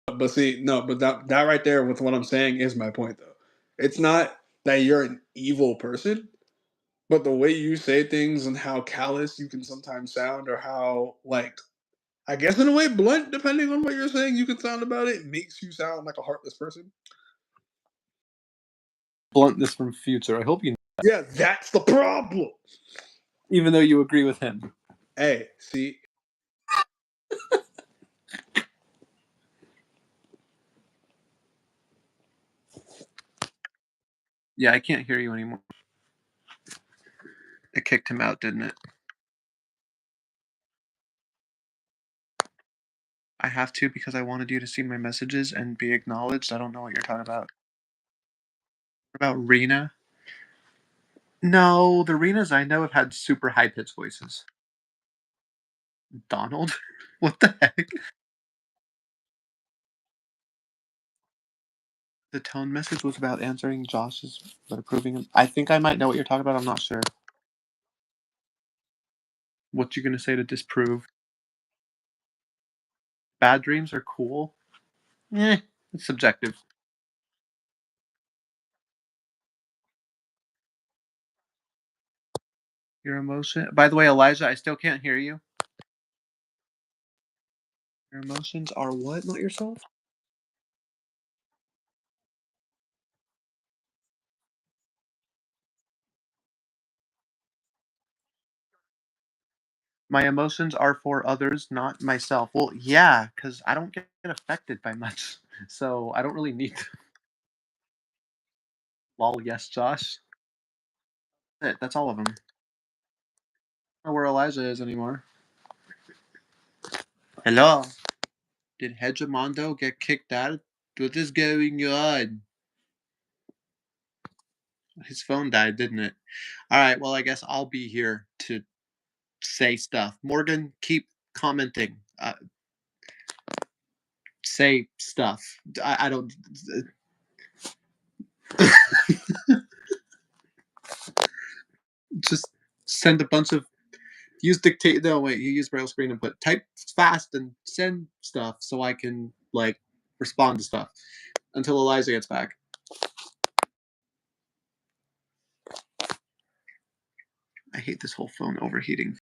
But see, no, but that right there with what I'm saying is my point, though. It's not that you're an evil person, but the way you say things and how callous you can sometimes sound, or how like I guess in a way blunt, depending on what you're saying, you can sound about it, makes you sound like a heartless person.
Bluntness from Future. I hope you know.
Yeah, that's the problem.
Even though you agree with him.
Hey, see,
Yeah, I can't hear you anymore. It kicked him out, didn't it? I have to because I wanted you to see my messages and be acknowledged. I don't know what you're talking about. About Rena? No, the Renas I know have had super high pitched voices. Donald? What the heck? The tone message was about answering Josh's, but approving him. I think I might know what you're talking about. I'm not sure. What you gonna say to disprove? Bad dreams are cool. It's subjective. Your emotion. By the way, Elijah, I still can't hear you. Your emotions are what? Not yourself. My emotions are for others, not myself. Well, yeah, because I don't get affected by much, so I don't really need to. Lol, yes, Josh. That's all of them. I don't know where Elijah is anymore. Hello. Did Hegemondo get kicked out? What is going on? His phone died, didn't it? All right, well, I guess I'll be here to say stuff. Morgan, keep commenting. Say stuff. I don't. Just send a bunch of. Use dictate. No, wait. You use braille screen and put type fast and send stuff so I can like respond to stuff until Eliza gets back. I hate this whole phone overheating.